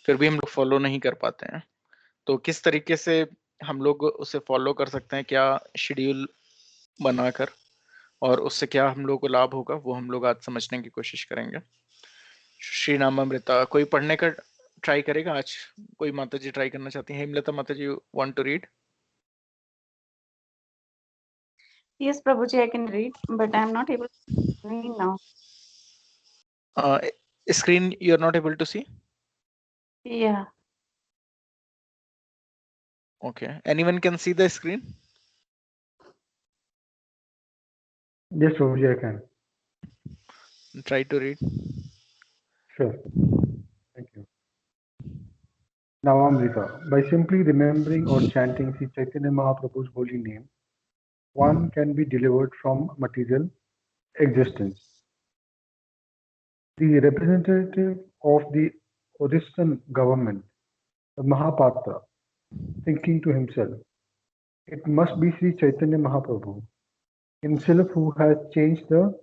फिर भी हम लोग फॉलो नहीं कर पाते हैं। तो किस तरीके से हम लोग उसे फॉलो कर सकते हैं, क्या शेड्यूल बनाकर, और उससे क्या हम लोग को लाभ होगा, वो हम लोग आज समझने की कोशिश करेंगे। श्री नामामृता कोई पढ़ने का ट्राई करेगा आज? कोई माता जी ट्राई करना चाहती हैं? हेमलता माता ji, want to read? Yes, Prabhuji, I can read, but I am not able to read now. Screen you are not able to see? Yeah. Okay. Anyone can see the screen? Yes, Prabhuji, I can. Try to read. Sure. Thank you. Navamrita. By simply remembering or chanting Sri Chaitanya Mahaprabhu's holy name, one can be delivered from material existence. The representative of the Odishan government, the Mahapatra, thinking to himself, it must be Sri Chaitanya Mahaprabhu himself who has changed the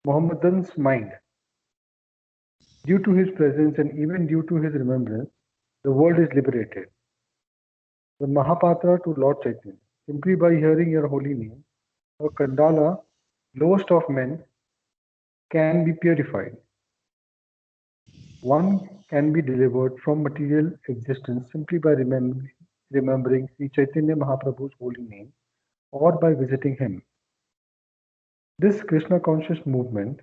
Mohammedan's mind. Due to his presence and even due to his remembrance, the world is liberated. The Mahapatra to Lord Chaitanya. Simply by hearing your holy name, a Kandala, lowest of men, can be purified. One can be delivered from material existence simply by remembering Sri Chaitanya Mahaprabhu's holy name or by visiting him. This Krishna conscious movement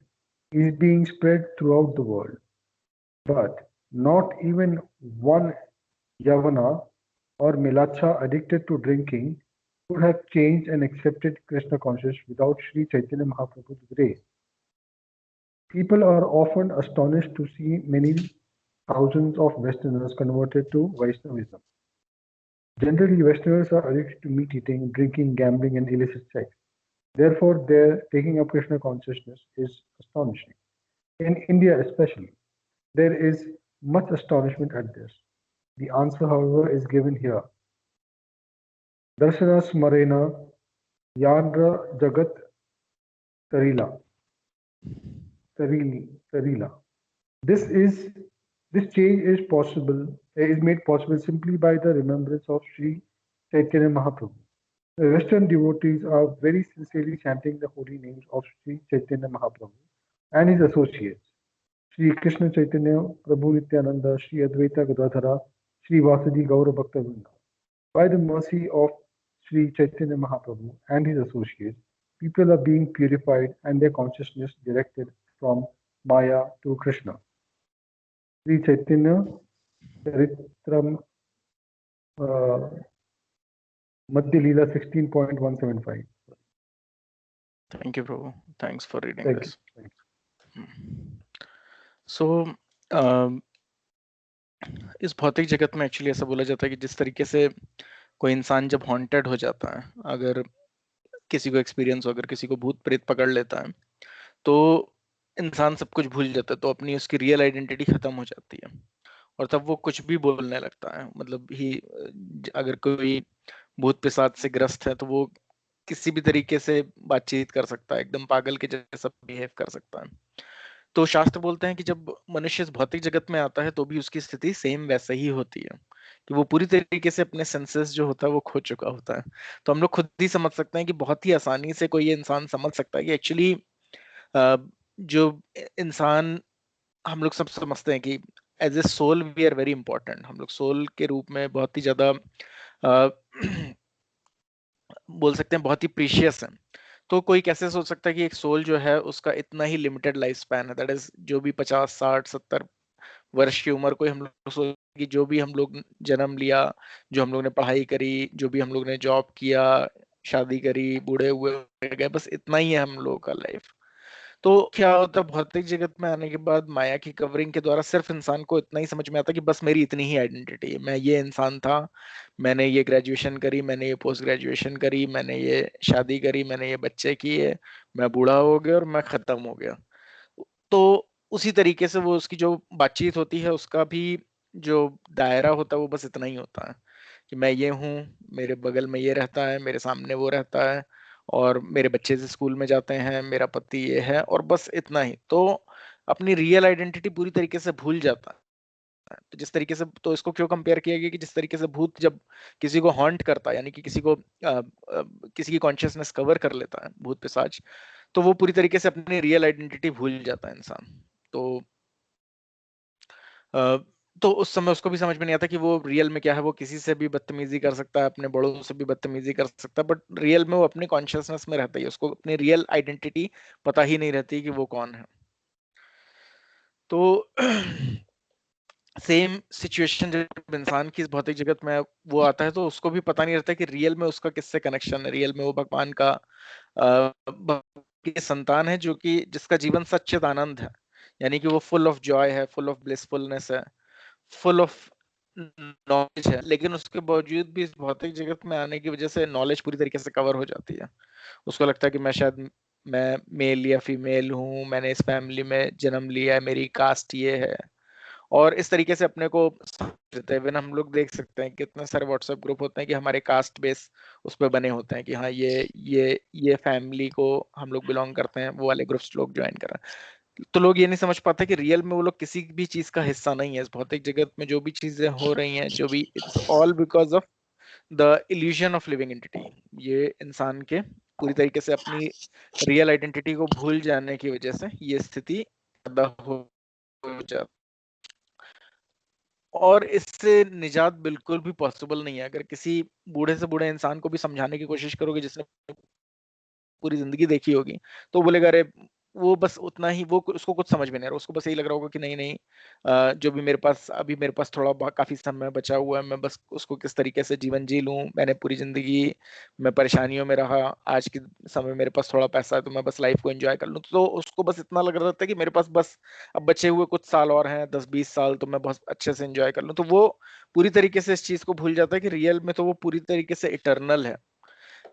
is being spread throughout the world, but not even one Yavana or Milacha addicted to drinking could have changed and accepted Krishna consciousness without Sri Chaitanya Mahaprabhu's grace. People are often astonished to see many thousands of Westerners converted to Vaishnavism. Generally, Westerners are addicted to meat eating, drinking, gambling, and illicit sex. Therefore, their taking up Krishna consciousness is astonishing. In India, especially, there is much astonishment at this. The answer, however, is given here. Darshana Smarena Yandra Jagat Tarila. Tarila. This change is made possible simply by the remembrance of Sri Chaitanya Mahaprabhu. The Western devotees are very sincerely chanting the holy names of Sri Chaitanya Mahaprabhu and his associates, Sri Krishna Chaitanya, Prabhu Nityananda, Sri Advaita Gadadhara, Sri Vasadi Gaura Bhakta. By the mercy of Sri Chaitanya Mahaprabhu and his associates, people are being purified and their consciousness directed from Maya to Krishna. Sri Chaitanya Charitram Madhya Leela 16.175. Thank you, Prabhu. Thanks for reading Thank this. you. So, इस भौतिक जगत में actually ऐसा बोला जाता है कि जिस तरीके से कोई इंसान जब हॉन्टेड हो जाता है, अगर किसी को एक्सपीरियंस हो, अगर किसी को भूत प्रेत पकड़ लेता है, तो इंसान सब कुछ भूल जाता है, तो अपनी उसकी रियल आइडेंटिटी खत्म हो जाती है और तब वो कुछ भी बोलने लगता है। मतलब ही अगर कोई भूत पिशाच से ग्रस्त है तो वो किसी भी तरीके से बातचीत कर सकता है, एकदम पागल के जैसा बिहेव कर सकता है। तो शास्त्र बोलते हैं कि जब मनुष्य इस भौतिक जगत में आता है तो भी उसकी स्थिति सेम वैसे ही होती है, कि वो पूरी तरीके से अपने सेंसेस जो होता है वो खो चुका होता है। तो हम लोग खुद ही समझ सकते हैं कि बहुत ही आसानी से कोई ये इंसान समझ सकता है कि एक्चुअली जो इंसान, हम लोग सब समझते हैं कि as a soul we are very important, हम लोग सोल के रूप में बहुत ही ज्यादा बोल सकते हैं बहुत ही प्रीशियस है। तो कोई कैसे सोच सकता है कि एक सोल जो है उसका इतना ही लिमिटेड लाइफ स्पैन है, दैट इज जो भी 50 60 70 वर्ष की उम्र, कोई हम लोग सोच कि जो भी हम लोग जन्म लिया, जो हम लोग ने पढ़ाई करी, जो भी हम लोग ने जॉब किया, शादी करी, बूढ़े हुए गए, बस इतना ही है हम लोग का लाइफ। तो क्या होता है, भौतिक जगत में आने के बाद माया की कवरिंग के द्वारा सिर्फ इंसान को इतना ही समझ में आता कि बस मेरी इतनी ही आइडेंटिटी है, मैं ये इंसान था, मैंने ये ग्रेजुएशन करी, मैंने ये पोस्ट ग्रेजुएशन करी, मैंने ये शादी करी, मैंने ये बच्चे किए, मैं बूढ़ा हो गया और मैं खत्म हो गया। तो उसी तरीके से वो उसकी जो बातचीत होती है उसका भी जो दायरा होता है वो बस इतना ही होता है कि मैं ये हूँ, मेरे बगल में ये रहता है, मेरे सामने वो रहता है, और मेरे बच्चे से स्कूल में जाते हैं, मेरा पति ये है, और बस इतना ही। तो अपनी रियल आइडेंटिटी पूरी तरीके से भूल जाता है। है। तो जिस तरीके से, तो इसको क्यों कंपेयर किया गया कि जिस तरीके से भूत जब किसी को हॉन्ट करता है, यानी कि किसी को किसी की कॉन्शियसनेस कवर कर लेता है भूत पिशाच, तो वो पूरी तरीके से अपनी रियल आइडेंटिटी भूल जाता है इंसान। तो अ, तो उस समय उसको भी समझ में नहीं आता कि वो रियल में क्या है। वो किसी से भी बदतमीजी कर सकता है, अपने बड़ों से भी बदतमीजी कर सकता है, बट रियल में वो अपने कॉन्शियसनेस में रहता है, उसको अपनी रियल आइडेंटिटी पता ही नहीं रहती कि वो कौन है। तो सेम सिचुएशन जब इंसान की इस भौतिक जगत में वो आता है, तो उसको भी पता नहीं रहता कि रियल में उसका किससे कनेक्शन है। रियल में वो भगवान का की संतान है, जो कि जिसका जीवन सच्चिद आनंद है, यानी कि वो फुल ऑफ जॉय है, फुल ऑफ ब्लिसफुलनेस है, फुल ऑफ नॉलेज है। लेकिन उसके बावजूद भी इस भौतिक जगत में आने की वजह से नॉलेज पूरी तरीके से कवर हो जाती है। उसको लगता है कि मैं मेल या फीमेल हूँ, मैंने इस फैमिली में जन्म लिया है, मेरी कास्ट ये है, और इस तरीके से अपने को समझते हैं। हम लोग देख सकते हैं कितने सारे व्हाट्सएप ग्रुप होते हैं कि हमारे कास्ट बेस उस पर बने होते हैं कि हाँ ये फैमिली को हम लोग बिलोंग करते हैं, वो वाले ग्रुप्स लोग ज्वाइन कर रहे हैं। तो लोग ये नहीं समझ पाते कि रियल में वो लोग किसी भी चीज का हिस्सा नहीं है। इस भौतिक जगत में जो भी चीजें हो रही हैं, जो भी, it's all because of the illusion of living entity. ये इंसान के पूरी तरीके से अपनी रियल आइडेंटिटी को भूल जाने की वजह से ये स्थिति पैदा हो जाती। और इससे निजात बिल्कुल भी पॉसिबल नहीं है। अगर किसी बूढ़े से बूढ़े इंसान को भी समझाने की कोशिश करोगे जिसने पूरी जिंदगी देखी होगी, तो बोलेगा अरे वो बस उतना ही, वो उसको कुछ समझ में नहीं आ रहा। उसको बस यही लग रहा होगा कि नहीं नहीं, जो भी मेरे पास अभी, मेरे पास थोड़ा काफी समय बचा हुआ है, मैं बस उसको किस तरीके से जीवन जी लूं। मैंने पूरी जिंदगी में परेशानियों में रहा, आज के समय मेरे पास थोड़ा पैसा है, तो मैं बस लाइफ को एंजॉय कर लूं। तो उसको बस इतना लग रहा था कि मेरे पास बस अब बचे हुए कुछ साल और हैं, 10-20 साल, तो मैं बहुत अच्छे से एंजॉय कर लूं। तो वो पूरी तरीके से इस चीज को भूल जाता है कि रियल में तो वो पूरी तरीके से इटर्नल है।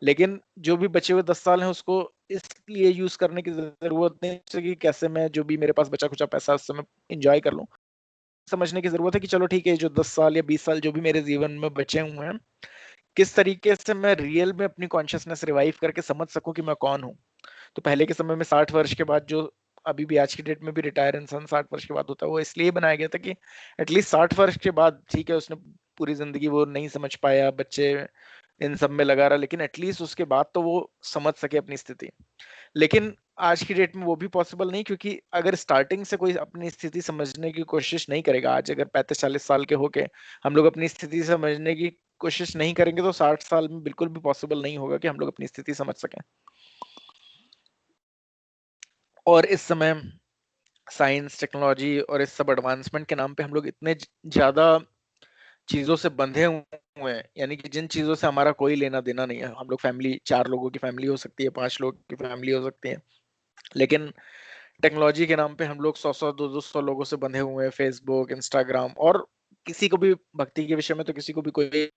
लेकिन जो भी बचे हुए 10 साल हैं, उसको इसलिए यूज करने की जरूरत नहीं है कि कैसे मैं जो भी मेरे पास बचा कुचा पैसा उस समय इंजॉय कर लूं। समझने की जरूरत है कि चलो ठीक है, जो 10 साल या 20 साल जो भी मेरे जीवन में बचे हुए हैं, किस तरीके से मैं रियल में अपनी कॉन्शियसनेस रिवाइव करके समझ सकूं कि मैं कौन हूं। तो पहले के समय में 60 वर्ष के बाद, जो अभी भी आज की डेट में भी रिटायर इंसान 60 वर्ष के बाद होता है, वो इसलिए बनाया गया था कि एटलीस्ट 60 वर्ष के बाद, ठीक है उसने पूरी जिंदगी वो नहीं समझ पाया, बच्चे इन सब में लगा रहा, लेकिन एटलीस्ट उसके बाद तो वो समझ सके अपनी स्थिति। लेकिन आज की डेट में वो भी पॉसिबल नहीं, क्योंकि अगर स्टार्टिंग से कोई अपनी स्थिति समझने की कोशिश नहीं करेगा, आज अगर 35-40 साल के होके हम लोग अपनी स्थिति समझने की कोशिश नहीं करेंगे, तो 60 साल में बिल्कुल भी पॉसिबल नहीं होगा कि हम लोग अपनी स्थिति समझ सकें। और इस समय साइंस, टेक्नोलॉजी और इस सब एडवांसमेंट के नाम पे हम लोग इतने ज्यादा चीजों से बंधे हुए हैं, यानी कि जिन चीजों से हमारा कोई लेना देना नहीं है। हम लोग फैमिली, 4 लोगों की फैमिली हो सकती है, 5 लोग की फैमिली हो सकती है, लेकिन टेक्नोलॉजी के नाम पे हम लोग 100-100, 200-200 लोगों से बंधे हुए हैं, फेसबुक, इंस्टाग्राम। और किसी को भी भक्ति के विषय में, तो किसी को भी कोई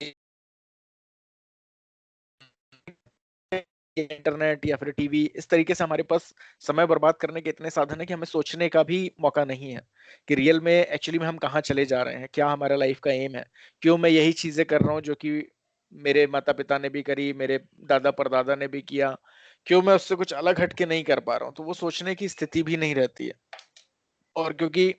इंटरनेट या फिर टीवी, इस तरीके से हमारे पास समय बर्बाद करने के इतने साधन है कि हमें सोचने का भी मौका नहीं है कि रियल में एक्चुअली में हम कहाँ चले जा रहे हैं, क्या हमारा लाइफ का एम है, क्यों मैं यही चीजें कर रहा हूँ जो कि मेरे माता पिता ने भी करी, मेरे दादा परदादा ने भी किया, क्यों मैं उससे कुछ अलग हटके नहीं कर पा रहा हूँ। तो वो सोचने की स्थिति भी नहीं रहती है। और क्योंकि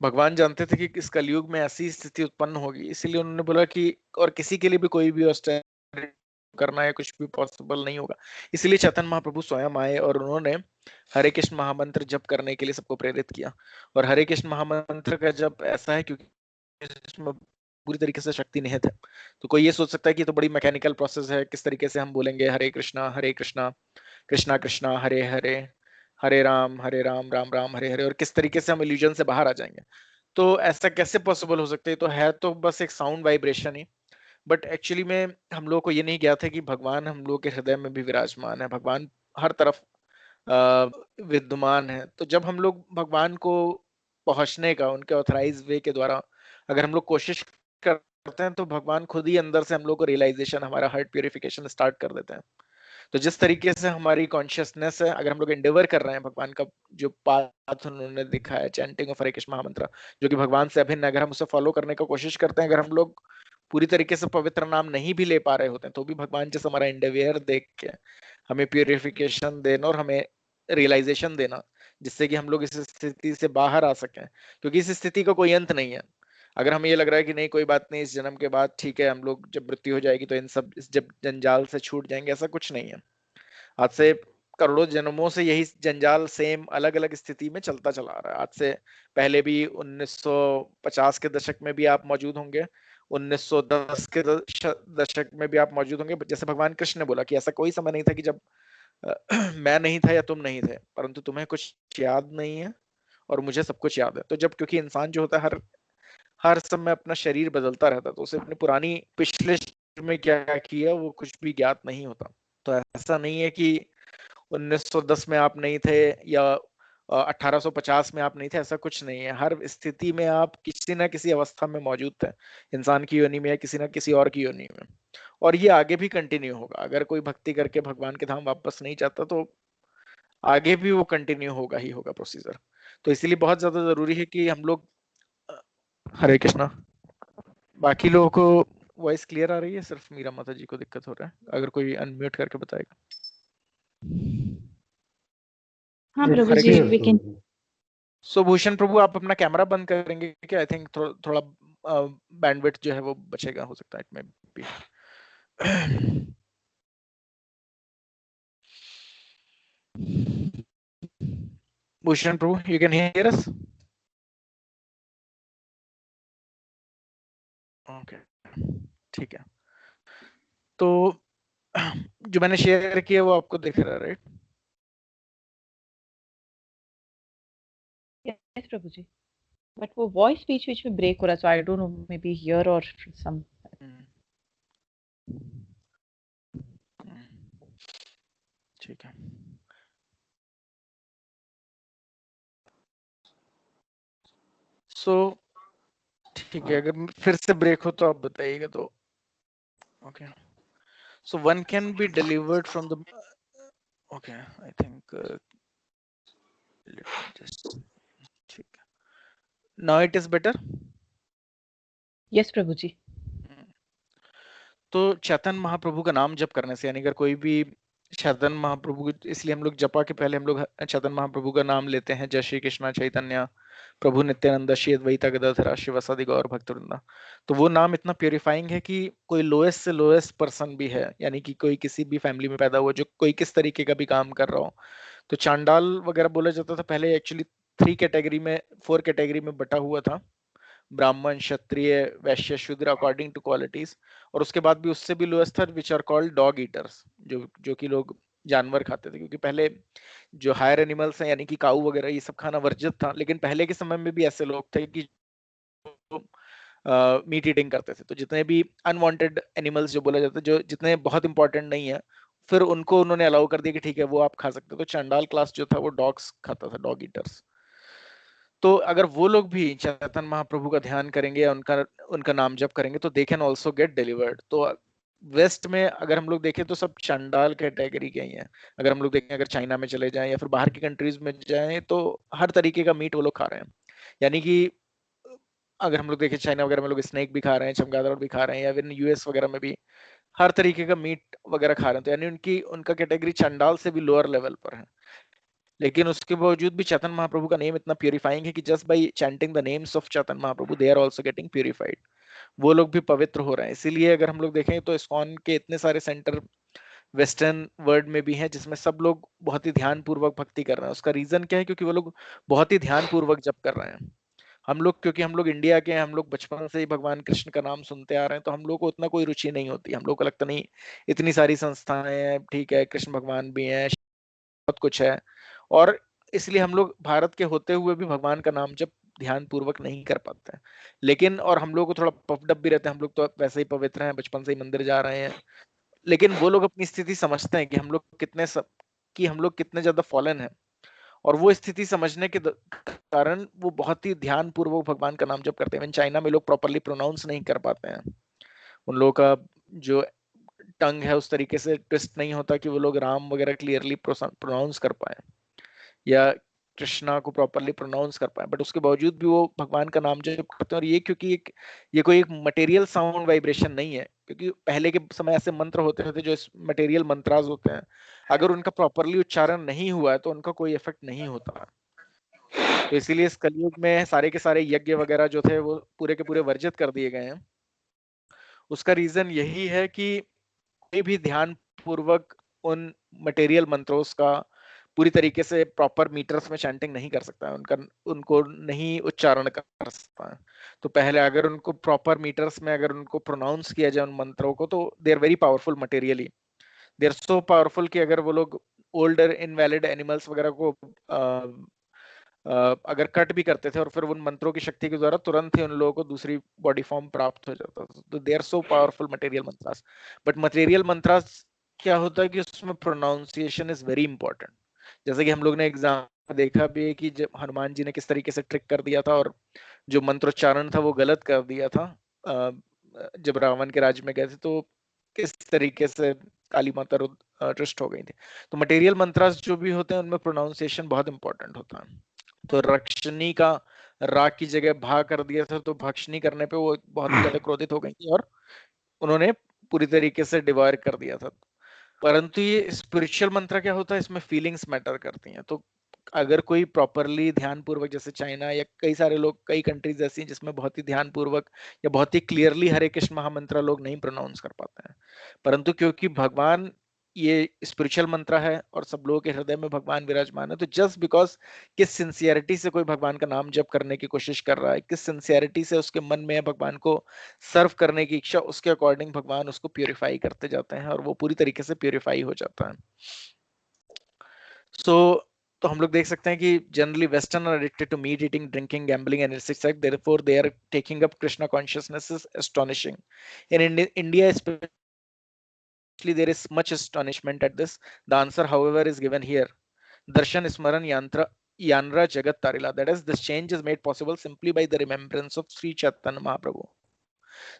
भगवान जानते थे कि इस कलयुग में ऐसी स्थिति उत्पन्न होगी, इसीलिए उन्होंने बोला कि और किसी के लिए भी कोई भी austerity करना है, कुछ भी पॉसिबल नहीं होगा। इसलिए चैतन्य महाप्रभु स्वयं आए और उन्होंने हरे कृष्ण महामंत्र जप करने के लिए सबको प्रेरित किया। और हरे कृष्ण महामंत्र का जप ऐसा है क्योंकि इसमें पूरी तरीके से शक्ति निहित है। तो कोई ये सोच सकता है कि तो बड़ी मैकेनिकल प्रोसेस है, किस तरीके से हम बोलेंगे हरे कृष्णा कृष्णा कृष्णा हरे हरे, हरे राम राम राम हरे हरे, और किस तरीके से हम इल्यूजन से बाहर आ जाएंगे। तो ऐसा कैसे पॉसिबल हो सकता है? तो है तो बस एक sound vibration he, but actually में हम लोगों को ये नहीं ज्ञात है कि भगवान हम लोग के हृदय में भी विराजमान है। भगवान हर तरफ विद्यमान है। तो जब हम लोग भगवान को पहुंचने का उनके ऑथराइज वे के द्वारा अगर हम लोग कोशिश करते हैं, तो भगवान खुद ही अंदर से हम लोग को रियलाइजेशन, हमारा हार्ट प्यूरिफिकेशन स्टार्ट कर देते हैं। तो जिस तरीके से हमारी कॉन्शियसनेस है, अगर हम लोग एंडेवर कर रहे हैं भगवान का जो पाथ उन्होंने दिखाया, चैंटिंग ऑफ हरे कृष्ण महामंत्र, जो कि भगवान से अभिन्न, अगर हम उसे फॉलो करने का कोशिश करते हैं, अगर हम लोग पूरी तरीके से पवित्र नाम नहीं भी ले पा रहे होते हैं, तो भी भगवान जैसे हमारा एंडेवियर देख के हमें प्यूरिफिकेशन देना और हमें रियलाइजेशन देना, जिससे कि हम लोग इस स्थिति से बाहर आ सकें। क्योंकि इस स्थिति का कोई अंत नहीं है। अगर हमें ये लग रहा है कि नहीं कोई बात नहीं, इस जन्म के बाद ठीक है, हम लोग जब मृत्यु हो जाएगी तो इस जब जंजाल से छूट जाएंगे, ऐसा कुछ नहीं है। आज से करोड़ों जन्मों से यही जंजाल सेम अलग अलग स्थिति में चलता चला आ रहा है। आज से पहले भी 1950 के दशक में भी आप मौजूद होंगे, 1910 के दशक में भी आप मौजूद होंगे। जैसे भगवान कृष्ण ने बोला कि ऐसा कोई समय नहीं था कि जब मैं नहीं था या तुम नहीं थे, परंतु तुम्हें कुछ याद नहीं है और मुझे सब कुछ याद है। तो जब क्योंकि इंसान जो होता है हर हर समय अपना शरीर बदलता रहता है, तो उसे अपनी पुरानी पिछले में क्या किया वो कुछ भी ज्ञात नहीं होता। तो ऐसा नहीं है कि 1910 में आप नहीं थे या 1850 में आप नहीं थे, ऐसा कुछ नहीं है। हर स्थिति में आप किसी ना किसी अवस्था में मौजूद थे, इंसान की योनि में या किसी ना किसी और की योनि में, और ये आगे भी कंटिन्यू होगा। अगर कोई भक्ति करके भगवान के धाम वापस नहीं जाता तो आगे भी वो कंटिन्यू होगा ही होगा प्रोसीजर। तो इसीलिए बहुत ज्यादा जरूरी है कि हम लोग हरे कृष्णा। बाकी लोगों को वॉइस क्लियर आ रही है, सिर्फ मीरा माता जी को दिक्कत हो रहा है, अगर कोई अनम्यूट करके बताएगा। हाँ Yes, Prabhu Hare ji, clear, we can. Prabhuji. सो भूषण प्रभु, आप अपना कैमरा बंद करेंगे क्या? आई थिंक थोड़ा बैंडविड्थ जो है वो बचेगा, हो सकता है इट में भी। Bhushan Prabhu, you can hear us? Okay, ठीक है। तो जो मैंने शेयर किया वो आपको दिख रहा है, right? Yes Prabhu ji, but वो वॉइस बीच बीच में ब्रेक हो रहा है, so I don't know, maybe here और सम। ठीक है। सो ठीक है, अगर फिर से ब्रेक हो तो आप बताइएगा। तो okay, so one can be delivered from the, okay I think just, ठीक है, now it is better. Yes Prabhu ji. तो चैतन्य महाप्रभु का नाम जप करने से, यानी अगर कोई भी चैतन्य महाप्रभु, इसलिए हम लोग जपा के पहले हम लोग चैतन्य महाप्रभु का नाम लेते हैं, जय श्री कृष्णा चैतन्य प्रभु नित्यानंद श्री अद्वैता गदाधर शिवासादि गौर भक्तवृंदा। तो वो नाम इतना प्योरीफाइंग है कि कोई लोएस्ट से लोएस्ट पर्सन भी है, यानी कि कोई किसी भी फैमिली में पैदा हुआ जो कोई किस तरीके का भी काम कर रहा हो, तो चांडाल वगैरह बोला जाता था पहले, एक्चुअली 4 कैटेगरी में बटा हुआ था, ब्राह्मण क्षत्रिय वैश्य शूद्र अकॉर्डिंग टू क्वालिटीज। और उसके बाद भी उससे भी लोएस्ट था which are called dog eaters, जो कि लोग जानवर खाते थे, क्योंकि पहले जो हायर एनिमल्स हैं यानी कि काऊ वगैरह ये सब खाना वर्जित था। लेकिन पहले के समय में भी ऐसे लोग थे कि मीट ईटिंग करते थे। तो जितने भी अनवांटेड एनिमल्स जो बोला जाता है, जो जितने बहुत इंपॉर्टेंट नहीं है, फिर उनको उन्होंने अलाउ कर दिया कि ठीक है वो आप खा सकते हो। तो चंडाल क्लास जो था वो डॉग्स खाता था, डॉग ईटर्स। तो अगर वो लोग भी चैतन्य महाप्रभु का ध्यान करेंगे या उनका उनका नाम जप करेंगे तो they can also get delivered. तो वेस्ट में अगर हम लोग देखें तो सब चंडाल कैटेगरी के ही हैं। अगर हम लोग देखें, अगर चाइना में चले जाएं या फिर बाहर की कंट्रीज में जाएं, तो हर तरीके का मीट वो लोग खा रहे हैं। यानी कि अगर हम लोग देखें चाइना वगैरह में लोग स्नेक भी खा रहे हैं, चमगादड़ भी खा रहे हैं, या फिर यूएस वगैरह में भी हर तरीके का मीट वगैरह खा रहे हैं। तो यानी उनका कैटेगरी चंडाल से भी लोअर लेवल पर है। लेकिन उसके बावजूद भी चैतन्य महाप्रभु का नेम इतना प्यूरिफाइंग है कि just by chanting the names of Chaitanya Mahaprabhu they are also getting purified. वो लोग भी पवित्र हो रहे हैं। इसीलिए अगर हम लोग देखें तो इस्कॉन के इतने सारे सेंटर वेस्टर्न वर्ल्ड में भी हैं जिसमें सब लोग बहुत ही ध्यान पूर्वक भक्ति कर रहे हैं। उसका रीजन क्या है? क्योंकि वो लोग बहुत ही ध्यान पूर्वक जप कर रहे हैं। हम लोग, क्योंकि हम लोग इंडिया के हैं, हम लोग बचपन से ही भगवान कृष्ण का नाम सुनते आ रहे हैं, तो हम लोग को उतना कोई रुचि नहीं होती। हम लोग को लगता नहीं इतनी सारी संस्थाएं हैं, ठीक है कृष्ण भगवान भी हैं, बहुत कुछ है, और इसलिए हम लोग भारत के होते हुए भी भगवान का नाम जब ध्यान पूर्वक नहीं कर पाते हैं। लेकिन और हम लोग को थोड़ा पफडप भी रहते हैं, हम लोग तो वैसे ही पवित्र हैं, बचपन से ही मंदिर जा रहे हैं। लेकिन वो लोग अपनी स्थिति समझते हैं कि हम लोग कितने ज्यादा फॉलन हैं, और वो स्थिति समझने के कारण वो बहुत ही ध्यान पूर्वक भगवान का नाम जप करते हैं। चाइना में लोग प्रॉपरली प्रोनाउंस नहीं कर पाते हैं, उन लोगों का जो टंग है उस तरीके से ट्विस्ट नहीं होता कि वो लोग राम वगैरह क्लियरली प्रोनाउंस कर पाए या कृष्णा को प्रॉपरली प्रोनाउंस कर पाए। बट उसके बावजूद भी वो भगवान का नाम जप करते हैं। और ये क्योंकि ये कोई एक मटेरियल साउंड वाइब्रेशन नहीं है, क्योंकि पहले के समय ऐसे मंत्र होते थे जो मटेरियल मंत्राज होते हैं, अगर उनका प्रॉपरली उच्चारण नहीं हुआ है तो उनका कोई इफेक्ट नहीं होता। तो इसीलिए इस कलयुग में सारे के सारे यज्ञ वगैरह जो थे वो पूरे के पूरे वर्जित कर दिए गए हैं। उसका रीजन यही है कि कोई भी ध्यान पूर्वक उन मटेरियल मंत्रों का पूरी तरीके से प्रॉपर मीटर्स में चैंटिंग नहीं कर सकता है, उनका उनको नहीं उच्चारण कर सकता है। तो पहले अगर उनको प्रॉपर मीटर्स में अगर उनको प्रोनाउंस किया जाए उन मंत्रों को, तो they are very powerful materially, they are so powerful कि अगर वो लोग ओल्डर इनवैलिड एनिमल्स वगैरह को अगर कट भी करते थे और फिर उन मंत्रों की शक्ति के द्वारा तुरंत ही उन लोगों को दूसरी बॉडी फॉर्म प्राप्त हो जाता था। तो they are so powerful material mantras. But material mantras क्या होता है कि उसमें प्रोनाउंसिएशन इज वेरी इंपॉर्टेंट। जैसे कि हम लोग ने एग्जाम में देखा भी है कि जब हनुमान जी ने किस तरीके से ट्रिक कर दिया था और जो मंत्रोच्चारण था वो गलत कर दिया था जब रावण के राज्य में गए थे, तो किस तरीके से काली माता रुष्ट हो गई थी। तो मटेरियल मंत्रास जो भी होते हैं उनमें प्रोनाउंसिएशन बहुत इंपॉर्टेंट होता है। तो रक्षणी का रा की जगह भा कर दिया था, तो भक्षणी करने पे वो बहुत ही ज्यादा क्रोधित हो गई थी और उन्होंने पूरी तरीके से डिवायर कर दिया था। परंतु ये स्पिरिचुअल मंत्र क्या होता है, इसमें फीलिंग्स मैटर करती हैं। तो अगर कोई प्रॉपरली ध्यान पूर्वक, जैसे चाइना या कई सारे लोग, कई कंट्रीज ऐसी हैं जिसमें बहुत ही ध्यान पूर्वक या बहुत ही क्लियरली हरे कृष्ण महामंत्र लोग नहीं प्रोनाउंस कर पाते हैं, परंतु क्योंकि भगवान ये स्पिरिचुअल मंत्र है और सब लोगों के हृदय में भगवान विराजमान है, तो जस्ट बिकॉज किस सिंसियरिटी से कोई भगवान का नाम जप करने की कोशिश कर रहा है, किस सिंसियरिटी से उसके मन में भगवान को सर्व करने की इच्छा, उसके अकॉर्डिंग भगवान उसको प्यूरिफाई करते जाते हैं और वो पूरी तरीके से प्यूरिफाई हो जाता है। सो तो हम लोग देख सकते हैं कि generally western are addicted to meat eating, drinking, gambling and illicit sex, therefore they are taking up Krishna consciousness is astonishing. In India there is much astonishment at this. The answer, however, is given here. Darshan Smaran Yanra Jagat Tarila. That is, this change is made possible simply by the remembrance of Sri Chaitanya Mahaprabhu.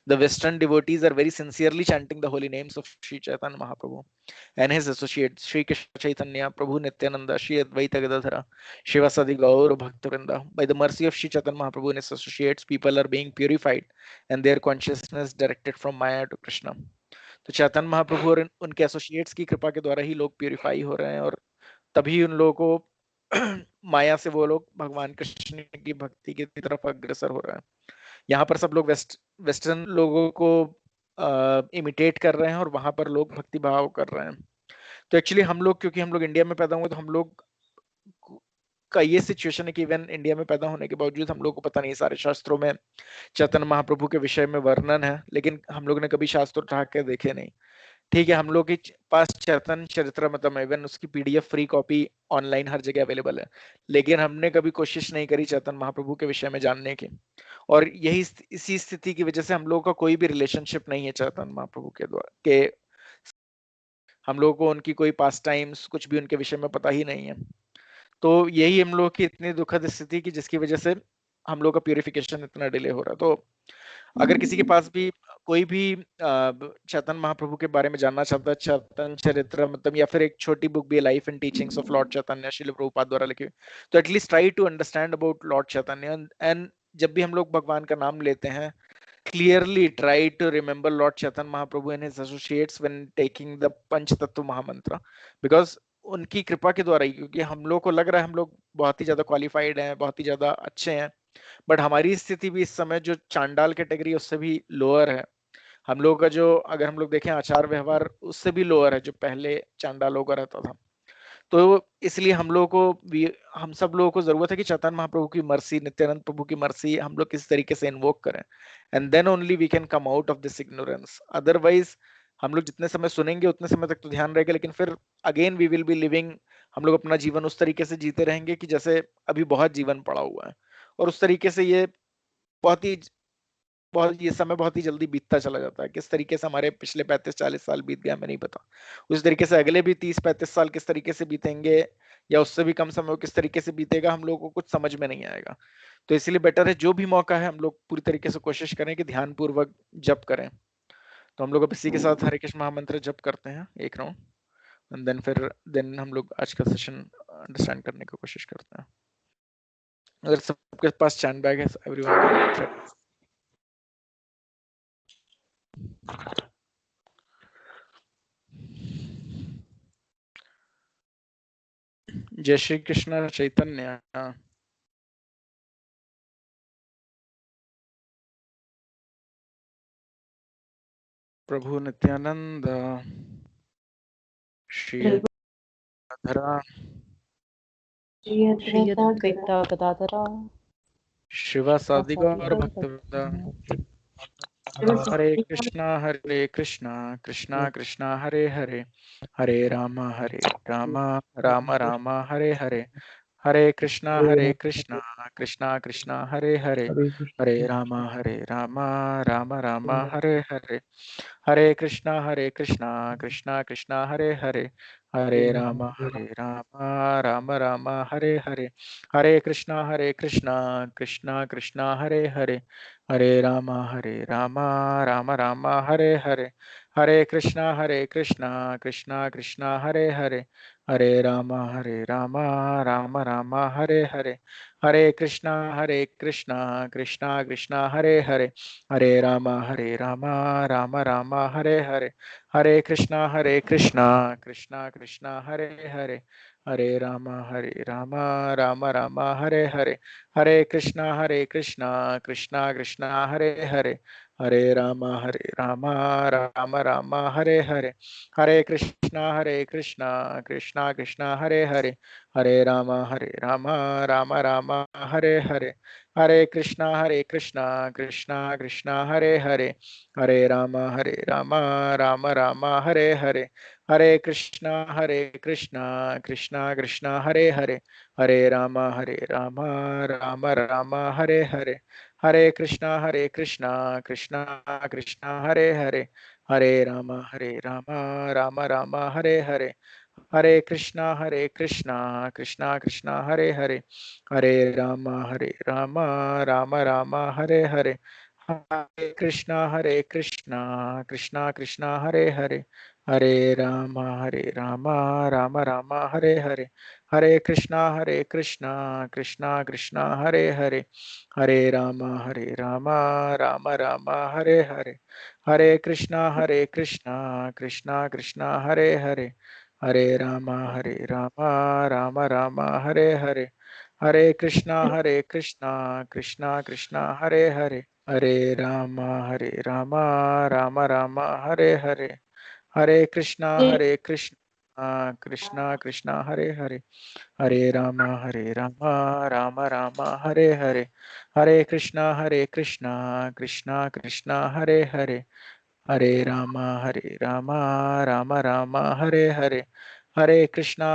The Western devotees are very sincerely chanting the holy names of Sri Chaitanya Mahaprabhu and his associates, Sri Krishna Chaitanya, Prabhu Nityananda, Sri Advaita Gadadhara, Shivasadi Gaur Bhaktivinoda. By the mercy of Sri Chaitanya Mahaprabhu and his associates, people are being purified and their consciousness directed from Maya to Krishna. तो चैतन्य महाप्रभु और उनके associates की कृपा के द्वारा ही लोग purify हो रहे हैं और तभी उन लोगों को माया से वो लोग भगवान कृष्ण की भक्ति की तरफ अग्रसर हो रहे हैं। यहाँ पर सब लोग वेस्टर्न लोगों को इमिटेट कर रहे हैं और वहां पर लोग भक्ति भाव कर रहे हैं। तो एक्चुअली हम लोग, क्योंकि हम लोग इंडिया में पैदा हुए, तो हम लोग का ये सिचुएशन है कि इवन इंडिया में पैदा होने के बावजूद हम लोग को पता नहीं, सारे शास्त्रों में चैतन्य महाप्रभु के विषय में वर्णन है, लेकिन हम लोग ने कभी शास्त्र उठा के देखे नहीं। ठीक है, हम लोग के पास चैतन्य चरितमृतम है, इवन उसकी पीडीएफ फ्री कॉपी ऑनलाइन हर जगह अवेलेबल है, लेकिन हमने कभी कोशिश नहीं करी चैतन्य महाप्रभु के विषय में जानने की। और यही इसी स्थिति की वजह से हम लोगों का कोई भी रिलेशनशिप नहीं है चैतन्य महाप्रभु के द्वारा के, हम लोगों को उनकी कोई पास टाइम्स कुछ भी उनके विषय में पता ही नहीं है। तो यही हम लोग की इतनी दुखद स्थिति की जिसकी वजह से हम लोग का प्यूरिफिकेशन इतना डिले हो रहा है। तो अगर किसी के पास भी कोई भी चैतन्य महाप्रभु के बारे में जानना चाहता है, चैतन्य चरितमृतम या फिर एक छोटी बुक भी है, life and teachings of lord Chaitanya, Srila Prabhupada द्वारा लिखी, तो at least try to understand about lord Chaitanya. And जब भी हम लोग भगवान का नाम लेते हैं, clearly try to remember Lord Chaitanya Mahaprabhu and his associates when taking the Panch Tattva Mahamantra, because उनकी कृपा के द्वारा ही, क्योंकि हम लोग को लग रहा है हम लोग बहुत ही ज्यादा क्वालिफाइड हैं, बहुत ही ज्यादा अच्छे हैं, बट हमारी स्थिति भी इस समय जो चांडाल कैटेगरी उससे भी लोअर है। हम लोग का जो, अगर हम लोग देखें आचार व्यवहार, उससे भी लोअर है जो पहले चांडालों का रहता था। तो इसलिए हम लोगों को, हम सब लोगों को जरूरत है कि चैतन्य महाप्रभु की मर्सी, नित्यानंद प्रभु की मर्सी हम लोग किस तरीके से इन्वोक करें, and then only we can come out of this ignorance. Otherwise हम लोग जितने समय सुनेंगे उतने समय तक तो ध्यान रहेगा, लेकिन फिर again we will be living, हम लोग अपना जीवन उस तरीके से जीते रहेंगे कि जैसे अभी बहुत जीवन पड़ा हुआ है, और उस तरीके से ये ये समय बहुत ही जल्दी बीतता चला जाता है। किस तरीके से हमारे पिछले 35-40 साल बीत गए हमें नहीं पता, उस तरीके से अगले भी 30-35 साल किस तरीके से बीतेंगे, या उससे भी कम समय किस तरीके से बीतेगा, हम लोगों को कुछ समझ में नहीं आएगा। तो इसलिए बेटर है जो भी मौका है हम लोग पूरी तरीके से कोशिश करें कि ध्यान पूर्वक जप करें। तो हम लोग अब इसी के साथ हरे कृष्ण महामंत्र जप करते हैं एक राउंड, एंड देन हम लोग आज का सेशन अंडरस्टैंड करने की कोशिश करते हैं। अगर सबके पास चैन बैग है, एवरीवन। जय श्री कृष्ण चैतन्य प्रभु नित्यानंद, श्री अधरा, श्री अद्वैता गदाधरा शिवा सादिका और भक्तवृंदा। हरे कृष्णा कृष्णा कृष्णा हरे हरे, हरे राम राम राम हरे हरे, हरे कृष्णा कृष्णा कृष्णा हरे हरे, हरे राम राम राम हरे हरे, हरे कृष्णा कृष्णा हरे हरे, हरे राम राम राम हरे हरे, हरे कृष्णा कृष्णा हरे हरे, हरे राम राम राम हरे हरे, हरे कृष्णा कृष्णा हरे हरे, हरे राम राम राम हरे हरे, हरे कृष्णा कृष्णा हरे हरे, हरे राम राम राम हरे हरे, हरे कृष्णा कृष्णा हरे हरे, हरे राम राम राम हरे हरे, हरे कृष्णा कृष्णा हरे हरे, हरे राम राम राम हरे हरे, हरे कृष्णा कृष्णा हरे हरे, हरे राम राम राम हरे हरे, हरे कृष्णा कृष्णा हरे हरे, हरे राम राम राम हरे हरे, हरे कृष्णा कृष्णा हरे हरे, हरे राम राम राम हरे हरे, हरे कृष्णा कृष्णा हरे हरे, हरे राम राम राम हरे हरे, हरे कृष्णा कृष्णा हरे हरे, हरे राम राम राम हरे हरे, हरे कृष्णा कृष्णा हरे हरे, हरे राम राम राम हरे हरे, हरे कृष्णा कृष्णा हरे हरे, हरे राम राम राम हरे हरे, हरे कृष्णा कृष्णा हरे हरे, हरे राम राम राम हरे हरे, हरे कृष्णा कृष्णा हरे हरे, हरे राम राम राम हरे हरे, हरे कृष्णा कृष्णा हरे हरे, हरे राम राम राम हरे हरे, हरे कृष्णा कृष्णा हरे हरे, हरे राम राम राम हरे हरे, हरे कृष्णा कृष्णा हरे हरे, हरे राम राम राम हरे हरे, हरे कृष्णा कृष्णा हरे हरे, हरे राम राम राम हरे हरे,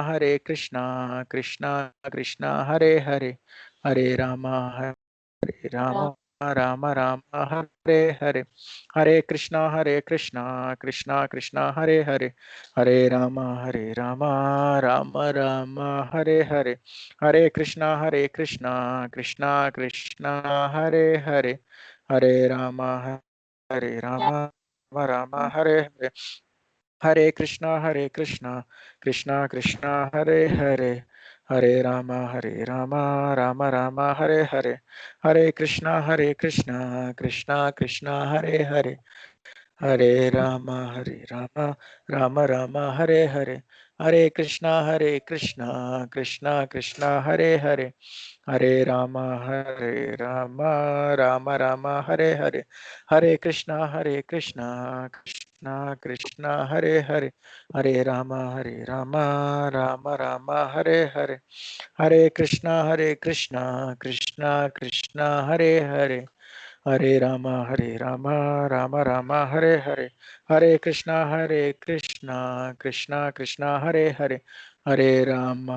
हरे कृष्णा कृष्णा हरे हरे, हरे राम राम हरे हरे, हरे कृष्णा कृष्णा हरे हरे, हरे राम राम राम हरे हरे, हरे कृष्णा कृष्णा हरे हरे, हरे राम राम राम हरे हरे, हरे कृष्णा कृष्णा हरे हरे, हरे राम राम राम हरे हरे, हरे कृष्णा कृष्णा हरे हरे, हरे राम राम राम हरे हरे, हरे कृष्णा कृष्णा हरे हरे, हरे राम राम राम हरे हरे, हरे कृष्णा कृष्णा हरे हरे, हरे राम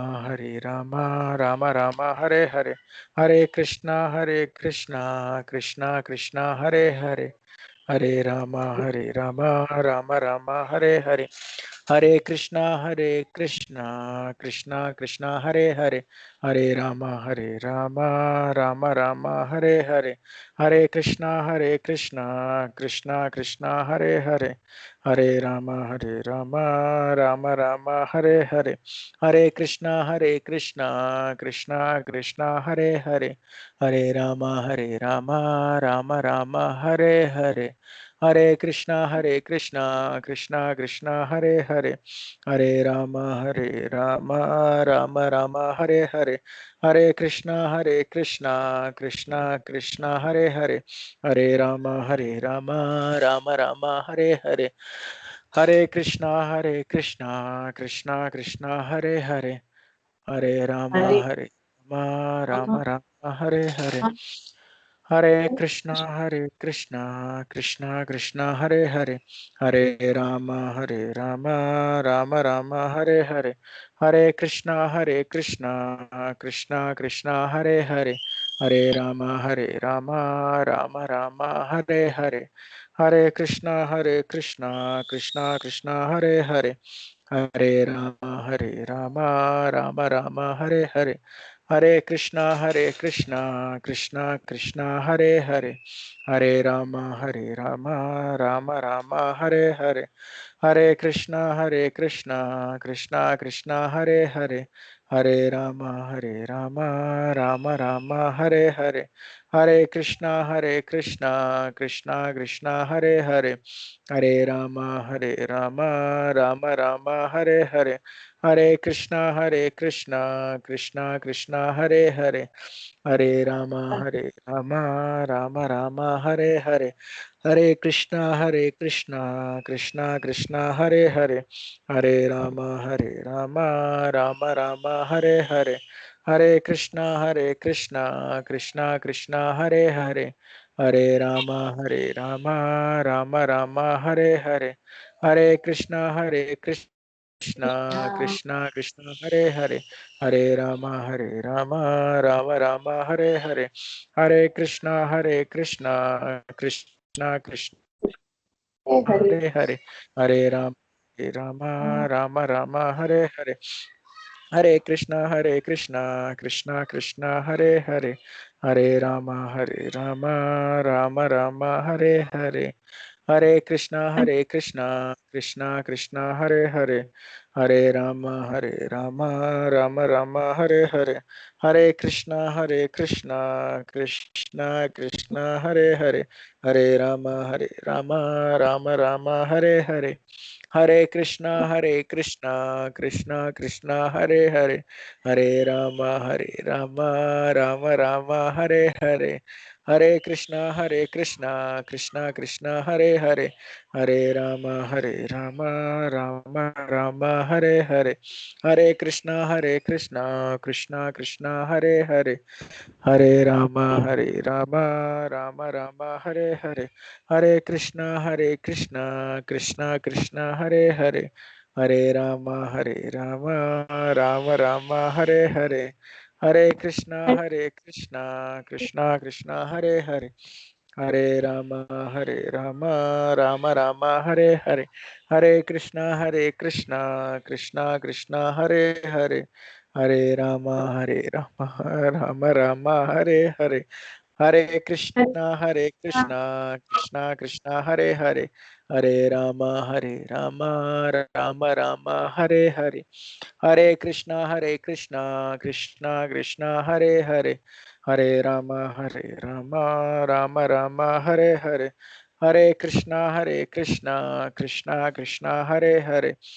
राम राम हरे हरे, हरे कृष्णा कृष्णा हरे हरे, हरे राम राम राम हरे हरे, हरे कृष्णा कृष्णा हरे हरे, हरे राम राम राम हरे हरे, हरे कृष्णा कृष्णा हरे हरे, हरे राम राम राम हरे हरे, हरे कृष्णा कृष्णा हरे हरे, हरे राम राम राम हरे हरे, हरे कृष्णा कृष्णा कृष्णा हरे हरे, हरे राम राम राम हरे हरे, हरे कृष्णा कृष्णा कृष्णा हरे हरे, हरे राम राम राम हरे हरे, हरे कृष्णा कृष्णा कृष्णा हरे हरे, हरे राम हरे राम राम राम हरे हरे, हरे कृष्णा कृष्णा हरे हरे, हरे राम राम राम हरे हरे, हरे कृष्णा कृष्णा हरे हरे, हरे राम राम राम हरे हरे, हरे कृष्णा कृष्णा हरे हरे, हरे राम राम हरे हरे, हरे कृष्णा कृष्णा हरे हरे, हरे राम राम राम हरे हरे, हरे कृष्णा कृष्णा हरे हरे, हरे राम राम राम हरे हरे, हरे कृष्णा कृष्णा हरे हरे, हरे राम राम राम हरे हरे, हरे कृष्णा कृष्णा हरे हरे, हरे राम राम राम हरे हरे, हरे कृष्णा कृष्णा हरे हरे, हरे राम राम राम हरे हरे, हरे कृष्णा कृष्णा हरे हरे, हरे राम राम राम हरे हरे, हरे कृष्णा कृष्णा हरे हरे, हरे राम राम राम हरे हरे, हरे कृष्णा कृष्णा हरे हरे, हरे राम राम राम हरे हरे, हरे कृष्णा कृष्णा हरे हरे, हरे राम राम राम हरे हरे, हरे कृष्णा कृष्णा हरे हरे, हरे राम राम राम हरे हरे, हरे कृष्णा कृष्णा हरे हरे, हरे राम राम हरे हरे, हरे कृष्णा कृष्णा हरे हरे, हरे राम राम राम हरे हरे, हरे कृष्णा कृष्णा हरे हरे, हरे राम राम राम हरे हरे, हरे कृष्णा कृष्णा हरे हरे, हरे राम राम राम हरे हरे, हरे कृष्णा कृष्णा हरे हरे, हरे राम राम राम हरे हरे, हरे कृष्णा कृष्णा हरे हरे, हरे राम राम राम हरे हरे, हरे कृष्णा कृष्णा हरे हरे, हरे राम राम राम हरे हरे, हरे कृष्णा कृष्णा हरे हरे, हरे राम राम राम हरे हरे, हरे कृष्णा कृष्णा हरे हरे, हरे राम राम राम हरे हरे, हरे कृष्णा कृष्णा हरे हरे, हरे राम राम राम हरे हरे, हरे कृष्णा कृष्णा हरे हरे,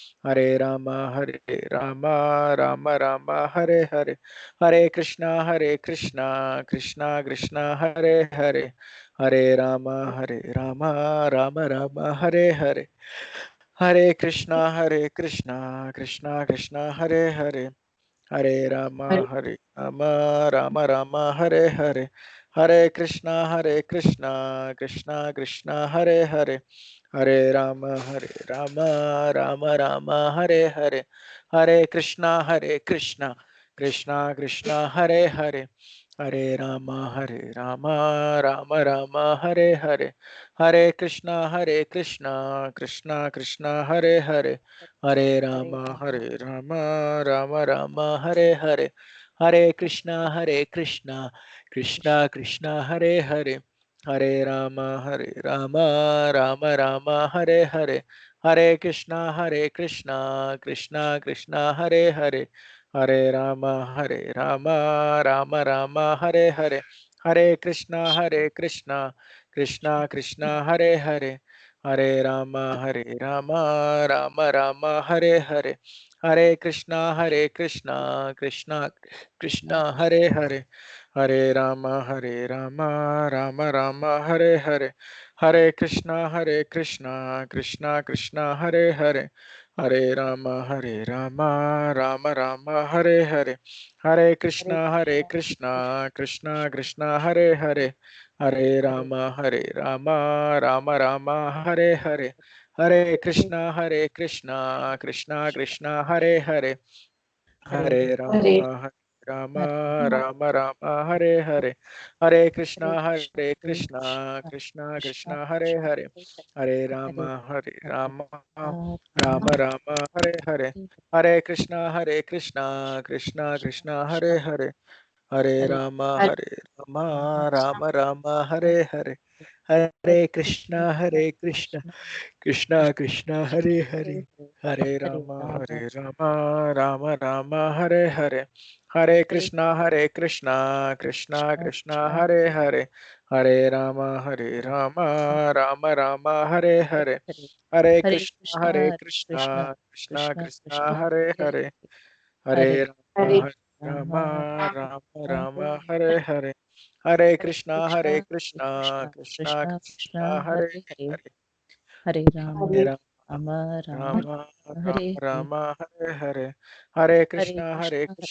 हरे राम राम राम हरे हरे, हरे कृष्णा कृष्णा हरे हरे, हरे राम राम हरे हरे, हरे कृष्णा कृष्णा हरे हरे, हरे राम राम हरे हरे, हरे कृष्णा कृष्णा हरे हरे, हरे राम राम राम हरे हरे, हरे कृष्णा कृष्णा हरे हरे, हरे राम राम राम हरे हरे, हरे कृष्णा कृष्णा हरे हरे, हरे राम राम राम हरे हरे, हरे कृष्णा कृष्णा हरे हरे, हरे राम राम राम हरे हरे, हरे कृष्णा कृष्णा हरे हरे, हरे राम राम राम हरे हरे, हरे कृष्णा कृष्णा कृष्णा हरे हरे, हरे राम राम राम हरे हरे, हरे कृष्णा कृष्णा कृष्णा कृष्णा हरे हरे, हरे राम राम राम हरे हरे, हरे कृष्णा कृष्णा कृष्णा कृष्णा हरे हरे, हरे राम राम राम हरे हरे, हरे कृष्णा कृष्णा कृष्णा कृष्णा हरे हरे, हरे राम राम राम हरे हरे, हरे कृष्णा कृष्णा कृष्णा कृष्णा हरे हरे, हरे राम राम राम हरे हरे, हरे कृष्णा कृष्णा कृष्णा हरे हरे, हरे राम राम राम हरे हरे, हरे कृष्णा कृष्णा कृष्णा कृष्णा हरे हरे, हरे राम राम राम हरे हरे, हरे कृष्णा कृष्णा कृष्णा कृष्णा हरे हरे, हरे राम राम राम हरे हरे, हरे कृष्णा कृष्णा कृष्णा कृष्णा हरे हरे, हरे राम राम राम हरे हरे, हरे कृष्णा कृष्णा कृष्णा हरे हरे, हरे राम राम हरे हरे, हरे कृष्णा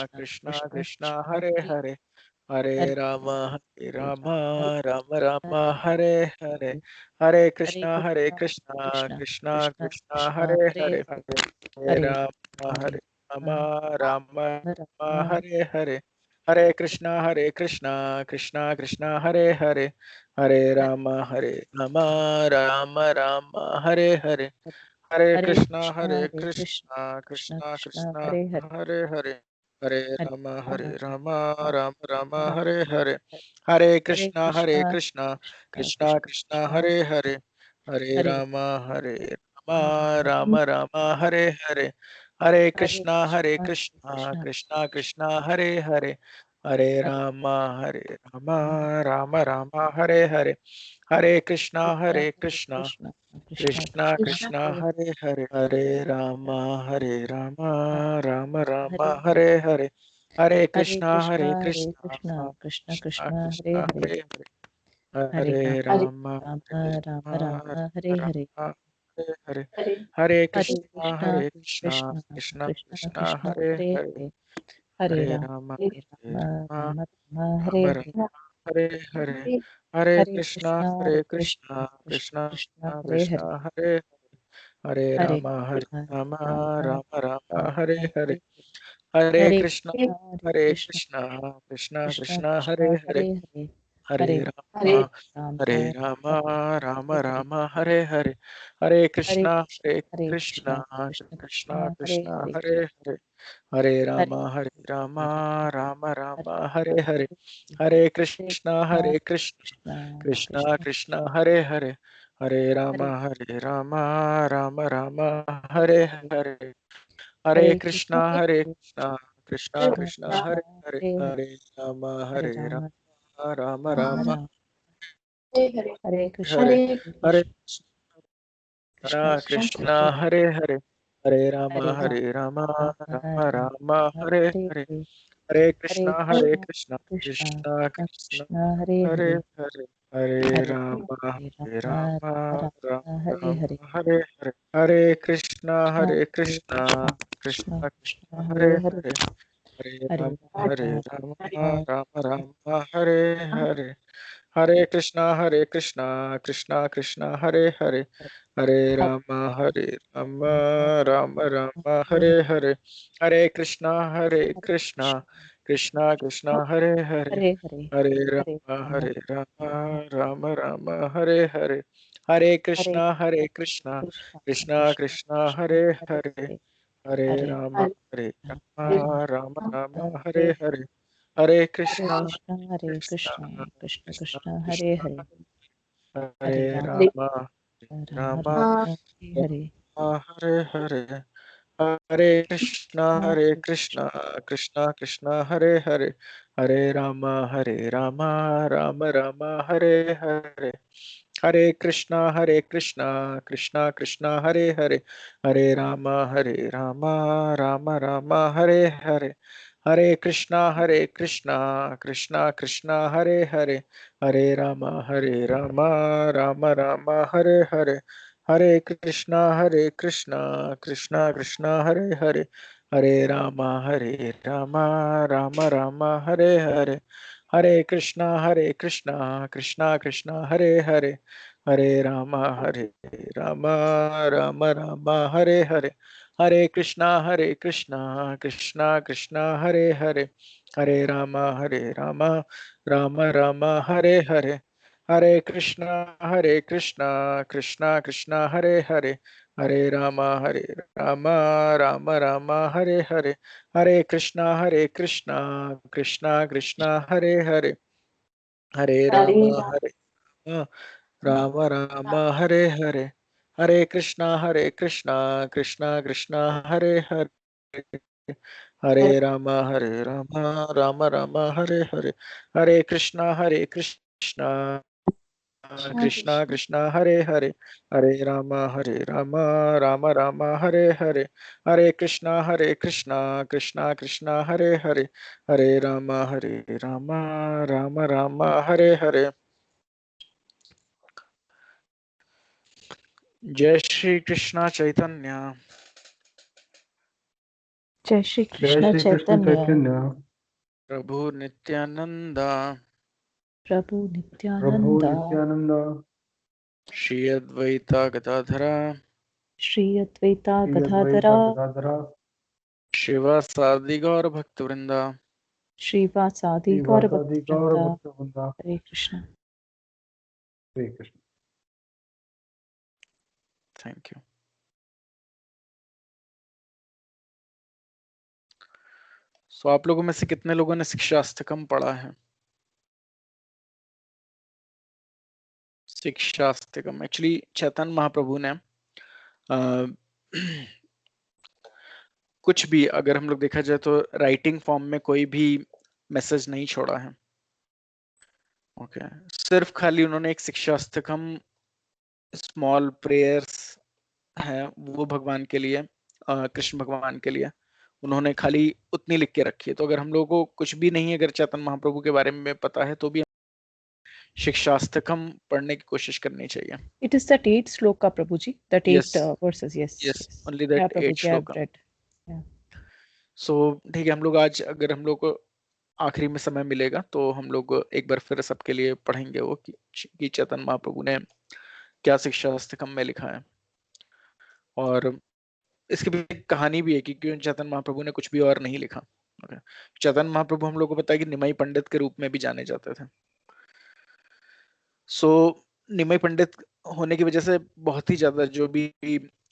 कृष्णा कृष्णा हरे हरे, हरे राम राम राम हरे हरे, हरे कृष्णा कृष्णा कृष्णा हरे हरे, हरे राम राम राम हरे हरे, हरे कृष्णा कृष्णा कृष्णा हरे हरे, हरे राम राम राम हरे हरे, हरे कृष्णा कृष्णा कृष्णा हरे हरे, हरे राम राम राम हरे हरे, हरे कृष्णा कृष्णा कृष्णा हरे हरे, हरे राम राम राम हरे हरे, हरे कृष्णा कृष्णा कृष्णा हरे हरे, हरे राम राम राम हरे हरे, हरे कृष्णा कृष्णा कृष्णा कृष्णा हरे हरे, हरे राम राम राम राम हरे हरे, हरे कृष्णा कृष्णा कृष्णा कृष्णा हरे हरे, हरे राम राम हरे हरे, हरे कृष्णा कृष्णा कृष्णा कृष्णा हरे हरे, हरे राम राम राम हरे हरे, हरे कृष्णा कृष्णा कृष्णा कृष्णा हरे, हरे राम राम राम हरे हरे, हरे कृष्णा कृष्णा कृष्णा कृष्णा हरे हरे, हरे राम राम हरे हरे, हरे कृष्णा कृष्णा कृष्णा कृष्णा हरे हरे, हरे राम राम राम हरे हरे, हरे कृष्णा कृष्णा कृष्णा हरे हरे, हरे राम राम राम हरे हरे, हरे कृष्णा कृष्णा कृष्णा हरे हरे, हरे राम राम राम हरे, हरे कृष्णा कृष्णा हरे हरे, हरे राम राम राम हरे हरे, हरे कृष्णा कृष्णा कृष्णा हरे हरे, हरे राम राम राम हरे हरे, हरे कृष्णा कृष्णा कृष्णा हरे हरे, हरे राम राम राम हरे हरे, हरे कृष्णा कृष्णा कृष्णा हरे हरे, हरे राम राम राम हरे हरे, हरे कृष्णा कृष्णा कृष्णा कृष्णा हरे हरे, हरे राम राम राम हरे हरे, हरे कृष्णा कृष्णा कृष्णा हरे हरे, हरे राम राम राम हरे हरे, हरे कृष्णा कृष्णा कृष्णा कृष्णा हरे राम राम हरे हरे, हरे कृष्णा कृष्णा कृष्णा हरे हरे, हरे राम राम राम हरे हरे, हरे कृष्णा कृष्णा कृष्णा हरे हरे, हरे राम राम राम हरे हरे, हरे कृष्णा कृष्णा कृष्णा हरे हरे, हरे राम राम राम हरे हरे, हरे कृष्णा कृष्णा कृष्णा हरे हरे, हरे राम राम राम हरे हरे, हरे कृष्णा कृष्णा कृष्णा हरे हरे, हरे राम राम राम हरे हरे, हरे कृष्णा कृष्णा कृष्णा हरे हरे, हरे राम राम राम हरे हरे, हरे कृष्णा कृष्णा कृष्णा हरे हरे, हरे राम राम राम हरे हरे, हरे कृष्णा कृष्णा कृष्णा हरे हरे, हरे राम हरे राम राम हरे हरे, हरे कृष्णा कृष्णा कृष्णा हरे हरे, हरे राम राम राम हरे हरे, हरे कृष्णा कृष्णा कृष्णा कृष्णा कृष्णा हरे हरे, हरे राम राम राम हरे हरे, हरे कृष्णा कृष्णा कृष्णा हरे हरे, हरे राम राम राम हरे हरे। जय श्री कृष्णा चैतन्य जय श्री जय कृष्ण श्री कृष्ण चैतन्य चैतन्य प्रभु नित्यानंद प्रभु प्रभु नित्यानंद नित्यानंद श्री अद्वैता गदाधरा श्री अद्वैता श्री गदाधरा अद्वैता गदाधरा शिवासादि गौर भक्तवृंदा। श्रीवासादि गौर श्रीवासादि गौर भक्तवृंदा। भक्त वृंदा। Hare Krishna. Hare Krishna. Thank you. So आप लोगों में से कितने लोगों ने शिक्षाष्टकम पढ़ा है? शिक्षाष्टकम एक्चुअली चैतन्य महाप्रभु ने कुछ भी अगर हम लोग देखा जाए तो राइटिंग फॉर्म में कोई भी मैसेज नहीं छोड़ा है। ओके सिर्फ खाली उन्होंने एक शिक्षाष्टकम स्मॉल प्रेयर्स है वो भगवान के लिए, कृष्ण भगवान के लिए उन्होंने खाली उतनी लिख के रखी है। तो अगर हम लोगों को कुछ भी नहीं अगर चैतन्य महाप्रभु के बारे में पता है तो भी शिक्षाष्टकम पढ़ने की कोशिश करनी चाहिए। It is that 8 sloka, Prabhuji. That 8 yes verses. Yes. Yes Yes. Only Yeah, that 8 Prabhuji, I have श्लोक। read. Yeah. सो ठीक है, हम लोग आज अगर हम लोग को आखिरी में समय मिलेगा तो हम लोग एक बार फिर सबके लिए पढ़ेंगे वो कि चैतन्य महाप्रभु ने क्या शिक्षाष्टकम में लिखा है। और इसके पीछे एक कहानी भी है कि क्यों चैतन्य महाप्रभु ने कुछ भी और नहीं लिखा। Okay. चैतन्य महाप्रभु हम लोग को पता है कि निमाई पंडित के रूप में भी जाने जाते थे। सो निमाई पंडित होने की वजह से बहुत ही ज्यादा जो भी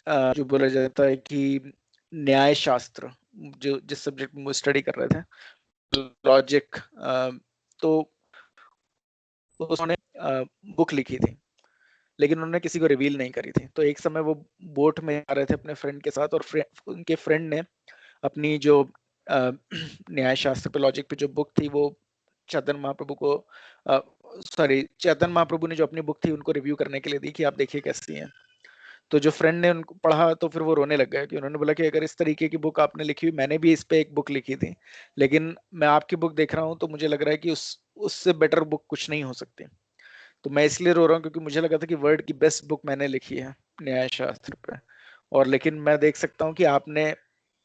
जो बोला जाता है कि न्याय शास्त्र जो जिस सब्जेक्ट में वो स्टडी कर रहे थे लॉजिक, तो उन्होंने बुक लिखी थी लेकिन उन्होंने किसी को रिवील नहीं करी थी। तो एक समय वो बोट में आ रहे थे अपने फ्रेंड के साथ और उनके फ्रेंड ने अपनी जो न्याय शास्त्र पे लॉजिक पे जो बुक थी वो चैतन्य महाप्रभु को चैतन्य महाप्रभु ने जो अपनी बुक थी उनको रिव्यू करने के लिए दी कि आप देखिए कैसी है। तो जो फ्रेंड ने उनको पढ़ा तो फिर वो रोने लग गया कि उन्होंने बोला कि अगर इस तरीके की बुक आपने लिखी हुई, मैंने भी इस पे एक बुक लिखी थी लेकिन मैं आपकी बुक देख रहा हूँ तो मुझे लग रहा है कि उससे बेटर बुक कुछ नहीं हो सकती। तो मैं इसलिए रो रहा हूँ क्योंकि मुझे लगा था कि वर्ल्ड की बेस्ट बुक मैंने लिखी है न्याय शास्त्र पे, और लेकिन मैं देख सकता हूँ कि आपने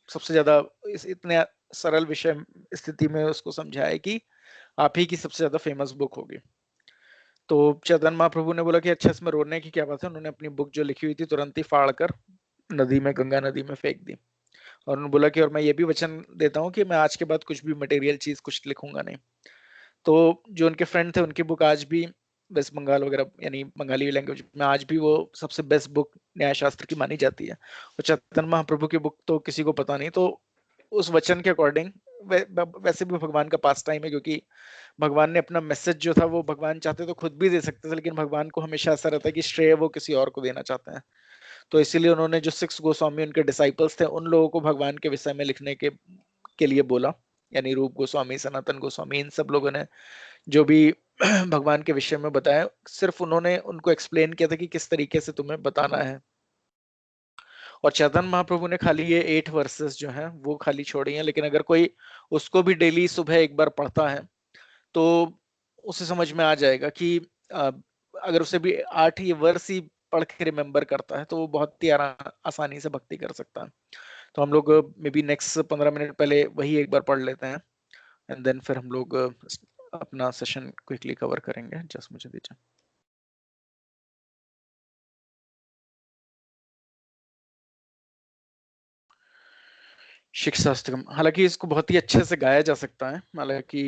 सबसे ज्यादा इस इतने सरल विषय स्थिति में उसको समझा है कि आप ही की सबसे ज्यादा फेमस बुक होगी। तो चैतन्य महाप्रभु ने बोला कि अच्छा इसमें रोने की क्या बात है। उन्होंने अपनी बुक जो लिखी हुई थी तुरंत ही फाड़ कर नदी में, गंगा नदी में फेंक दी। और उन्होंने बोला कि और मैं ये भी वचन देता हूँ कि मैं आज के बाद कुछ भी मटेरियल चीज कुछ लिखूंगा नहीं। तो जो उनके फ्रेंड थे उनकी बुक आज भी वेस्ट बंगाल वगैरह यानी बंगाली लैंग्वेज में आज भी वो सबसे बेस्ट बुक न्याय शास्त्र की मानी जाती है। और चैतन्य महाप्रभु की बुक तो किसी को पता नहीं। तो उस वचन के अकॉर्डिंग वैसे भी भगवान का पास टाइम है क्योंकि भगवान ने अपना मैसेज जो था वो भगवान चाहते तो खुद भी दे सकते थे लेकिन भगवान को हमेशा ऐसा रहता है कि श्रेय वो किसी और को देना चाहते हैं। तो इसीलिए उन्होंने जो 6 गोस्वामी उनके डिसाइपल्स थे उन लोगों को भगवान के विषय में लिखने के लिए बोला, यानी रूप गोस्वामी, सनातन गोस्वामी, इन सब लोगों ने जो भी भगवान के विषय में बताया, सिर्फ उन्होंने उनको एक्सप्लेन किया था कि किस तरीके से तुम्हें बताना है। और चैतन्य महाप्रभु ने खाली ये 8 वर्सेस जो हैं वो खाली छोड़ी हैं, लेकिन अगर कोई उसको भी डेली सुबह एक बार पढ़ता है तो उसे समझ में आ जाएगा कि अगर उसे भी 8 ही वर्ष ही पढ़ के रिमेम्बर करता है तो वो बहुत ही आसानी से भक्ति कर सकता है। तो हम लोग मे बी नेक्स्ट 15 मिनट पहले वही एक बार पढ़ लेते हैं, एंड देन फिर हम लोग अपना सेशन क्विकली कवर करेंगे। जस्ट मुझे दीजिए। शिक्षाष्टकम, हालांकि इसको बहुत ही अच्छे से गाया जा सकता है, हालांकि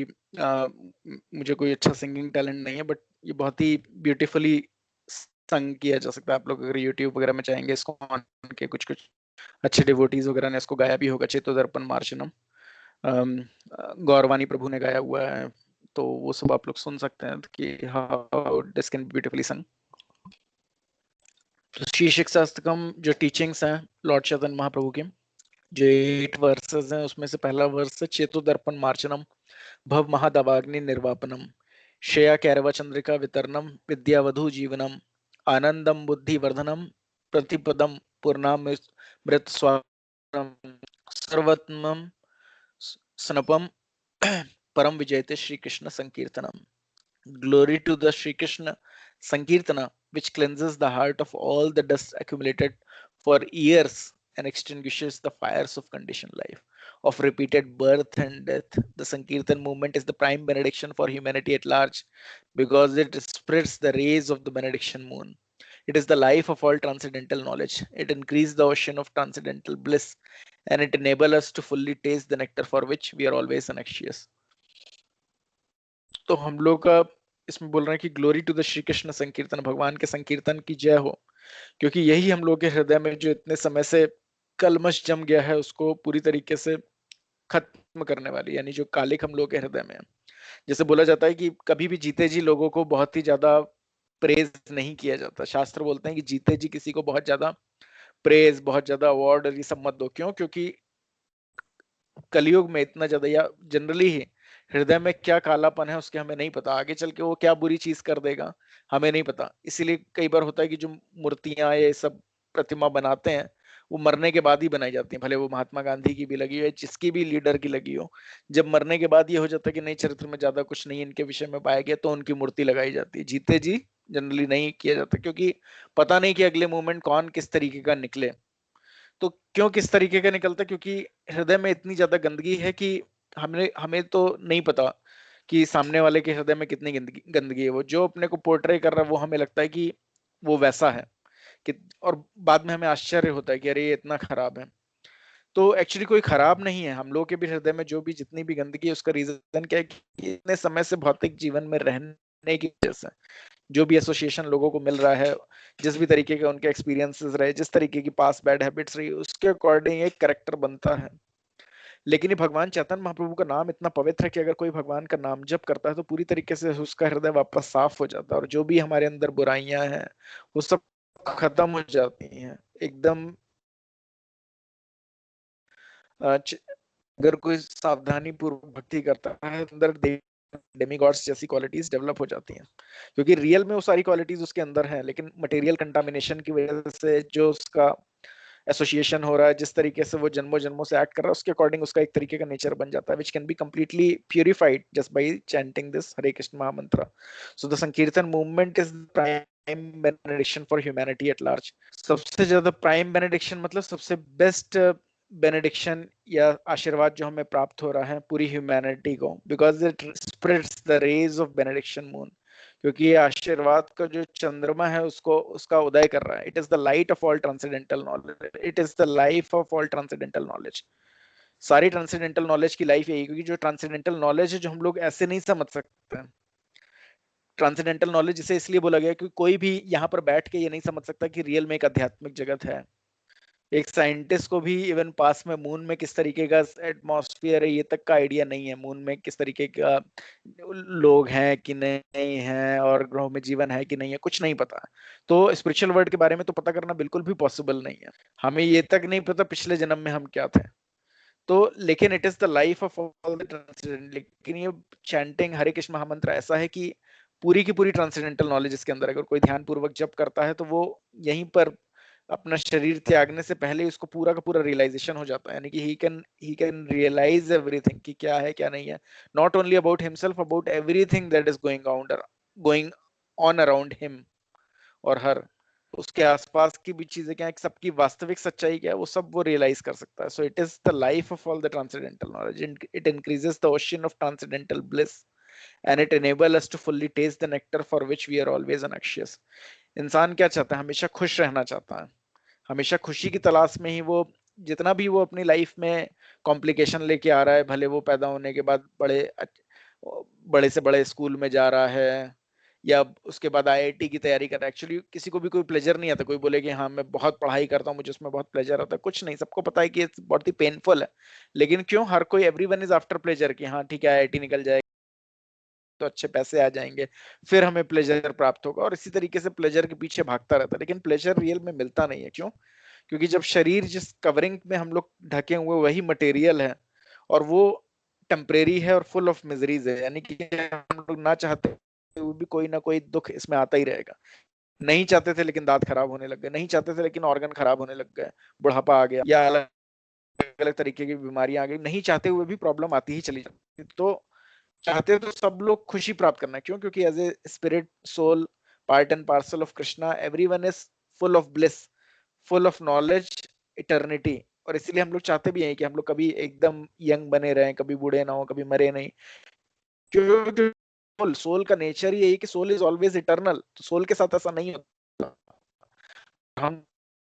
मुझे कोई अच्छा सिंगिंग टैलेंट नहीं है, बट ये बहुत ही ब्यूटीफुली संग किया जा सकता है। आप लोग अगर यूट्यूब वगैरह में चाहेंगे इसको ऑन के, कुछ कुछ अच्छे डिवोटीज वगैरह ने इसको गाया भी होगा। चेतोदर्पण मार्चनम गौरवाणी प्रभु ने गाया हुआ है, तो वो सब आप लोग सुन सकते हैं कि how this can be beautifully संग। तो श्री शिक्षाष्टकम जो टीचिंग्स हैं लॉर्ड चैतन्य महाप्रभु की, जो 8 वर्सेस हैं, उसमें से पहला वर्स है चेतोदर्पण मार्चनम भव महादवाग्नि निर्वापनम श्रेया कैरव चंद्रिका वितरणम विद्यावधु जीवनम आनंदम बुद्धि वर्धनम प्रतिपदम पूर्णामृत स्वाम सर्वत्मम स्नपम परम विजयते Shri Krishna संकीर्तनम। Glory to the Shri Krishna Sankirtana, which cleanses the heart of all the dust accumulated for years and extinguishes the fires of conditioned life, of repeated birth and death. The Sankirtan movement is the prime benediction for humanity at large because it spreads the rays of the benediction moon. It is the life of all transcendental knowledge. It increases the ocean of transcendental bliss and it enables us to fully taste the nectar for which we are always anxious. तो हम लोग का इसमें बोल रहे हैं कि glory to the Shri Krishna sankirtan, भगवान के संकीर्तन की जय हो, क्योंकि यही हम लोग के हृदय में जो इतने समय से कलमश जम गया है उसको पूरी तरीके से खत्म करने वाली, यानी जो कालिक हम लोग के हृदय में है। जैसे बोला जाता है कि कभी भी जीते जी लोगों को बहुत ही ज्यादा प्रेज नहीं किया जाता। शास्त्र बोलते हैं कि जीते जी किसी को बहुत ज्यादा प्रेज, बहुत ज्यादा अवार्ड और ये सब मत दो। क्यों? क्योंकि कलयुग में इतना ज्यादा, या जनरली ही हृदय में क्या कालापन है उसके हमें नहीं पता, आगे चल के वो क्या बुरी चीज कर देगा हमें नहीं पता। इसीलिए कई बार होता है कि जो मूर्तियां ये सब प्रतिमा बनाते हैं वो मरने के बाद ही बनाई जाती हैं, भले वो महात्मा गांधी की भी लगी हो, जिसकी भी लीडर की लगी हो। जब मरने के बाद ये हो जाता है कि नहीं, चरित्र में ज्यादा कुछ नहीं इनके विषय में पाया गया, तो उनकी मूर्ति लगाई जाती है। जीते जी जनरली नहीं किया जाता, क्योंकि पता नहीं कि अगले मोमेंट कौन किस तरीके का निकले। तो क्यों किस तरीके का निकलता? क्योंकि हृदय में इतनी ज्यादा गंदगी है कि हमें तो नहीं पता कि सामने वाले के हृदय में कितनी गंदगी है। वो जो अपने को पोर्ट्रे कर रहा है वो हमें लगता है कि वो वैसा है कि, और बाद में हमें आश्चर्य होता है कि अरे ये इतना खराब है। तो एक्चुअली कोई खराब नहीं है। हम लोगों के भी हृदय में जो भी जितनी भी गंदगी है उसका रीजन क्या है कि इतने समय से भौतिक जीवन में रहने की वजह से जो भी एसोसिएशन लोगों को मिल रहा है, जिस भी तरीके के उनके एक्सपीरियंसेस रहे, जिस तरीके की पास बैड हैबिट्स रही, उसके अकॉर्डिंग एक कैरेक्टर बनता है। लेकिन ये भगवान चैतन्य महाप्रभु का नाम इतना पवित्र है कि अगर कोई भगवान का नाम जप करता है तो पूरी तरीके से उसका हृदय वापस साफ हो जाता है, और जो भी हमारे अंदर बुराइयां हैं वो सब खत्म हो जाती हैं एकदम। अगर कोई सावधानी पूर्वक भक्ति करता है अंदर डेमीगॉड्स जैसी क्वालिटीज डेवलप हो जाती हैं, क्योंकि रियल में वो सारी क्वालिटीज उसके अंदर हैं, लेकिन मटेरियल कंटामिनेशन की वजह से जो उसका एसोसिएशन हो रहा है, जिस तरीके से वो जन्मों जन्मों से एक्ट कर रहा है, उसके अकॉर्डिंग उसका एक तरीके का नेचर बन जाता है, which can be completely purified just by chanting this Hare Krishna mahamantra. So the sankirtan movement is prime benediction for humanity at large. सबसे ज्यादा प्राइम बेनेडिक्शन मतलब सबसे बेस्ट बेनेडिक्शन या आशीर्वाद जो हमें प्राप्त हो रहा है पूरी ह्यूमैनिटी को, because it spreads the rays of benediction moon, क्योंकि ये आशीर्वाद का जो चंद्रमा है उसको उसका उदय कर रहा है। It is the light of all transcendental knowledge, it is the life of all transcendental knowledge. सारी ट्रांसेंडेंटल नॉलेज की लाइफ यही, क्योंकि जो ट्रांसेंडेंटल नॉलेज है जो हम लोग ऐसे नहीं समझ सकते हैं। ट्रांसेंडेंटल नॉलेज इसे इसलिए बोला गया क्योंकि कोई भी यहाँ पर बैठ के ये नहीं समझ सकता कि रियल में एक आध्यात्मिक जगत है। एक साइंटिस्ट को भी इवन पास में मून में किस तरीके का एटमॉस्फेयर है ये तक का आइडिया नहीं है, मून में किस तरीके का लोग हैं कि नहीं है, और ग्रहों में जीवन है कि नहीं है, कुछ नहीं पता। तो स्पिरिचुअल वर्ल्ड के बारे में तो पता करना बिल्कुल भी पॉसिबल नहीं है। हमें ये तक नहीं पता पिछले जन्म में हम क्या थे। तो लेकिन it is the life of all the transcendent. लेकिन ये चैंटिंग हरे कृष्ण महामंत्र ऐसा है कि पूरी की पूरी ट्रांसेंडेंटल नॉलेज इसके अंदर। अगर कोई ध्यान पूर्वक जप करता है तो वो यहीं पर अपना शरीर त्यागने से पहले उसको पूरा का पूरा रियलाइजेशन हो जाता है, यानी कि ही कैन रियलाइज एवरीथिंग कि क्या है क्या नहीं है, not only about himself, about everything that is going on around him और हर। उसके आसपास की भी चीजें क्या है, सबकी वास्तविक सच्चाई क्या है, वो सब वो रियलाइज कर सकता है। So it is the life of all the transcendental knowledge, it increases the ocean of transcendental bliss and it enable us to fully taste the nectar for which we are always anxious। इंसान क्या चाहता है, हमेशा खुश रहना चाहता है, हमेशा खुशी की तलाश में ही वो, जितना भी वो अपनी लाइफ में कॉम्प्लिकेशन लेके आ रहा है, भले वो पैदा होने के बाद बड़े से बड़े स्कूल में जा रहा है या उसके बाद आईआईटी की तैयारी कर रहा है, एक्चुअली किसी को भी कोई प्लेजर नहीं आता। कोई बोले कि हाँ मैं बहुत पढ़ाई करता हूँ, मुझे उसमें बहुत प्लेजर आता है, कुछ नहीं, सबको पता है कि बहुत ही पेनफुल है। लेकिन क्यों हर कोई, एवरीवन इज आफ्टर प्लेजर, कि हाँ ठीक है आईआईटी निकल जाएगा तो अच्छे पैसे आ जाएंगे, फिर हमें प्लेजर प्राप्त होगा, और इसी तरीके से प्लेजर के पीछे भागता रहता है। लेकिन प्लेजर रियल में मिलता नहीं है। क्यों? क्योंकि जब शरीर जिस कवरिंग में हम लोग ढके हुए वही मटेरियल है और वो टेम्परेरी है और फुल ऑफ मिजरीज है, यानी कि हम लोग ना चाहते हुए भी कोई ना कोई दुख इसमें आता ही रहेगा। नहीं चाहते थे लेकिन दांत खराब होने लग गए, नहीं चाहते थे लेकिन ऑर्गन खराब होने लग गए, बुढ़ापा आ गया या अलग अलग तरीके की बीमारियां आ गई, नहीं चाहते हुए भी प्रॉब्लम आती ही चली जाती। तो चाहते तो सब लोग खुशी प्राप्त करना है। क्यों? क्योंकि as a spirit soul, part and parcel of Krishna, everyone is full of bliss, full of knowledge, eternity. और इसीलिए हम लोग चाहते भी हैं कि हम लोग कभी एकदम यंग बने रहें, कभी बूढ़े ना हो, कभी मरे नहीं। क्योंकि सोल का नेचर ही यही कि सोल इज ऑलवेज इटर्नल। तो सोल के साथ ऐसा नहीं होता। हम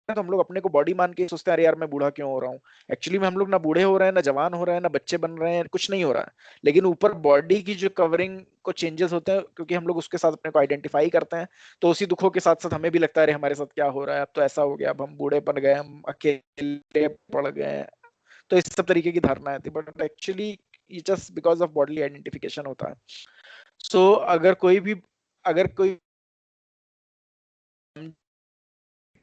तो हम लोग अपने को बॉडी मान के सोचते हैं अरे यार मैं बूढ़ा क्यों हो रहा हूँ। एक्चुअली में हम लोग ना बूढ़े हो रहे हैं, ना जवान हो रहे हैं, ना बच्चे बन रहे हैं, कुछ नहीं हो रहा है। लेकिन ऊपर बॉडी की जो कवरिंग को चेंजेस होते हैं, क्योंकि हम लोग उसके साथ अपने को आइडेंटिफाई करते हैं, तो उसी दुखों के साथ साथ हमें भी लगता है अरे हमारे साथ क्या हो रहा है, अब तो ऐसा हो गया, अब हम बूढ़े बन गए, हम अकेले पड़ गए हैं। तो इस सब तरीके की धारणा आती है, बट एक्चुअली ये just because of bodily identification होता है। सो अगर कोई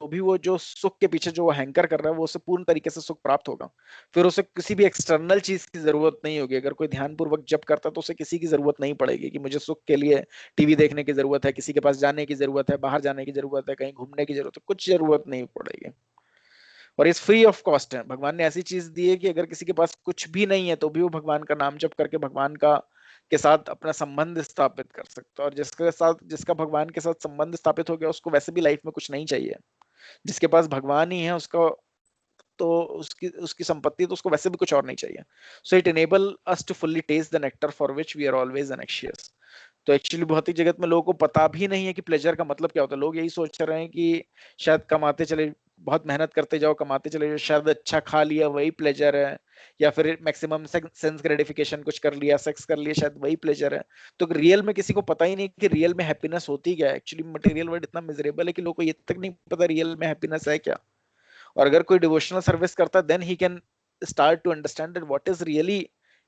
तो भी वो जो सुख के पीछे जो वो हैंकर कर रहा है, वो उसे पूर्ण तरीके से सुख प्राप्त होगा। फिर उसे किसी भी एक्सटर्नल चीज की जरूरत नहीं होगी। अगर कोई ध्यान पूर्वक जप करता है तो उसे किसी की जरूरत नहीं पड़ेगी कि मुझे सुख के लिए टीवी देखने की जरूरत है, किसी के पास जाने की जरूरत है, बाहर जाने की जरूरत है, कहीं घूमने की जरूरत है, कुछ जरूरत नहीं पड़ेगी। और ये फ्री ऑफ कॉस्ट है। भगवान ने ऐसी चीज दी है कि अगर किसी के पास कुछ भी नहीं है तो भी वो भगवान का नाम जप करके भगवान का के साथ अपना संबंध स्थापित कर सकता है। और जिसका भगवान के साथ संबंध स्थापित हो गया, उसको वैसे भी लाइफ में कुछ नहीं चाहिए। जिसके पास भगवान ही है उसका तो उसकी उसकी संपत्ति, तो उसको वैसे भी कुछ और नहीं चाहिए। So it enable us to fully taste the nectar for which we are always anxious. तो एक्चुअली भौतिक जगत में लोगों को पता भी नहीं है कि प्लेजर का मतलब क्या होता है। लोग यही सोच रहे हैं कि शायद कमाते चले, बहुत मेहनत करते जाओ, कमाते चले जाओ, शायद अच्छा खा लिया वही प्लेजर है, या फिर मैक्सिमम सेंस ग्रेटिफिकेशन कुछ कर लिया, सेक्स कर लिया, शायद वही प्लेजर है। तो रियल में किसी को पता ही नहीं कि रियल में हैप्पीनेस होती क्या है। एक्चुअली मटेरियल वर्ल्ड इतना मिजरेबल है कि लोगों को ये तक नहीं पता रियल में हैप्पीनेस है क्या। और अगर कोई डिवोशनल सर्विस करता है then he can start to understand that what is really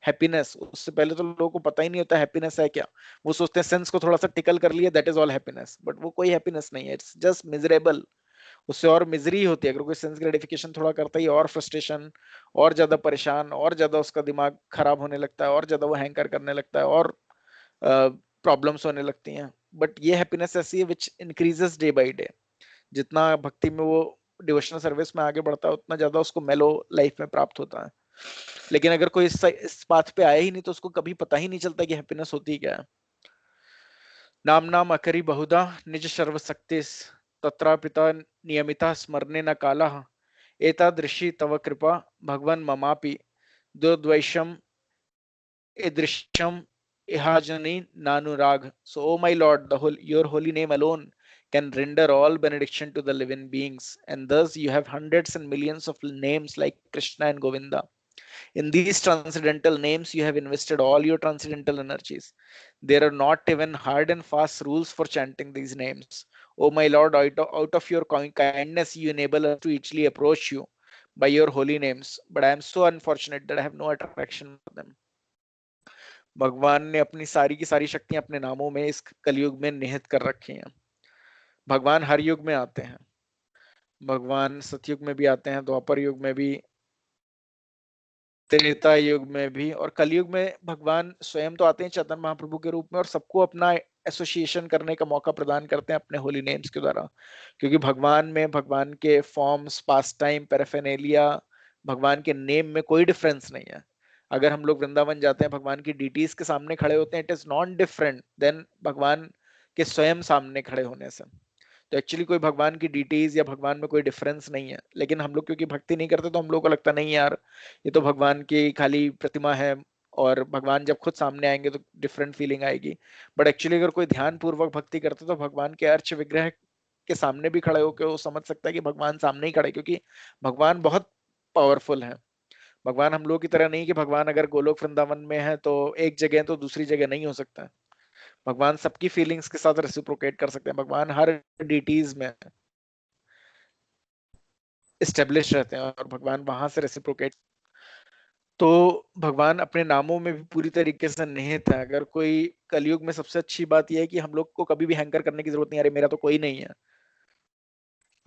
happiness. उससे पहले तो लोगों को पता ही नहीं होता हैप्पीनेस है क्या। वो सोचते हैं सेंस को थोड़ा सा टिकल कर लिया that is all happiness, but वो कोई हैप्पीनेस नहीं है, इट्स जस्ट मिजरेबल। उससे और मिजरी होती है। अगर कोई सेंस ग्रेटिफिकेशन थोड़ा करता ही और फ्रस्ट्रेशन, और ज्यादा परेशान, और ज्यादा उसका दिमाग खराब होने लगता है, और ज्यादा वो हैंकर करने लगता है, और प्रॉब्लम्स होने लगती हैं। बट ये हैप्पीनेस ऐसी है which increases day by day. जितना भक्ति में वो डिवोशनल सर्विस में आगे बढ़ता है उतना ज्यादा उसको मेलो लाइफ में प्राप्त होता है। लेकिन अगर कोई इस पाथ पे आया ही नहीं तो उसको कभी पता ही नहीं चलता कि हैप्पीनेस होती क्या है। नाम नाम अकरी बहुधा निज सर्वशक्ति तत्रापिता नियमिता स्मरणे न कालः एतादृशी तव कृपा भगवन् ममापि दुर्द्वैषम idrisham ihajani nanurag. So, O my Lord, your holy name alone can render all benediction to the living beings, and thus you have hundreds and millions of names like Krishna and Govinda. In these transcendental names, you have invested all your transcendental energies. There are not even hard and fast rules for chanting these names. O my Lord, out of your kindness, you enable us to easily approach you by your holy names. But I am so unfortunate that I have no attraction for them. भगवान ने अपनी सारी की सारी शक्तियां अपने नामों में इस कलयुग में निहित कर रखी हैं। भगवान हर युग में आते हैं। भगवान सतयुग में भी आते हैं, द्वापर युग में भी, त्रेता युग में भी, और कलयुग में भगवान स्वयं तो आते हैं चैतन्य महाप्रभु के रूप में और सबको अपना एसोसिएशन करने का मौका प्रदान करते हैं अपने होली नेम्स के द्वारा, क्योंकि भगवान में भगवान के फॉर्म्स, पास टाइम, पैराफेनेलिया, भगवान के नेम में कोई डिफरेंस नहीं है। अगर हम लोग वृंदावन जाते हैं, भगवान की डीटीज के सामने खड़े होते हैं, it is non different than भगवान के स्वयं सामने खड़े होने से। तो एक्चुअली कोई भगवान की डिटेल्स या भगवान में कोई डिफरेंस नहीं है, लेकिन हम लोग क्योंकि भक्ति नहीं करते तो हम लोग को लगता नहीं यार ये तो भगवान की खाली प्रतिमा है, और भगवान जब खुद सामने आएंगे तो डिफरेंट फीलिंग आएगी। बट एक्चुअली अगर कोई ध्यान पूर्वक भक्ति करते तो भगवान के अर्च विग्रह के सामने भी खड़े होकर वो समझ सकता है कि भगवान सामने ही खड़े, क्योंकि भगवान बहुत पावरफुल है। भगवान हम लोग की तरह नहीं कि भगवान अगर गोलोक वृंदावन में है तो एक जगह है तो दूसरी जगह नहीं हो सकता है। भगवान सबकी फीलिंग्स के साथ रेसिप्रोकेट कर सकते हैं। भगवान हर डीटीज में एस्टेब्लिश रहते हैं और भगवान वहां से रेसिप्रोकेट। तो भगवान अपने नामों में भी पूरी तरीके से निहित है। अगर कोई कलयुग में सबसे अच्छी बात यह है कि हम लोग को कभी भी हैंकर करने की जरूरत नहीं, अरे मेरा तो कोई नहीं है।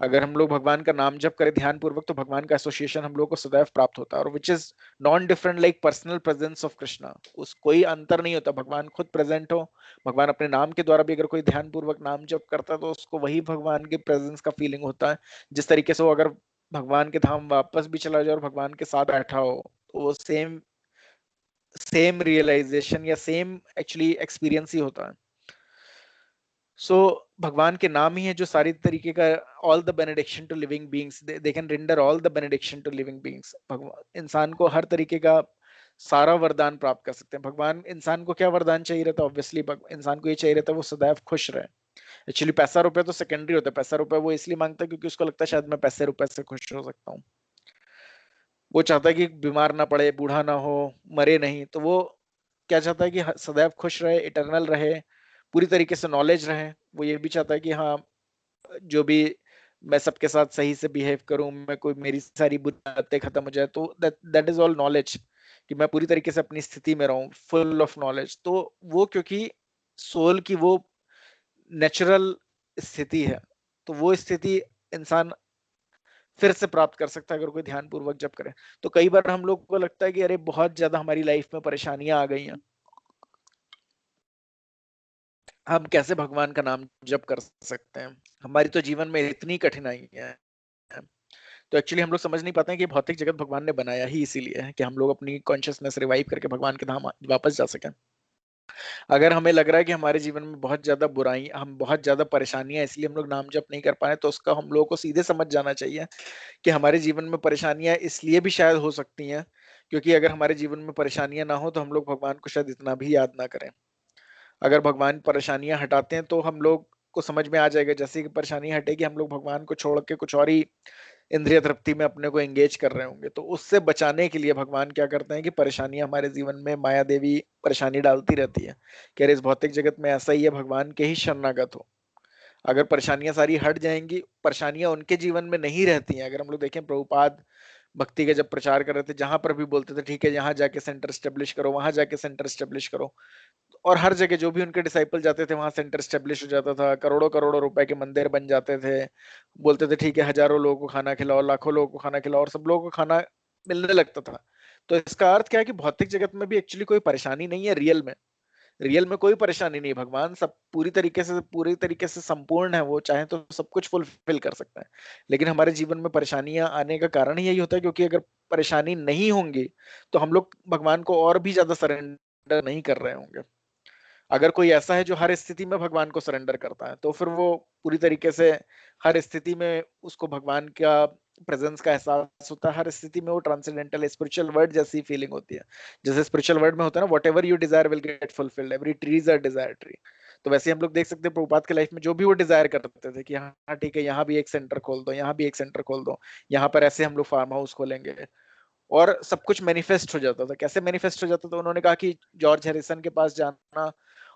अगर हम लोग भगवान का नाम जप करें ध्यान पूर्वक तो भगवान का एसोसिएशन हम लोग को सदैव प्राप्त होता है, और which is non different like personal presence of Krishna. उस कोई अंतर नहीं होता, भगवान खुद प्रेजेंट हो। भगवान अपने नाम के द्वारा भी अगर कोई ध्यान पूर्वक नाम जप करता है तो उसको वही भगवान के प्रेजेंस का फीलिंग होता है। जिस तरीके से वो अगर भगवान के धाम वापस भी चला जाए और भगवान के साथ बैठा हो तो वो सेम सेम रियलाइजेशन या सेम एक्चुअली एक्सपीरियंस ही होता है। सो भगवान के नाम ही है जो सारी तरीके का all the benediction to living beings, they can render all the benediction to living beings. भगवान इंसान को हर तरीके का सारा वरदान प्राप्त कर सकते हैं। भगवान इंसान को क्या वरदान चाहिए रहता है? ऑब्वियसली इंसान को ये चाहिए रहता है वो सदैव खुश रहे। एक्चुअली पैसा रुपए तो सेकेंडरी होता है। पैसा रुपए वो इसलिए मांगता है क्योंकि उसको लगता है शायद मैं पैसे रुपए से खुश हो सकता हूँ। वो चाहता है कि बीमार ना पड़े, बूढ़ा ना हो, मरे नहीं। तो वो क्या चाहता है कि सदैव खुश रहे, इटरनल रहे, पूरी तरीके से नॉलेज रहे। वो ये भी चाहता है कि हाँ जो भी मैं सबके साथ सही से बिहेव करूं, मैं कोई मेरी सारी बुरी बातें खत्म हो जाए। तो दैट इज ऑल नॉलेज, कि मैं पूरी तरीके से अपनी स्थिति में रहूं, फुल ऑफ नॉलेज। तो वो क्योंकि सोल की वो नेचुरल स्थिति है, तो वो स्थिति इंसान फिर से प्राप्त कर सकता है अगर कोई ध्यान पूर्वक जप करे। तो कई बार हम लोग को लगता है कि अरे बहुत ज्यादा हमारी लाइफ में परेशानियां आ गई हैं, हम कैसे भगवान का नाम जप कर सकते हैं, हमारी तो जीवन में इतनी कठिनाई है। तो एक्चुअली हम लोग समझ नहीं पाते हैं कि भौतिक जगत भगवान ने बनाया ही इसीलिए है कि हम लोग अपनी कॉन्शियसनेस रिवाइव करके भगवान के धाम वापस जा सकें। अगर हमें लग रहा है कि हमारे जीवन में बहुत ज्यादा बुराई, हम बहुत ज्यादा परेशानियां इसलिए हम लोग नाम जप नहीं कर पाए, तो उसका हम लोगों को सीधे समझ जाना चाहिए कि हमारे जीवन में परेशानियां इसलिए भी शायद हो सकती हैं क्योंकि अगर हमारे जीवन में परेशानियां ना हो तो हम लोग भगवान को शायद इतना भी याद ना करें। अगर भगवान परेशानियां हटाते हैं तो हम लोग को समझ में आ जाएगा, जैसे कि परेशानी हटेगी हम लोग भगवान को छोड़ के कुछ और ही इंद्रिय तृप्ति में अपने को एंगेज कर रहे होंगे। तो उससे बचाने के लिए भगवान क्या करते हैं कि परेशानियां हमारे जीवन में, माया देवी परेशानी डालती रहती है कि अरे इस भौतिक जगत में ऐसा ही है, भगवान के ही शरणागत हो। अगर परेशानियां सारी हट जाएंगी, परेशानियां उनके जीवन में नहीं रहती हैं। अगर हम लोग देखें प्रभुपाद भक्ति का जब प्रचार कर रहे थे, जहां पर भी बोलते थे ठीक है यहाँ जाके सेंटर स्टेब्लिश करो, वहां जाके सेंटर स्टेब्लिश करो, और हर जगह जो भी उनके डिसाइपल जाते थे वहां सेंटर स्टेब्लिश हो जाता था, करोड़ों करोड़ों रुपए के मंदिर बन जाते थे। बोलते थे ठीक है हजारों लोगों को खाना खिलाओ, लाखों लोगों को खाना खिलाओ, और सब लोगों को खाना मिलने लगता था। तो इसका अर्थ क्या है कि भौतिक जगत में भी एक्चुअली कोई परेशानी नहीं है। रियल में कोई परेशानी नहीं। भगवान सब पूरी तरीके से संपूर्ण है, वो चाहे तो सब कुछ फुलफिल कर सकता है। लेकिन हमारे जीवन में परेशानियां आने का कारण ही यही होता है क्योंकि अगर परेशानी नहीं होंगी तो हम लोग भगवान को और भी ज्यादा सरेंडर नहीं कर रहे होंगे। अगर कोई ऐसा है जो हर स्थिति में भगवान को सरेंडर करता है तो फिर वो पूरी तरीके से हर स्थिति में उसको भगवान का प्रेजेंस का एहसास होता है। हर स्थिति में वो ट्रांसेंडेंटल स्पिरिचुअल वर्ड जैसी फीलिंग होती है। जैसे स्पिरिचुअल वर्ड में होता है ना, what ever you desire will get fulfilled, every tree is a desire tree. तो वैसे हम लोग देख सकते हैं प्रभुपाद के लाइफ में जो भी वो डिजायर करते थे कि हाँ ठीक है यहाँ भी एक सेंटर खोल दो, यहाँ भी एक सेंटर खोल दो, यहाँ पर ऐसे हम लोग फार्म हाउस खोलेंगे, और सब कुछ मैनिफेस्ट हो जाता था। कैसे मैनिफेस्ट हो जाता था? उन्होंने कहा कि जॉर्ज हैरिसन के पास जाना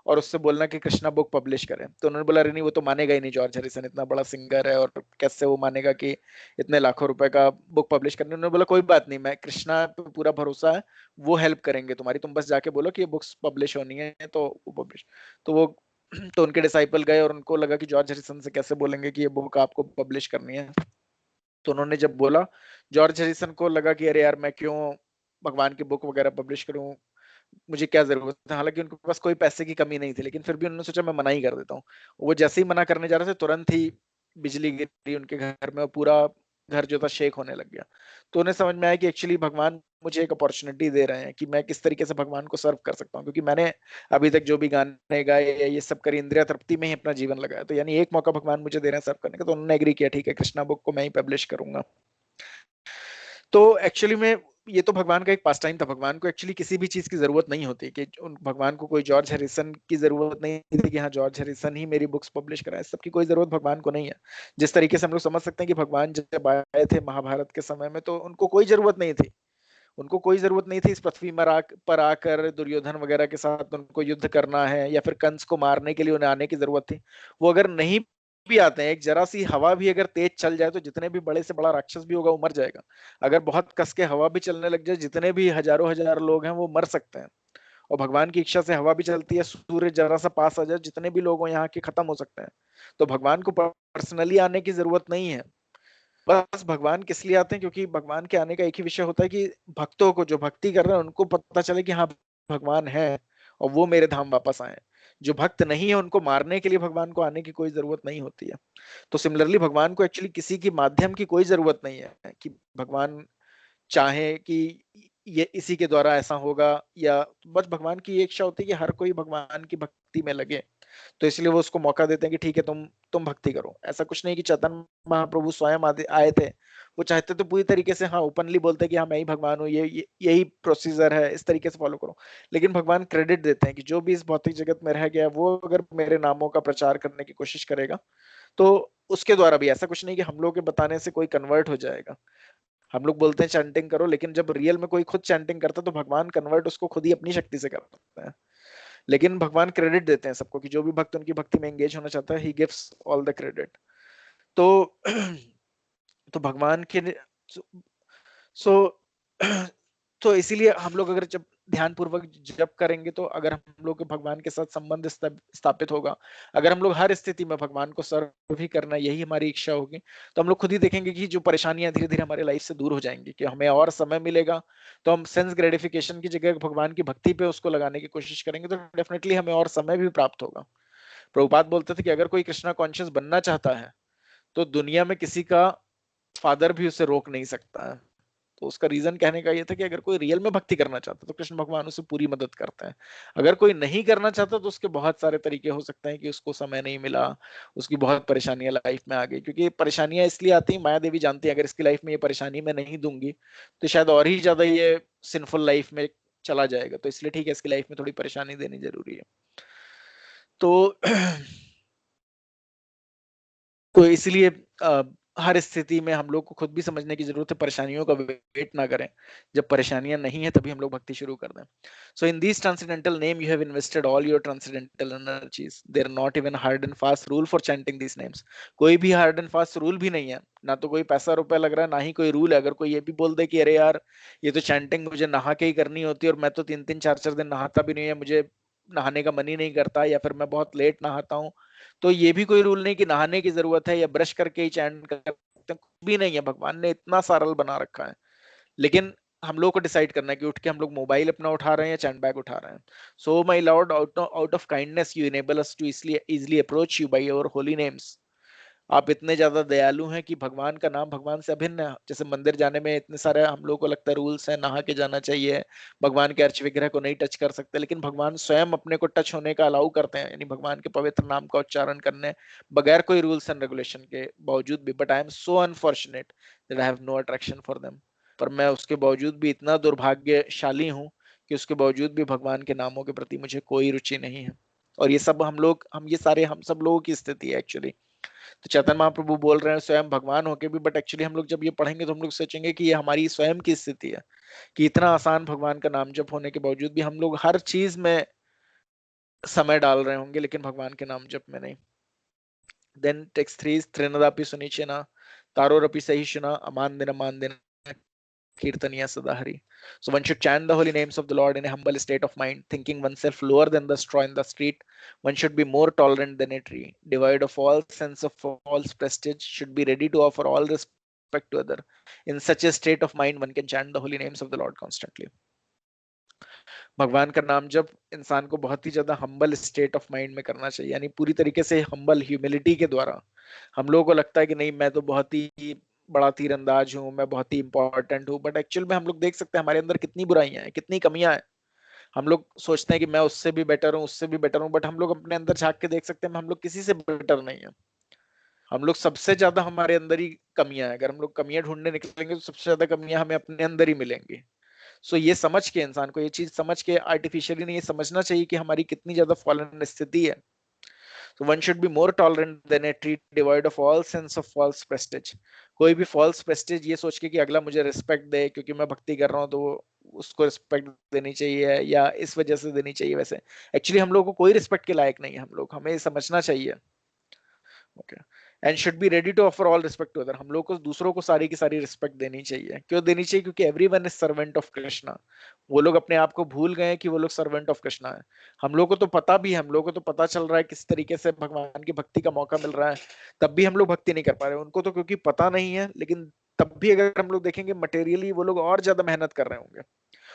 और उससे बोलना कि कृष्णा बुक पब्लिश करें। तो उन्होंने बोला अरे नहीं वो तो मानेगा ही नहीं, जॉर्ज हैरिसन इतना बड़ा सिंगर है और कैसे वो मानेगा कि इतने लाखों रुपए का बुक पब्लिश करने। उन्होंने बोला कोई बात नहीं, मैं कृष्णा पे पूरा भरोसा है, वो हेल्प करेंगे तुम्हारी, तुम बस जाके बोलो कि ये बुक्स पब्लिश होनी है तो वो पब्लिश। तो वो तो उनके डिसाइपल गए और उनको लगा कि जॉर्ज हैरिसन से कैसे बोलेंगे कि ये बुक आपको पब्लिश करनी है। तो उन्होंने जब बोला, जॉर्ज हैरिसन को लगा कि अरे यार मैं क्यों भगवान की बुक वगैरह पब्लिश करूं, मुझे क्या जरूरत है। हालांकि उनके पास कोई पैसे की कमी नहीं थी, लेकिन फिर भी उन्होंने सोचा मैं मना ही कर देता हूँ। वो जैसे ही मना करने जा रहे थे तुरंत ही बिजली गिरी उनके घर में और पूरा घर जो था शेक होने लग गया। तो उन्हें समझ में आया कि एक्चुअली भगवान मुझे एक अपॉर्चुनिटी दे रहे हैं कि मैं किस तरीके से भगवान को सर्व कर सकता हूँ, क्योंकि मैंने अभी तक जो भी गाने गाए या ये सब करी इंद्रिय तृप्ति में ही अपना जीवन लगाया। तो यानी एक मौका भगवान मुझे दे रहे हैं सर्व करने का। तो उन्होंने एग्री किया, ठीक है कृष्णा बुक को मैं ही पब्लिश करूंगा। तो एक्चुअली में ये तो भगवान का एक पास टाइम था। भगवान को एक्चुअली किसी भी चीज की जरूरत नहीं होती कि भगवान को कोई जॉर्ज हैरिसन की जरूरत नहीं थी कि हाँ जॉर्ज हैरिसन ही मेरी बुक्स पब्लिश कराए। सबकी कोई जरूरत भगवान को नहीं है। जिस तरीके से हम लोग समझ सकते हैं कि भगवान जब आए थे महाभारत के समय में तो उनको कोई जरूरत नहीं थी। उनको कोई जरूरत नहीं थी इस पृथ्वी पर आकर दुर्योधन वगैरह के साथ उनको युद्ध करना है या फिर कंस को मारने के लिए उन्हें आने की जरूरत थी। वो अगर नहीं भी आते हैं, एक जरा सी हवा भी अगर तेज चल जाए तो जितने भी बड़े से बड़ा राक्षस भी होगा वो मर जाएगा। अगर बहुत कस के हवा भी चलने लग जाए जितने भी हजारों हजार लोग हैं वो मर सकते हैं। और भगवान की इच्छा से हवा भी चलती है, सूर्य जरा सा पास आ जाए जितने भी लोग हो यहाँ के खत्म हो सकते हैं। तो भगवान को पर्सनली आने की जरूरत नहीं है। बस भगवान किस लिए आते हैं, क्योंकि भगवान के आने का एक ही विषय होता है कि भक्तों को, जो भक्ति कर रहे हैं उनको पता चले कि हाँ भगवान है और वो मेरे धाम वापस आए। जो भक्त नहीं है उनको मारने के लिए भगवान को आने की कोई जरूरत नहीं होती है। तो सिमिलरली भगवान को एक्चुअली किसी की माध्यम की कोई जरूरत नहीं है कि भगवान चाहे कि ये इसी के द्वारा ऐसा होगा, या बस भगवान की ये इच्छा होती है कि हर कोई भगवान की भक्ति में लगे। तो इसलिए वो उसको मौका देते हैं कि ठीक है तुम भक्ति करो। ऐसा कुछ नहीं कि चैतन्य महाप्रभु स्वयं आए थे। वो चाहते तो पूरी तरीके से हाँ ओपनली बोलते हैं कि हाँ मैं ही भगवान हूँ, यही प्रोसीजर है, इस तरीके से फॉलो करो। लेकिन भगवान क्रेडिट देते हैं कि जो भी इस भौतिक जगत में रह गया वो अगर मेरे नामों का प्रचार करने की कोशिश करेगा तो उसके द्वारा भी, ऐसा कुछ नहीं कि हम लोग के बताने से कोई कन्वर्ट हो जाएगा। हम लोग बोलते हैं चैंटिंग करो, लेकिन जब रियल में कोई खुद चैंटिंग करता है तो भगवान कन्वर्ट उसको खुद ही अपनी शक्ति से करता है। लेकिन भगवान क्रेडिट देते हैं सबको कि जो भी भक्त उनकी भक्ति में एंगेज होना चाहता है he gives all the credit. तो तो भगवान के सो तो इसीलिए हम लोग अगर जब ध्यान पूर्वक जप करेंगे तो अगर हम लोग के भगवान के साथ संबंध स्थापित होगा, अगर हम लोग हर स्थिति में भगवान को सर्व भी करना यही हमारी इच्छा होगी, तो हम लोग खुद ही देखेंगे कि जो परेशानियां धीरे धीरे हमारे लाइफ से दूर हो जाएंगी, कि हमें और समय मिलेगा। तो हम सेंस ग्रेटिफिकेशन की जगह भगवान की भक्ति पे उसको लगाने की कोशिश करेंगे तो डेफिनेटली हमें और समय भी प्राप्त होगा। प्रभुपाद बोलते थे कि अगर कोई कृष्णा कॉन्शियस बनना चाहता है तो दुनिया में किसी का फादर भी उसे रोक नहीं सकता है। तो उसका रीजन कहने का ये था कि अगर कोई रियल में भक्ति करना चाहता है तो कृष्ण भगवान उसे पूरी मदद करते हैं। अगर कोई नहीं करना चाहता तो उसके बहुत सारे तरीके हो सकते हैं कि उसको समय नहीं मिला, उसकी बहुत परेशानियां लाइफ में आ गई। क्योंकि परेशानियां इसलिए आती हैं, माया देवी जानती है अगर इसकी लाइफ में ये परेशानी मैं नहीं दूंगी तो शायद और ही ज्यादा ये सिंफुल लाइफ में चला जाएगा। तो इसलिए ठीक है इसकी लाइफ में थोड़ी परेशानी देनी जरूरी है। तो तो इसलिए हर स्थिति में हम लोग को खुद भी समझने की जरूरत है, परेशानियों का वेट ना करें। जब परेशानियां नहीं है तभी हम लोग भक्ति शुरू कर दें। So in this transcendental name you have invested all your transcendental energies, there not even hard and fast rule for chanting this names. कोई भी हार्ड एंड फास्ट रूल भी नहीं है, ना तो कोई पैसा रुपया लग रहा है, ना ही कोई रूल है। अगर कोई ये भी बोल दे कि अरे यार ये तो चैंटिंग मुझे नहा के ही करनी होती है और मैं तो 3-3 4-4 दिन नहाता भी नहीं है, मुझे नहाने का मन ही नहीं करता, या फिर मैं बहुत लेट नहाता हूँ, तो ये भी कोई रूल नहीं कि नहाने की जरूरत है या ब्रश करके ही चैंट करते हैं, कुछ भी नहीं है। भगवान ने इतना सरल बना रखा है। लेकिन हम लोग को डिसाइड करना है कि उठ के हम लोग मोबाइल अपना उठा रहे हैं या चैंट बैग उठा रहे हैं। So my lord, out of kindness you enable us to easily approach you by your holy names. आप इतने ज्यादा दयालु हैं कि भगवान का नाम भगवान से अभिन्न है। जैसे मंदिर जाने में इतने सारे हम लोग को लगता है रूल्स हैं, नहा के जाना चाहिए, भगवान के अर्च विग्रह को नहीं टच कर सकते, लेकिन भगवान स्वयं अपने को टच होने का अलाउ करते हैं, यानी भगवान के पवित्र नाम का उच्चारण करने बगैर कोई रूल्स एंड रेगुलेशन के बावजूद भी। But I am so unfortunate that I have no attraction for them. पर मैं उसके बावजूद भी इतना दुर्भाग्यशाली हूँ कि उसके बावजूद भी भगवान के नामों के प्रति मुझे कोई रुचि नहीं है। और ये सब हम सब लोगों की स्थिति है एक्चुअली। तो चैतन्य महाप्रभु बोल रहे हैं स्वयं भगवान होके भी, बट एक्चुअली हम लोग जब ये पढ़ेंगे तो हम लोग सोचेंगे कि ये हमारी स्वयं की स्थिति है कि इतना आसान भगवान का नाम जप होने के बावजूद भी हम लोग हर चीज में समय डाल रहे होंगे लेकिन भगवान के नाम जप में नहीं। देन टेक्स्ट 3 त्रिनदापि सुनिचेना तारोरपि सहिष्णुना अमान दिन Kirtaniya Sadahari. So one should chant the holy names of the Lord in a humble state of mind, thinking oneself lower than the straw in the street. One should be more tolerant than a tree, devoid of all sense of false prestige, should be ready to offer all respect to other. In such a state of mind, one can chant the holy names of the Lord constantly. भगवान का नाम जब इंसान को बहुत ही ज्यादा humble state of mind में करना चाहिए, यानी पूरी तरीके से हम्बल ह्यूमिलिटी के द्वारा। हम लोगों को लगता है कि नहीं, मैं तो बहुत ही बड़ा तीरंदाज हूँ, मैं बहुत ही इंपॉर्टेंट हूँ, बट एक्चुअल में हम लोग देख सकते हैं हमारे अंदर कितनी बुराइयां हैं, कितनी कमियां हैं। हम लोग सोचते हैं कि मैं उससे भी बेटर हूँ, उससे भी बेटर हूँ, बट हम लोग अपने अंदर झांक के देख सकते हैं हम लोग किसी से बेटर नहीं है। हम लोग सबसे ज्यादा हमारे अंदर ही कमियां हैं। अगर हम लोग कमियां ढूंढने निकलेंगे तो सबसे ज्यादा कमियां हमें अपने अंदर ही मिलेंगी। सो ये समझ के, इंसान को ये चीज समझ के, आर्टिफिशियली नहीं, ये समझना चाहिए कि हमारी कितनी ज्यादा फॉलन स्थिति है। So one should be more tolerant than a treat devoid of all sense of false prestige. कोई भी false prestige ये सोच के कि अगला मुझे रिस्पेक्ट दे क्योंकि मैं भक्ति कर रहा हूँ, तो उसको रिस्पेक्ट देनी चाहिए या इस वजह से देनी चाहिए। वैसे एक्चुअली हम लोग को कोई रिस्पेक्ट के लायक नहीं है। हम लोग, हमें समझना चाहिए, okay, and should be ready to offer all respect to other. हम लोग को दूसरों को सारी की सारी रिस्पेक्ट देनी चाहिए। क्यों देनी चाहिए? क्योंकि everyone is servant of Krishna. वो लोग अपने आप को भूल गए कि वो लोग सर्वेंट ऑफ कृष्णा है। हम लोग को तो पता भी है, हम लोग को तो पता चल रहा है किस तरीके से भगवान की भक्ति का मौका मिल रहा है, तब भी हम लोग भक्ति नहीं कर पा रहे। उनको तो क्योंकि पता नहीं है, लेकिन तब भी अगर हम लोग देखेंगे मटेरियली वो लोग और ज्यादा मेहनत कर रहे होंगे।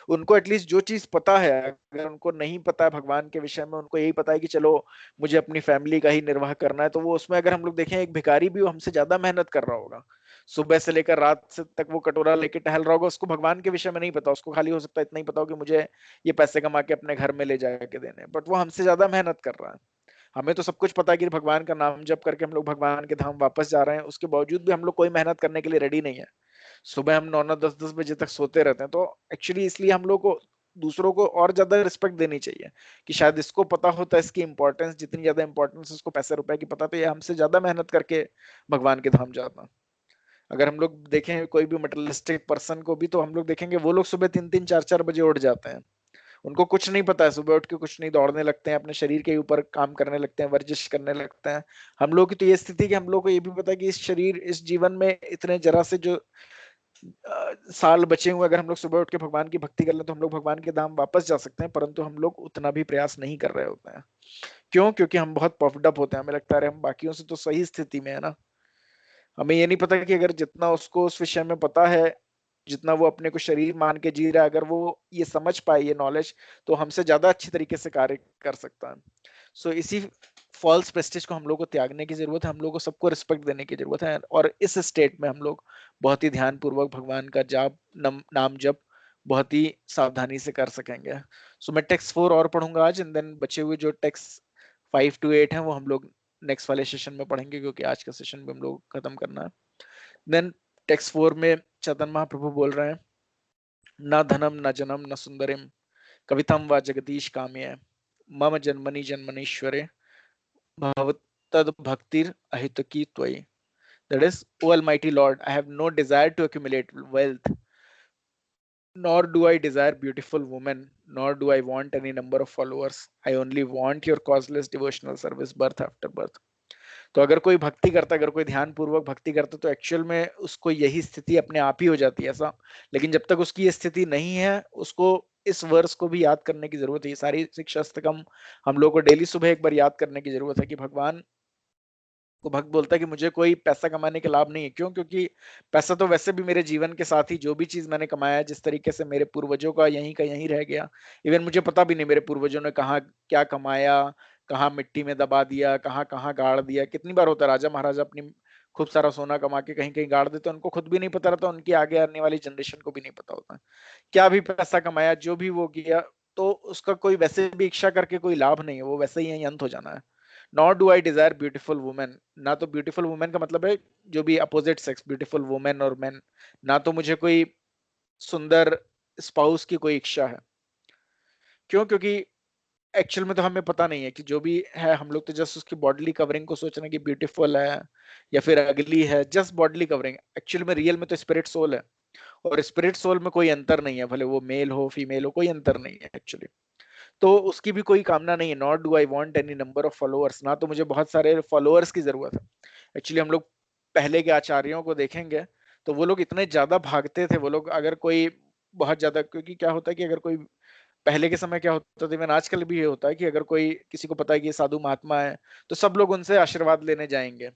उनको एटलीस्ट जो चीज पता है, अगर उनको नहीं पता है भगवान के विषय में, उनको यही पता है कि चलो मुझे अपनी फैमिली का ही निर्वाह करना है, तो वो उसमें, अगर हम लोग देखें, एक भिखारी भी वो हमसे ज्यादा मेहनत कर रहा होगा। सुबह से लेकर रात से तक वो कटोरा लेके टहल रहा होगा, उसको भगवान के विषय में नहीं पता। उसको खाली हो सकता है इतना ही पता हो कि मुझे ये पैसे कमा के अपने घर में ले जाके देने, बट वो हमसे ज्यादा मेहनत कर रहा है। हमें तो सब कुछ पता है कि भगवान का नाम जप करके हम लोग भगवान के धाम वापस जा रहे हैं, उसके बावजूद भी हम लोग कोई मेहनत करने के लिए रेडी नहीं है। सुबह हम 9-9 10-10 बजे तक सोते रहते हैं। तो एक्चुअली इसलिए हम लोग को दूसरों को और ज्यादा रिस्पेक्ट देनी चाहिए कि शायद इसको पता होता है इसकी इंपॉर्टेंस, जितनी ज्यादा इंपॉर्टेंस इसको पैसे रुपए की पता, तो ये हमसे ज्यादा मेहनत करके भगवान के धाम जाता। अगर हम लोग देखें कोई भी मटेरियलिस्टिक पर्सन को भी, तो हम लोग देखेंगे वो लोग सुबह 3-3 4-4 बजे उठ जाते हैं। उनको कुछ नहीं पता है, सुबह उठ के कुछ नहीं, दौड़ने लगते हैं, अपने शरीर के ऊपर काम करने लगते हैं, वर्जिश करने लगते हैं। हम लोग की तो ये स्थिति कि हम लोग को ये भी पता है कि इस शरीर, इस जीवन में इतने जरा से जो साल बचे हुए, अगर हम लोग सुबह उठ के भगवान की भक्ति कर लें तो हम लोग भगवान के धाम वापस जा सकते हैं, परंतु हम लोग उतना भी प्रयास नहीं कर रहे होते हैं। क्यों? क्योंकि हम बहुत पफ्ड अप होते हैं। हमें लगता है हम बाकियों से तो सही स्थिति में है ना। हमें ये नहीं पता कि अगर जितना उसको उस विषय में पता है, जितना वो अपने को शरीर मान के जी रहा है, अगर वो ये समझ पाए, ये नॉलेज, तो हमसे ज्यादा अच्छी तरीके से कार्य कर सकता है। सो इसी फॉल्स प्रेस्टिज को हम लोग को त्यागने की जरूरत है। हम लोग को सबको रिस्पेक्ट देने की जरूरत है, और इस स्टेट में हम लोग बहुत ही ध्यान पूर्वक भगवान का जाप, नाम जप बहुत ही सावधानी से कर सकेंगे। सो मैं टेक्स्ट 4 और पढ़ूंगा आज, एंड देन बचे हुए जो टेक्स्ट 5 to 8 हैं वो हम लोग नेक्स्ट वाले सेशन में पढ़ेंगे, क्योंकि आज का सेशन भी हम लोग खत्म करना है। देन टेक्स्ट 4 में चैतन्य महाप्रभु बोल रहे हैं, न धनम न जनम न सुंदरिम कवितम व जगदीश काम्य मम जन्मनि जन्मनीश्वरे भवतद भक्तिर अहितकी त्वयि। That is, O Almighty Lord, I have no desire to accumulate wealth, nor do I desire beautiful women, nor do I want any number of followers. I only want your causeless devotional service birth after birth. तो अगर कोई भक्ति करता, अगर कोई ध्यान पूर्वक भक्ति करता, तो एक्चुअल में उसको यही स्थिति अपने आप ही हो जाती है ऐसा। लेकिन जब तक उसकी ये स्थिति नहीं है, उसको इस वर्ष को भी याद करने की जरूरत है। ये सारी शिक्षा हम लोग को डेली सुबह एक बार याद करने की जरूरत है कि भगवान को भक्त बोलता है कि मुझे कोई पैसा कमाने के लाभ नहीं है। क्यों? क्योंकि पैसा तो वैसे भी मेरे जीवन के साथ ही, जो भी चीज मैंने कमाया है, जिस तरीके से मेरे पूर्वजों का यहीं रह गया। इवन मुझे पता भी नहीं मेरे पूर्वजों ने कहाँ क्या कमाया, कहाँ मिट्टी में दबा दिया, कहाँ कहाँ गाड़ दिया। कितनी बार होता है राजा महाराजा अपनी खूब सारा सोना कमा के कहीं कहीं गाड़ देते, उनको खुद भी नहीं पता रहता, उनकी आगे आने वाली जनरेशन को भी नहीं पता होता क्या भी पैसा कमाया, जो भी वो किया, तो उसका कोई वैसे भी इच्छा करके कोई लाभ नहीं है, वो वैसे ही यहीं अंत हो जाना है। Not do I Dzire beautiful women, ना तो ब्यूटीफुल वुमेन का मतलब है जो भी अपोजिट सेक्स, ब्यूटीफुल वुमेन और मेन, ना तो मुझे कोई सुंदर स्पाउस की कोई इच्छा है। क्यों? क्योंकि एक्चुअल में तो हमें पता नहीं है कि जो भी है, हम लोग तो जस्ट उसकी बॉडीली कवरिंग को सोच रहे हैं कि ब्यूटीफुल है या फिर अगली है, जस्ट बॉडीली कवरिंग। एक्चुअल में रियल में तो स्पिरिट सोल है, और स्पिरिट सोल में कोई अंतर नहीं है, भले वो मेल हो फीमेल हो, कोई अंतर नहीं है एक्चुअली। तो उसकी भी कोई कामना नहीं है। Not do I want any number of followers, ना तो मुझे बहुत सारे फॉलोअर्स की जरूरत है। एक्चुअली हम लोग पहले के आचार्यों को देखेंगे तो वो लोग इतने ज्यादा भागते थे। वो लोग अगर कोई बहुत ज्यादा, क्योंकि क्या होता है कि अगर कोई, पहले के समय क्या होता था, इवन आजकल भी ये होता है कि अगर कोई किसी को पता है कि ये साधु महात्मा है, तो सब लोग उनसे आशीर्वाद लेने जाएंगे।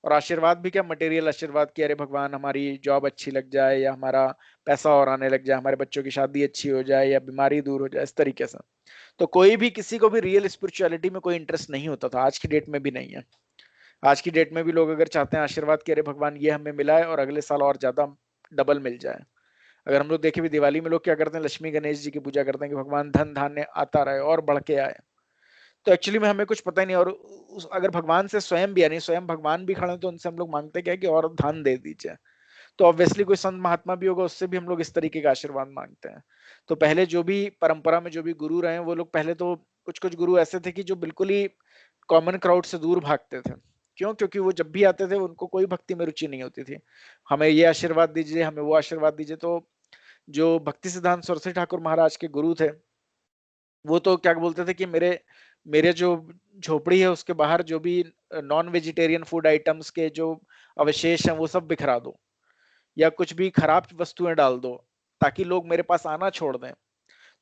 और आशीर्वाद भी क्या, मटेरियल आशीर्वाद की, अरे भगवान हमारी जॉब अच्छी लग जाए, या हमारा पैसा और आने लग जाए, हमारे बच्चों की शादी अच्छी हो जाए, या बीमारी दूर हो जाए, इस तरीके से। तो कोई भी किसी को भी रियल स्पिरिचुअलिटी में कोई इंटरेस्ट नहीं होता था, आज की डेट में भी नहीं है। आज की डेट में भी लोग अगर चाहते हैं आशीर्वाद की, अरे भगवान ये हमें मिला है और अगले साल और ज्यादा डबल मिल जाए। अगर हम लोग देखें भी दिवाली में लोग क्या करते हैं, लक्ष्मी गणेश जी की पूजा करते हैं कि भगवान धन धान्य आता रहे और बढ़ के आए। तो एक्चुअली में हमें कुछ पता ही नहीं, और अगर भगवान से स्वयं भी, यानी स्वयं भगवान भी खड़े हैं, तो उनसे हम लोग मांगते क्या है कि और धन दे दीजिए। तो ऑब्वियसली कोई संत महात्मा भी होगा, उससे भी हम लोग इस तरीके का आशीर्वाद मांगते हैं। तो पहले जो भी परंपरा में जो भी गुरु रहे हैं, वो लोग पहले तो कुछ कुछ गुरु ऐसे थे कि जो बिल्कुल ही कॉमन क्राउड से दूर भागते थे। क्यों? क्योंकि वो जब भी आते थे उनको कोई भक्ति में रुचि नहीं होती थी। हमें ये आशीर्वाद दीजिए, हमें वो आशीर्वाद दीजिए। तो जो भक्ति सिद्धांत सरस्वती ठाकुर महाराज के गुरु थे, वो तो क्या बोलते थे कि मेरे मेरे जो झोपड़ी है उसके बाहर जो भी नॉन वेजिटेरियन फूड आइटम्स के जो अवशेष हैं वो सब बिखरा दो, या कुछ भी खराब वस्तुएं डाल दो, ताकि लोग मेरे पास आना छोड़ दें।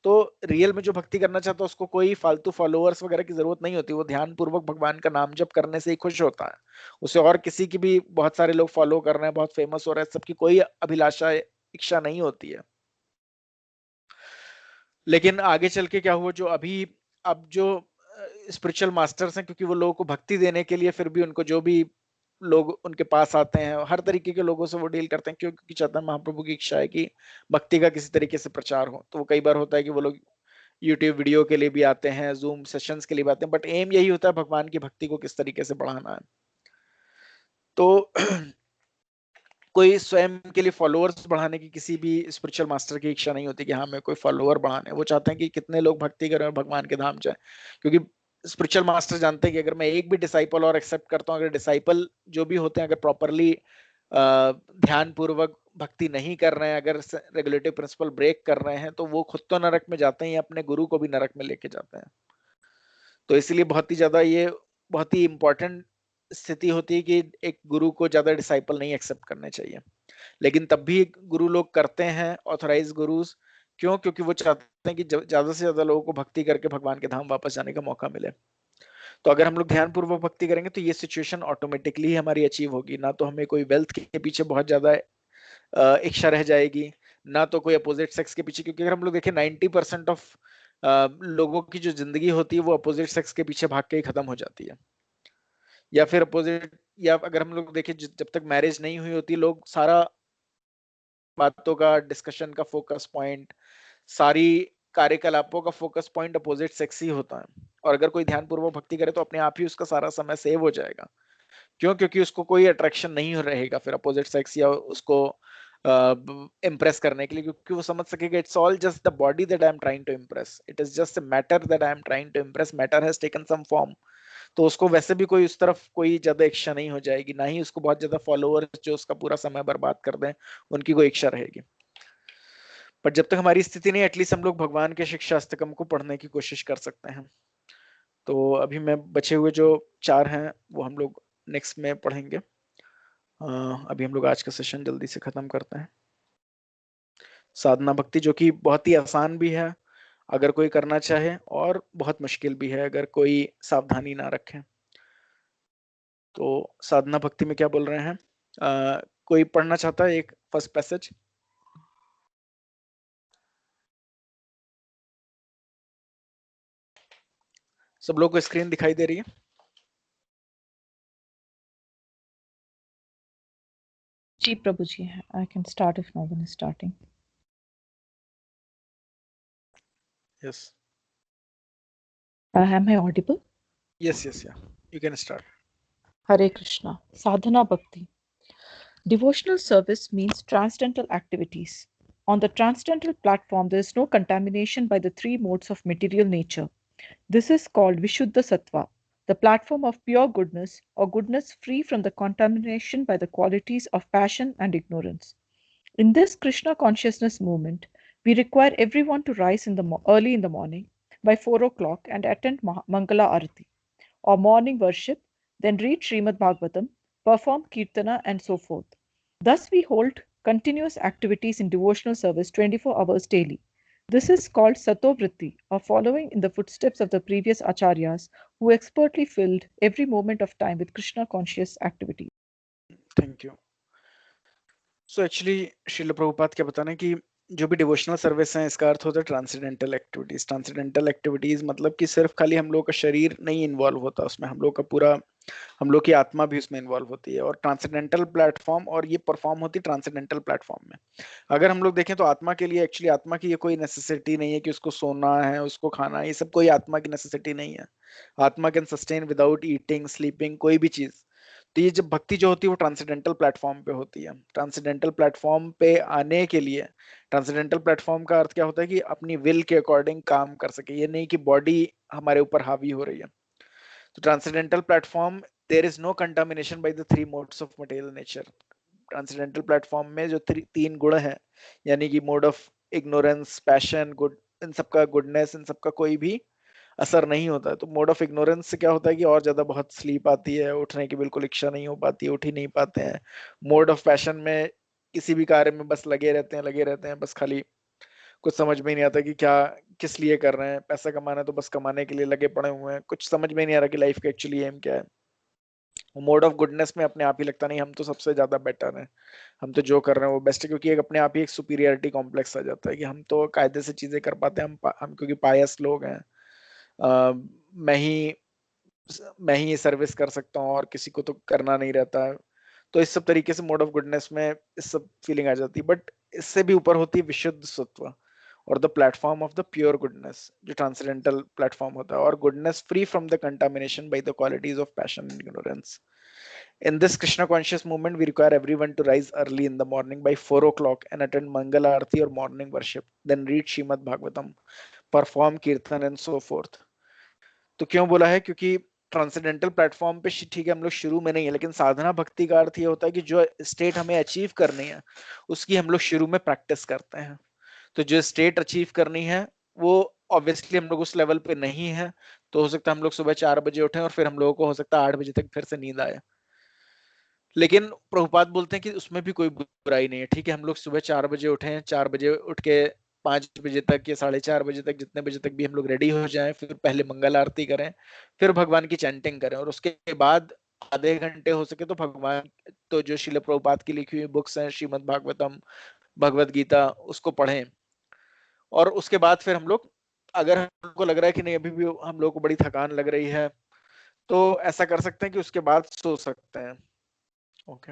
तो रियल में जो भक्ति करना चाहता है उसको कोई फालतू फॉलोअर्स वगैरह की जरूरत नहीं होती। वो ध्यान पूर्वक भगवान का नाम जप करने से ही खुश होता है। उसे और किसी की भी, बहुत सारे लोग फॉलो कर रहे हैं, बहुत फेमस हो रहे हैं, सबकी कोई अभिलाषा इच्छा नहीं होती है। लेकिन आगे चल के क्या हुआ, जो अभी अब जो स्पिरिचुअल मास्टर्स हैं, क्योंकि वो लोगों को भक्ति देने के लिए फिर भी उनको जो भी लोग उनके पास आते हैं, हर तरीके के लोगों से वो डील करते हैं, क्योंकि चैतन्य महाप्रभु की इच्छा है कि भक्ति का किसी तरीके से प्रचार हो। तो वो कई बार होता है कि वो लोग यूट्यूब वीडियो के लिए भी आते हैं, जूम सेशंस के लिए भी आते हैं, बट एम यही होता है भगवान की भक्ति को किस तरीके से बढ़ाना है। तो कोई स्वयं के लिए फॉलोअर्स बढ़ाने की किसी भी स्पिरिचुअल मास्टर की इच्छा नहीं होती कि हाँ मैं कोई फॉलोअर बढ़ाने। वो चाहते हैं कि कितने लोग भक्ति करें और भगवान के धाम जाए। क्योंकि स्पिरिचुअल मास्टर जानते हैं कि अगर मैं एक भी डिसाइपल और एक्सेप्ट करता हूँ, अगर डिसाइपल जो भी होते हैं अगर प्रॉपरली ध्यान पूर्वक भक्ति नहीं कर रहे हैं, अगर रेगुलेटिव प्रिंसिपल ब्रेक कर रहे हैं, तो वो खुद तो नरक में जाते हैं, अपने गुरु को भी नरक में लेके जाते हैं। तो इसलिए बहुत ही ज्यादा ये बहुत ही इंपॉर्टेंट स्थिति होती है कि एक गुरु को ज्यादा डिसाइपल नहीं एक्सेप्ट करने चाहिए। लेकिन तब भी गुरु लोग करते हैं, ऑथराइज गुरुज। क्यों? क्योंकि वो चाहते हैं कि ज्यादा से ज्यादा लोगों को भक्ति करके भगवान के धाम वापस जाने का मौका मिले। तो अगर हम लोग ध्यान पूर्वक भक्ति करेंगे तो ये सिचुएशन ऑटोमेटिकली हमारी अचीव होगी। ना तो हमें कोई वेल्थ के पीछे बहुत ज्यादा इच्छा रह जाएगी, ना तो कोई अपोजिट सेक्स के पीछे। क्योंकि अगर हम लोग देखें 90% ऑफ लोगों की जो जिंदगी होती है वो अपोजिट सेक्स के पीछे भाग के ही खत्म हो जाती है। या फिर अपोजिट, या अगर हम लोग देखें जब तक मैरिज नहीं हुई होती, लोग सारा बातों का, डिस्कशन का फोकस पॉइंट, सारी कार्यकलापों का फोकस पॉइंट अपोजिट सेक्स ही होता है। और अगर कोई ध्यान पूर्वक भक्ति करे तो अपने आप ही उसका सारा समय सेव हो जाएगा। क्यों? क्योंकि उसको कोई अट्रैक्शन नहीं रहेगा फिर अपोजिट सेक्स या उसको इम्प्रेस करने के लिए, क्योंकि वो समझ सकेगा it's all just the body that I am trying to impress, it is just a matter that I am trying to impress, matter has taken some form. तो उसको वैसे भी कोई उस तरफ कोई ज्यादा इच्छा नहीं हो जाएगी, ना ही उसको बहुत ज्यादा फॉलोअर्स जो उसका पूरा समय बर्बाद कर दें उनकी कोई इच्छा रहेगी। पर जब तक हमारी स्थिति नहीं, एटलीस्ट हम लोग भगवान के शिक्षा अष्टकम को पढ़ने की कोशिश कर सकते हैं। तो अभी मैं बचे हुए जो 4 हैं वो हम लोग नेक्स्ट में पढ़ेंगे। अभी हम लोग आज का सेशन जल्दी से खत्म करते हैं। साधना भक्ति जो कि बहुत ही आसान भी है अगर कोई करना चाहे, और बहुत मुश्किल भी है अगर कोई सावधानी ना रखे। तो साधना भक्ति में क्या बोल रहे हैं? कोई पढ़ना चाहता है एक फर्स्ट पैसेज? सब लोग को स्क्रीन दिखाई दे रही है? जी प्रभु जी, I can start if no one is starting. Yes. Am I audible? Yes, yeah. You can start. Hare Krishna. Sadhana Bhakti. Devotional service means transcendental activities. On the transcendental platform, there is no contamination by the 3 modes of material nature. This is called Vishuddha Sattva, the platform of pure goodness, or goodness free from the contamination by the qualities of passion and ignorance. In this Krishna consciousness movement, we require everyone to rise early in the morning by 4 o'clock and attend Mangala Arati, or morning worship, then read Srimad Bhagavatam, perform Kirtana, and so forth. Thus, we hold continuous activities in devotional service 24 hours daily. This is called Satovritti, or following in the footsteps of the previous acharyas who expertly filled every moment of time with Krishna conscious activity. Thank you. So actually Srila Prabhupada क्या बताना है कि जो भी devotional service है इसका अर्थ होता है ट्रांसेंडेंटल एक्टिविटीज। ट्रांसेंडेंटल एक्टिविटीज मतलब कि सिर्फ खाली हम लोग का शरीर नहीं इन्वॉल्व होता उसमें, हम लोग का पूरा, हम लोग की आत्मा भी उसमें इन्वॉल्व होती है। और ट्रांसेंडेंटल प्लेटफॉर्म, और ये परफॉर्म होती है ट्रांसेंडेंटल प्लेटफॉर्म में। अगर हम लोग देखें तो आत्मा के लिए एक्चुअली आत्मा की ये कोई नेसेसिटी नहीं है कि उसको सोना है, उसको खाना है, ये सब कोई आत्मा की नेसेसिटी नहीं है। आत्मा can sustain without eating sleeping कोई भी चीज। तो ये जब भक्ति जो होती है वो ट्रांसेंडेंटल प्लेटफॉर्म पे होती है। ट्रांसेंडेंटल प्लेटफॉर्म पे आने के लिए, ट्रांसेंडेंटल प्लेटफॉर्म का अर्थ क्या होता है कि अपनी विल के अकॉर्डिंग काम कर सके, ये नहीं कि बॉडी हमारे ऊपर हावी हो रही है। तो transcendental platform, there is no contamination by the three modes of material nature. Transcendental platform में जो तीन गुण हैं, यानी कि mode of ignorance, passion, good, इन सबका गुडनेस, इन सबका कोई भी असर नहीं होता है। तो मोड ऑफ इग्नोरेंस से क्या होता है कि और ज्यादा बहुत स्लीप आती है, उठने की बिल्कुल इच्छा नहीं हो पाती, उठ ही नहीं पाते हैं। मोड ऑफ पैशन में किसी भी कार्य में बस लगे रहते हैं, बस खाली कुछ समझ में ही नहीं आता कि क्या, किस लिए कर रहे हैं। पैसा कमाना है तो बस कमाने के लिए लगे पड़े हुए हैं, कुछ समझ में नहीं आ रहा कि लाइफ का एक्चुअली एम क्या है। मोड ऑफ गुडनेस में अपने आप ही लगता नहीं हम तो सबसे ज्यादा बेटर हैं, हम तो जो कर रहे हैं वो बेस्ट है, क्योंकि एक अपने आप ही एक सुपीरियरिटी कॉम्प्लेक्स आ जाता है कि हम तो कायदे से चीजें कर पाते हैं, हम क्योंकि पायस लोग हैं। मैं ही ये सर्विस कर सकता हूँ और किसी को तो करना नहीं रहता है। तो इस सब तरीके से मोड ऑफ गुडनेस में इस सब फीलिंग आ जाती है। बट इससे भी ऊपर होती है विशुद्ध सत्व, और the platform of the pure goodness, जो ट्रांसेंडेंटल प्लेटफॉर्म होता है, और goodness free from the contamination by the qualities of passion and ignorance. In this Krishna conscious movement, we require everyone to rise early in the morning by 4 o'clock and attend Mangala Aarti or morning worship, then read Shrimad Bhagavatam, perform Kirtan and so forth. तो क्यों बोला है? क्योंकि transcendental platform पे ठीक है हम लोग शुरू में नहीं है, लेकिन साधना भक्ति का अर्थ ये होता है कि जो स्टेट हमें अचीव करनी है उसकी हम लोग शुरू में प्रैक्टिस करते हैं। तो जो स्टेट अचीव करनी है वो ऑब्वियसली हम लोग उस लेवल पे नहीं है, तो हो सकता है हम लोग सुबह 4 बजे उठें और फिर हम लोगों को हो सकता है 8 बजे तक फिर से नींद आए। लेकिन प्रभुपाद बोलते हैं कि उसमें भी कोई बुराई नहीं है। ठीक है हम लोग सुबह 4 बजे उठें, 4 बजे उठ के 5 बजे तक या 4:30 बजे तक, जितने बजे तक भी हम लोग रेडी हो जाएं, फिर पहले मंगल आरती करें, फिर भगवान की चैंटिंग करें, और उसके बाद आधे घंटे हो सके तो भगवान, तो जो शिल प्रभुपाद की लिखी हुई बुक्स हैं, श्रीमद् भागवतम, भगवत गीता, उसको पढ़ें। और उसके बाद फिर हम लोग, अगर हमको लग रहा है कि नहीं अभी भी हम लोग को बड़ी थकान लग रही है, तो ऐसा कर सकते हैं कि उसके बाद सो सकते हैं। ओके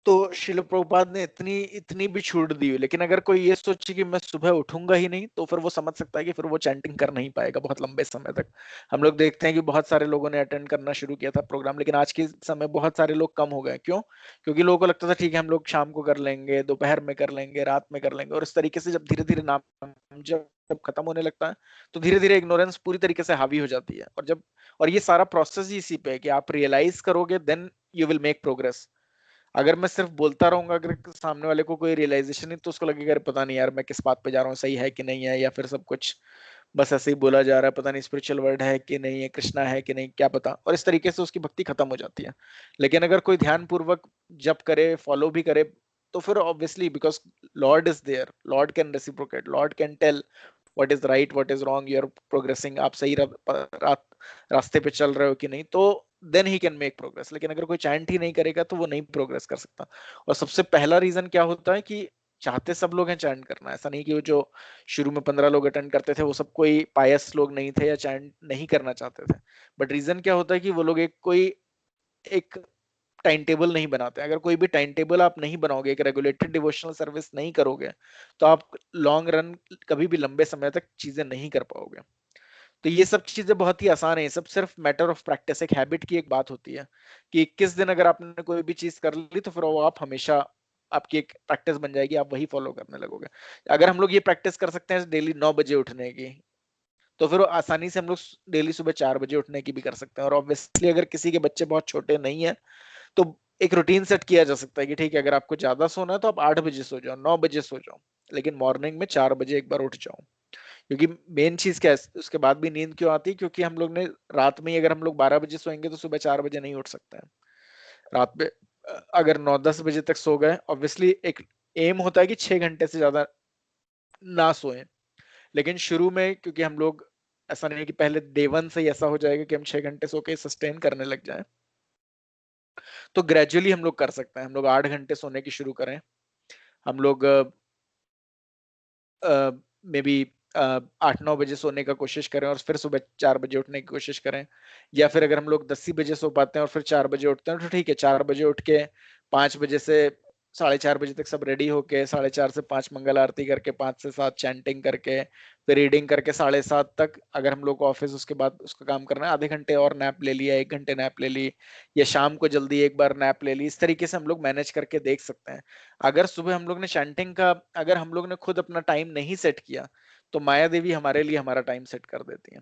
तो शिल प्रभुपाद ने इतनी इतनी भी छूट दी हुई, लेकिन अगर कोई ये सोचे कि मैं सुबह उठूंगा ही नहीं, तो फिर वो समझ सकता है कि फिर वो चैंटिंग कर नहीं पाएगा बहुत लंबे समय तक। हम लोग देखते हैं कि बहुत सारे लोगों ने अटेंड करना शुरू किया था प्रोग्राम, लेकिन आज के समय बहुत सारे लोग कम हो गए। क्यों? क्योंकि लोगों को लगता था ठीक है हम लोग शाम को कर लेंगे, दोपहर में कर लेंगे, रात में कर लेंगे, और इस तरीके से जब धीरे धीरे नाम जब जब खत्म होने लगता है तो धीरे धीरे इग्नोरेंस पूरी तरीके से हावी हो जाती है। और ये सारा प्रोसेस ही इसी पे है कि आप रियलाइज करोगे, then you will make progress. अगर मैं सिर्फ बोलता रहूंगा, अगर सामने वाले को कोई रियलाइजेशन नहीं, तो उसको लगेगा अरे पता नहीं यार मैं किस बात पे जा रहा हूँ, सही है कि नहीं है, या फिर सब कुछ बस ऐसे ही बोला जा रहा है, पता नहीं स्पिरिचुअल वर्ड है कि नहीं है, कृष्णा है कि नहीं, क्या पता। और इस तरीके से उसकी भक्ति खत्म हो जाती है। लेकिन अगर कोई ध्यान पूर्वक जप करे, फॉलो भी करे, तो फिर obviously because lord is there, lord can reciprocate, lord can tell what is right, what is wrong, you are progressing, आप सही रास्ते पे चल रहे हो कि नहीं, तो then he can make progress. लेकिन अगर कोई चैंट ही नहीं करेगा तो वो नहीं प्रोग्रेस कर सकता। और सबसे पहला रीजन क्या होता है कि चाहते सब लोग हैं चैंट करना, ऐसा नहीं कि वो जो शुरू में 15 लोग अटेंड करते थे वो सब कोई पायस लोग नहीं थे या चैंट नहीं करना चाहते थे। बट रीजन क्या होता है कि वो लोग एक टाइम टेबल नहीं बनाते। अगर कोई भी टाइम टेबल आप नहीं बनाओगे, एक रेगुलेटेड डिवोशनल सर्विस नहीं करोगे, तो आप लॉन्ग रन कभी भी लंबे समय तक चीजें नहीं कर पाओगे। तो ये सब चीजें बहुत ही आसान है, सब सिर्फ मैटर ऑफ प्रैक्टिस, एक हैबिट की एक बात होती है कि 21 दिन अगर आपने कोई भी चीज कर ली तो फिर वो आप हमेशा, आपकी एक प्रैक्टिस बन जाएगी, आप वही फॉलो करने लगोगे। अगर हम लोग ये प्रैक्टिस कर सकते हैं डेली 9 बजे उठने की, तो फिर आसानी से हम लोग डेली सुबह 4 बजे उठने की भी कर सकते हैं। और ऑब्वियसली अगर किसी के बच्चे बहुत छोटे नहीं है, तो एक रूटीन सेट किया जा सकता है कि ठीक है अगर आपको ज्यादा सोना है तो आप 8 बजे सो जाओ, 9 बजे सो जाओ, लेकिन मॉर्निंग में 4 बजे एक बार उठ जाओ। क्योंकि मेन चीज क्या है, उसके बाद भी नींद क्यों आती है? क्योंकि हम लोग ने रात में ही, अगर हम लोग 12 बजे सोएंगे तो सुबह 4 बजे नहीं उठ सकते हैं। रात में अगर 9-10 बजे तक सो गए, ऑब्वियसली एक एम होता है कि 6 घंटे से ज्यादा ना सोए। लेकिन शुरू में क्योंकि हम लोग, ऐसा नहीं है कि पहले डे 1 से ही ऐसा हो जाएगा कि हम 6 घंटे सो के सस्टेन करने लग जाए। तो ग्रेजुअली हम लोग कर सकते हैं, हम लोग 8 घंटे सोने की शुरू करें, हम लोग मे बी 8-9 बजे सोने का कोशिश करें और फिर सुबह 4 बजे उठने की कोशिश करें, या फिर अगर हम लोग 10 ही बजे सो पाते हैं और फिर 4 बजे उठते हैं तो ठीक है, 4 बजे उठ के 5 बजे से 4:30 बजे तक सब रेडी होके 4:30 से 5 मंगल आरती करके 5 से 7 चैंटिंग करके फिर रीडिंग करके 7:30 तक अगर हम लोग को ऑफिस उसके बाद उसका काम करना है, आधे घंटे और नैप ले लिया, 1 घंटे नैप ले ली, या शाम को जल्दी एक बार नैप ले ली, इस तरीके से हम लोग मैनेज करके देख सकते हैं। अगर सुबह हम लोग ने चैंटिंग का अगर हम लोग ने खुद अपना टाइम नहीं सेट किया तो माया देवी हमारे लिए हमारा टाइम सेट कर देती है।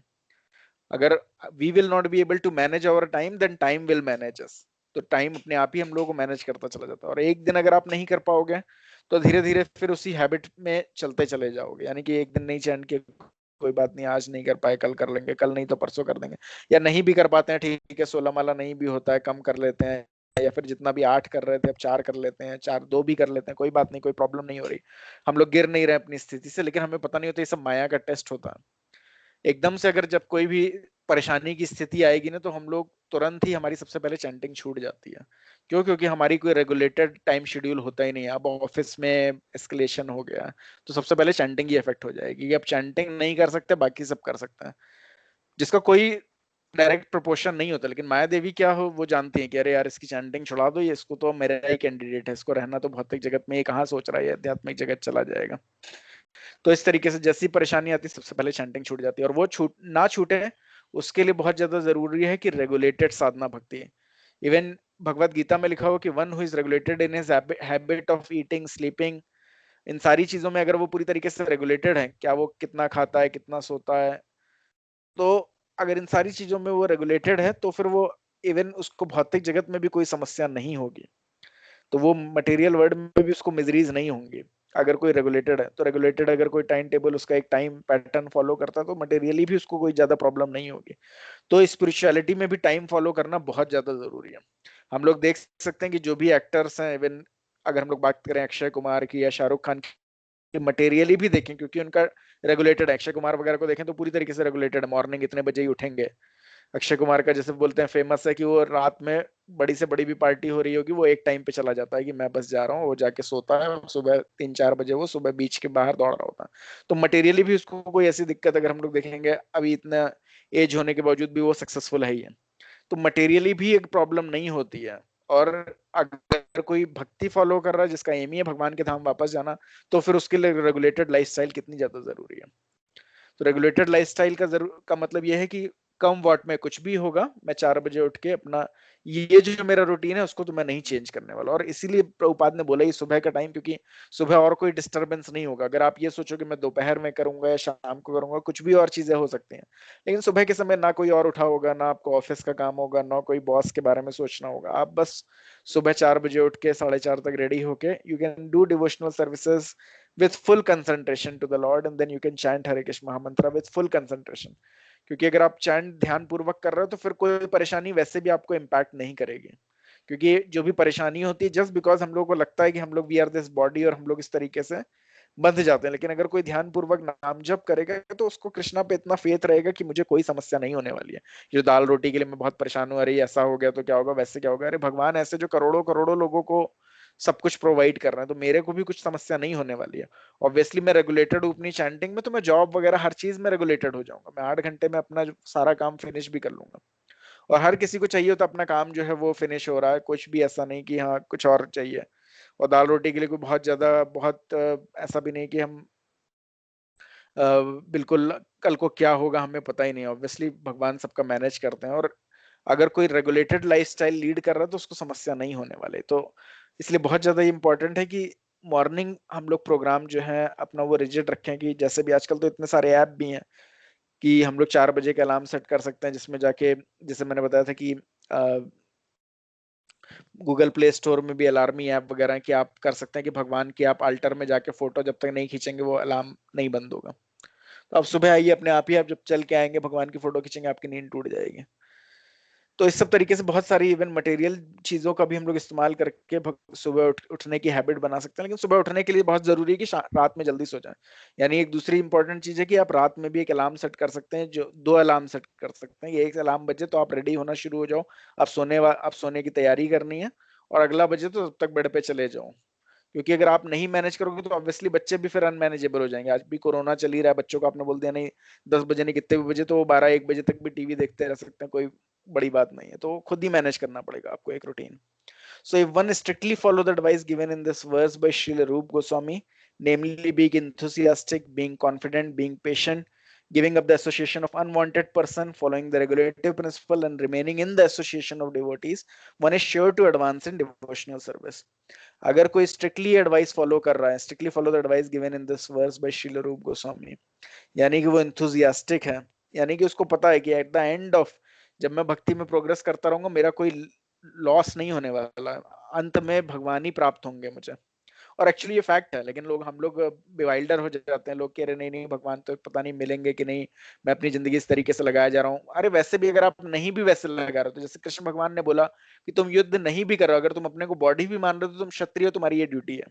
अगर we will not be able to manage our time then time will manage us. तो टाइम अपने आप ही हम लोगों को मैनेज करता चला जाता है, और एक दिन अगर आप नहीं कर पाओगे तो धीरे धीरे फिर उसी हैबिट में चलते चले जाओगे, यानी कि एक दिन नहीं चैन के कोई बात नहीं, आज नहीं कर पाए कल कर लेंगे, कल नहीं तो परसों कर देंगे, या नहीं भी कर पाते हैं ठीक है, 16 माला नहीं भी होता है कम कर लेते हैं, या फिर जितना भी 8 कर रहे थे अब 4 कर लेते हैं, 4 2 भी कर लेते हैं, कोई बात नहीं, कोई प्रॉब्लम नहीं हो रही, हम लोग गिर नहीं रहे अपनी स्थिति से। लेकिन हमें पता नहीं होता ये सब माया का टेस्ट होता है। एकदम से अगर जब कोई भी परेशानी की स्थिति आएगी ना तो हम लोग तुरंत ही हमारी सबसे पहले चैंटिंग छूट जाती है। क्यों? क्योंकि हमारी कोई रेगुलेटेड टाइम शेड्यूल होता ही नहीं है। अब ऑफिस में एस्केलेशन हो गया तो सबसे पहले चैंटिंग ही इफेक्ट हो जाएगी कि अब चैंटिंग नहीं कर सकते, बाकी सब कर सकते हैं, जिसका कोई डायरेक्ट प्रोपोर्शन नहीं होता। लेकिन माया देवी क्या हो वो जानती है कि अरे यार इसकी चैंटिंग छुड़ा दो, ये इसको तो मेरा ही कैंडिडेट है, इसको रहना तो भौतिक जगत में, ये कहाँ सोच रहा है ये आध्यात्मिक जगत चला जाएगा। तो इस तरीके से जैसी परेशानी आती है सबसे पहले चैंटिंग छूट जाती है, और वो ना छूटे उसके लिए बहुत ज्यादा जरूरी है कि रेगुलेटेड साधना भक्ति। इवन भगवत गीता में लिखा हो कि one who is regulated in his habit of eating sleeping, इन सारी चीजों में अगर वो पूरी तरीके से रेगुलेटेड है, क्या वो कितना खाता है कितना सोता है, तो अगर इन सारी चीजों में वो रेगुलेटेड है तो फिर वो इवन उसको भौतिक जगत में भी कोई समस्या नहीं होगी, तो वो मटेरियल वर्ल्ड में भी उसको मिजरीज नहीं होंगी। अगर कोई रेगुलेटेड है तो रेगुलेटेड, अगर कोई टाइम टेबल उसका एक टाइम पैटर्न फॉलो करता है तो मटेरियली भी उसको कोई ज्यादा प्रॉब्लम नहीं होगी। तो स्पिरिचुअलिटी में भी टाइम फॉलो करना बहुत ज्यादा जरूरी है। हम लोग देख सकते हैं कि जो भी एक्टर्स हैं, इवन अगर हम लोग बात करें अक्षय कुमार की या शाहरुख खान की, मटेरियली भी देखें क्योंकि उनका रेगुलेटेड है। अक्षय कुमार वगैरह को देखें तो पूरी तरीके से रेगुलेटेड है, मॉर्निंग इतने बजे ही उठेंगे। अक्षय कुमार का जैसे बोलते हैं फेमस है कि वो रात में बड़ी से बड़ी भी पार्टी हो रही होगी वो एक टाइम पे चला जाता है कि मैं बस जा रहा हूँ, वो जाके सोता है, सुबह 3-4 बजे वो सुबह बीच के बाहर दौड़ रहा होता है। तो मटेरियली भी उसको कोई ऐसी दिक्कत अगर हम लोग देखेंगे, अभी इतना एज होने के बावजूद भी वो सक्सेसफुल है ही है, तो मटेरियली भी एक प्रॉब्लम नहीं होती है। और अगर कोई भक्ति फॉलो कर रहा है जिसका एम ही है भगवान के धाम वापस जाना, तो फिर उसके लिए रेगुलेटेड लाइफस्टाइल कितनी ज्यादा जरूरी है। तो रेगुलेटेड लाइफस्टाइल का मतलब यह है कि कम वॉट में कुछ भी होगा, मैं 4 बजे उठ के अपना ये जो मेरा रूटीन है उसको तो मैं नहीं चेंज करने वाला। और इसीलिए प्रभुपाद ने बोला ये सुबह का टाइम, क्योंकि सुबह और कोई डिस्टरबेंस नहीं होगा। अगर आप ये सोचो कि मैं दोपहर में करूंगा या शाम को करूंगा, कुछ भी और चीजें हो सकती हैं, लेकिन सुबह के समय ना कोई और उठा होगा, ना आपको ऑफिस का काम होगा, ना कोई बॉस के बारे में सोचना होगा। आप बस सुबह 4 बजे उठ के 4:30 तक रेडी होके you can do devotional services with full concentration to the Lord, and then you can chant Hare Krishna Mahamantra with full concentration। क्योंकि अगर आप चैंट ध्यान पूर्वक कर रहे हो तो फिर कोई परेशानी वैसे भी आपको इम्पैक्ट नहीं करेगी। क्योंकि जो भी परेशानी होती है जस्ट बिकॉज हम लोग को लगता है कि हम लोग वी आर दिस बॉडी और हम लोग इस तरीके से बंध जाते हैं, लेकिन अगर कोई ध्यान पूर्वक नाम जप करेगा तो उसको कृष्णा पे इतना फेथ रहेगा कि मुझे कोई समस्या नहीं होने वाली है। जो दाल रोटी के लिए मैं बहुत परेशान हूँ, अरे ऐसा हो गया तो क्या होगा, वैसे क्या होगा, अरे भगवान ऐसे जो करोड़ों करोड़ों लोगों को सब कुछ प्रोवाइड कर रहे हैं, तो मेरे को भी कुछ समस्या नहीं होने वाली है। ऑब्वियसली मैं रेगुलेटेड हूँ अपनी चैंटिंग में, तो मैं जॉब वगैरह हर चीज में रेगुलेटेड हो जाऊंगा, मैं 8 घंटे में अपना सारा काम फिनिश भी कर लूंगा। और हर किसी को चाहिए होता अपना काम जो है वो फिनिश हो रहा है, कुछ भी ऐसा नहीं कि हाँ कुछ और चाहिए। और दाल रोटी के लिए कोई बहुत ज्यादा बहुत ऐसा भी नहीं कि हम बिल्कुल कल को क्या होगा हमें पता ही नहीं। ऑब्वियसली भगवान सबका मैनेज करते हैं, और अगर कोई रेगुलेटेड लाइफस्टाइल लीड कर रहा है तो उसको समस्या नहीं होने वाले। तो इसलिए बहुत ज्यादा इंपॉर्टेंट है कि मॉर्निंग हम लोग प्रोग्राम जो है अपना वो रिजिड रखें, कि जैसे भी आजकल तो इतने सारे ऐप भी हैं कि हम लोग 4 बजे का अलार्म सेट कर सकते हैं, जिसमें जाके जैसे मैंने बताया था कि गूगल प्ले स्टोर में भी अलार्मी ऐप वगैरह कि आप कर सकते हैं कि भगवान की आप अल्टर में जाके फोटो जब तक नहीं खींचेंगे वो अलार्म नहीं बंद होगा। तो आप सुबह आइए, अपने आप ही आप जब चल के आएंगे भगवान की फोटो खींचेंगे आपकी नींद टूट जाएगी। तो इस सब तरीके से बहुत सारी इवन मटेरियल चीजों का भी हम लोग इस्तेमाल करके सुबह उठने की हैबिट बना सकते हैं। लेकिन सुबह उठने के लिए बहुत जरूरी है कि रात में जल्दी सो जाएं। यानी एक दूसरी इंपॉर्टेंट चीज है कि आप रात में भी एक अलार्म सेट कर सकते हैं, जो 2 अलार्म सेट कर सकते हैं। ये एक अलार्म बजे तो आप रेडी होना शुरू हो जाओ, आप सोने की तैयारी करनी है, और अगला बजे तो तब तक बेड पे चले जाओ। क्योंकि अगर आप नहीं मैनेज करोगे तो ऑब्वियसली बच्चे भी फिर अनमैनेजेबल हो जाएंगे। आज भी कोरोना चल ही रहा है, बच्चों को आपने बोल दिया नहीं 10 बजे नहीं कितने भी बजे, तो वो 12-1 बजे तक भी टीवी देखते रह सकते हैं, कोई बड़ी बात नहीं है। तो खुद ही मैनेज करना पड़ेगा आपको एक routine. So if one strictly follow the advice given in this verse by Srila Rup Goswami, namely being enthusiastic, being confident, being patient, giving up the association of unwanted person, following the regulative principle, and remaining in the association of devotees, one is sure to advance in devotional service. अगर कोई strictly advice follow कर रहा है, strictly follow the advice given in this verse by Srila Rupa Goswami, यानी कि वो enthusiastic है, यानी कि उसको पता है कि एट द एंड ऑफ, जब मैं भक्ति में प्रोग्रेस करता रहूंगा, मेरा कोई लॉस नहीं होने वाला, अंत में भगवान ही प्राप्त होंगे मुझे। और एक्चुअली ये फैक्ट है, लेकिन हम लोग बिवाइल्डर हो जाते हैं, लोग कह रहे नहीं नहीं भगवान तो पता नहीं मिलेंगे कि नहीं, मैं अपनी जिंदगी इस तरीके से लगाया जा रहा हूँ। अरे वैसे भी अगर आप नहीं भी वैसे लगा रहे हो, तो जैसे कृष्ण भगवान ने बोला कि तुम युद्ध नहीं भी कर रहे हो, अगर तुम अपने को बॉडी भी मान रहे हो तो तुम क्षत्रिय हो, तुम्हारी ये ड्यूटी है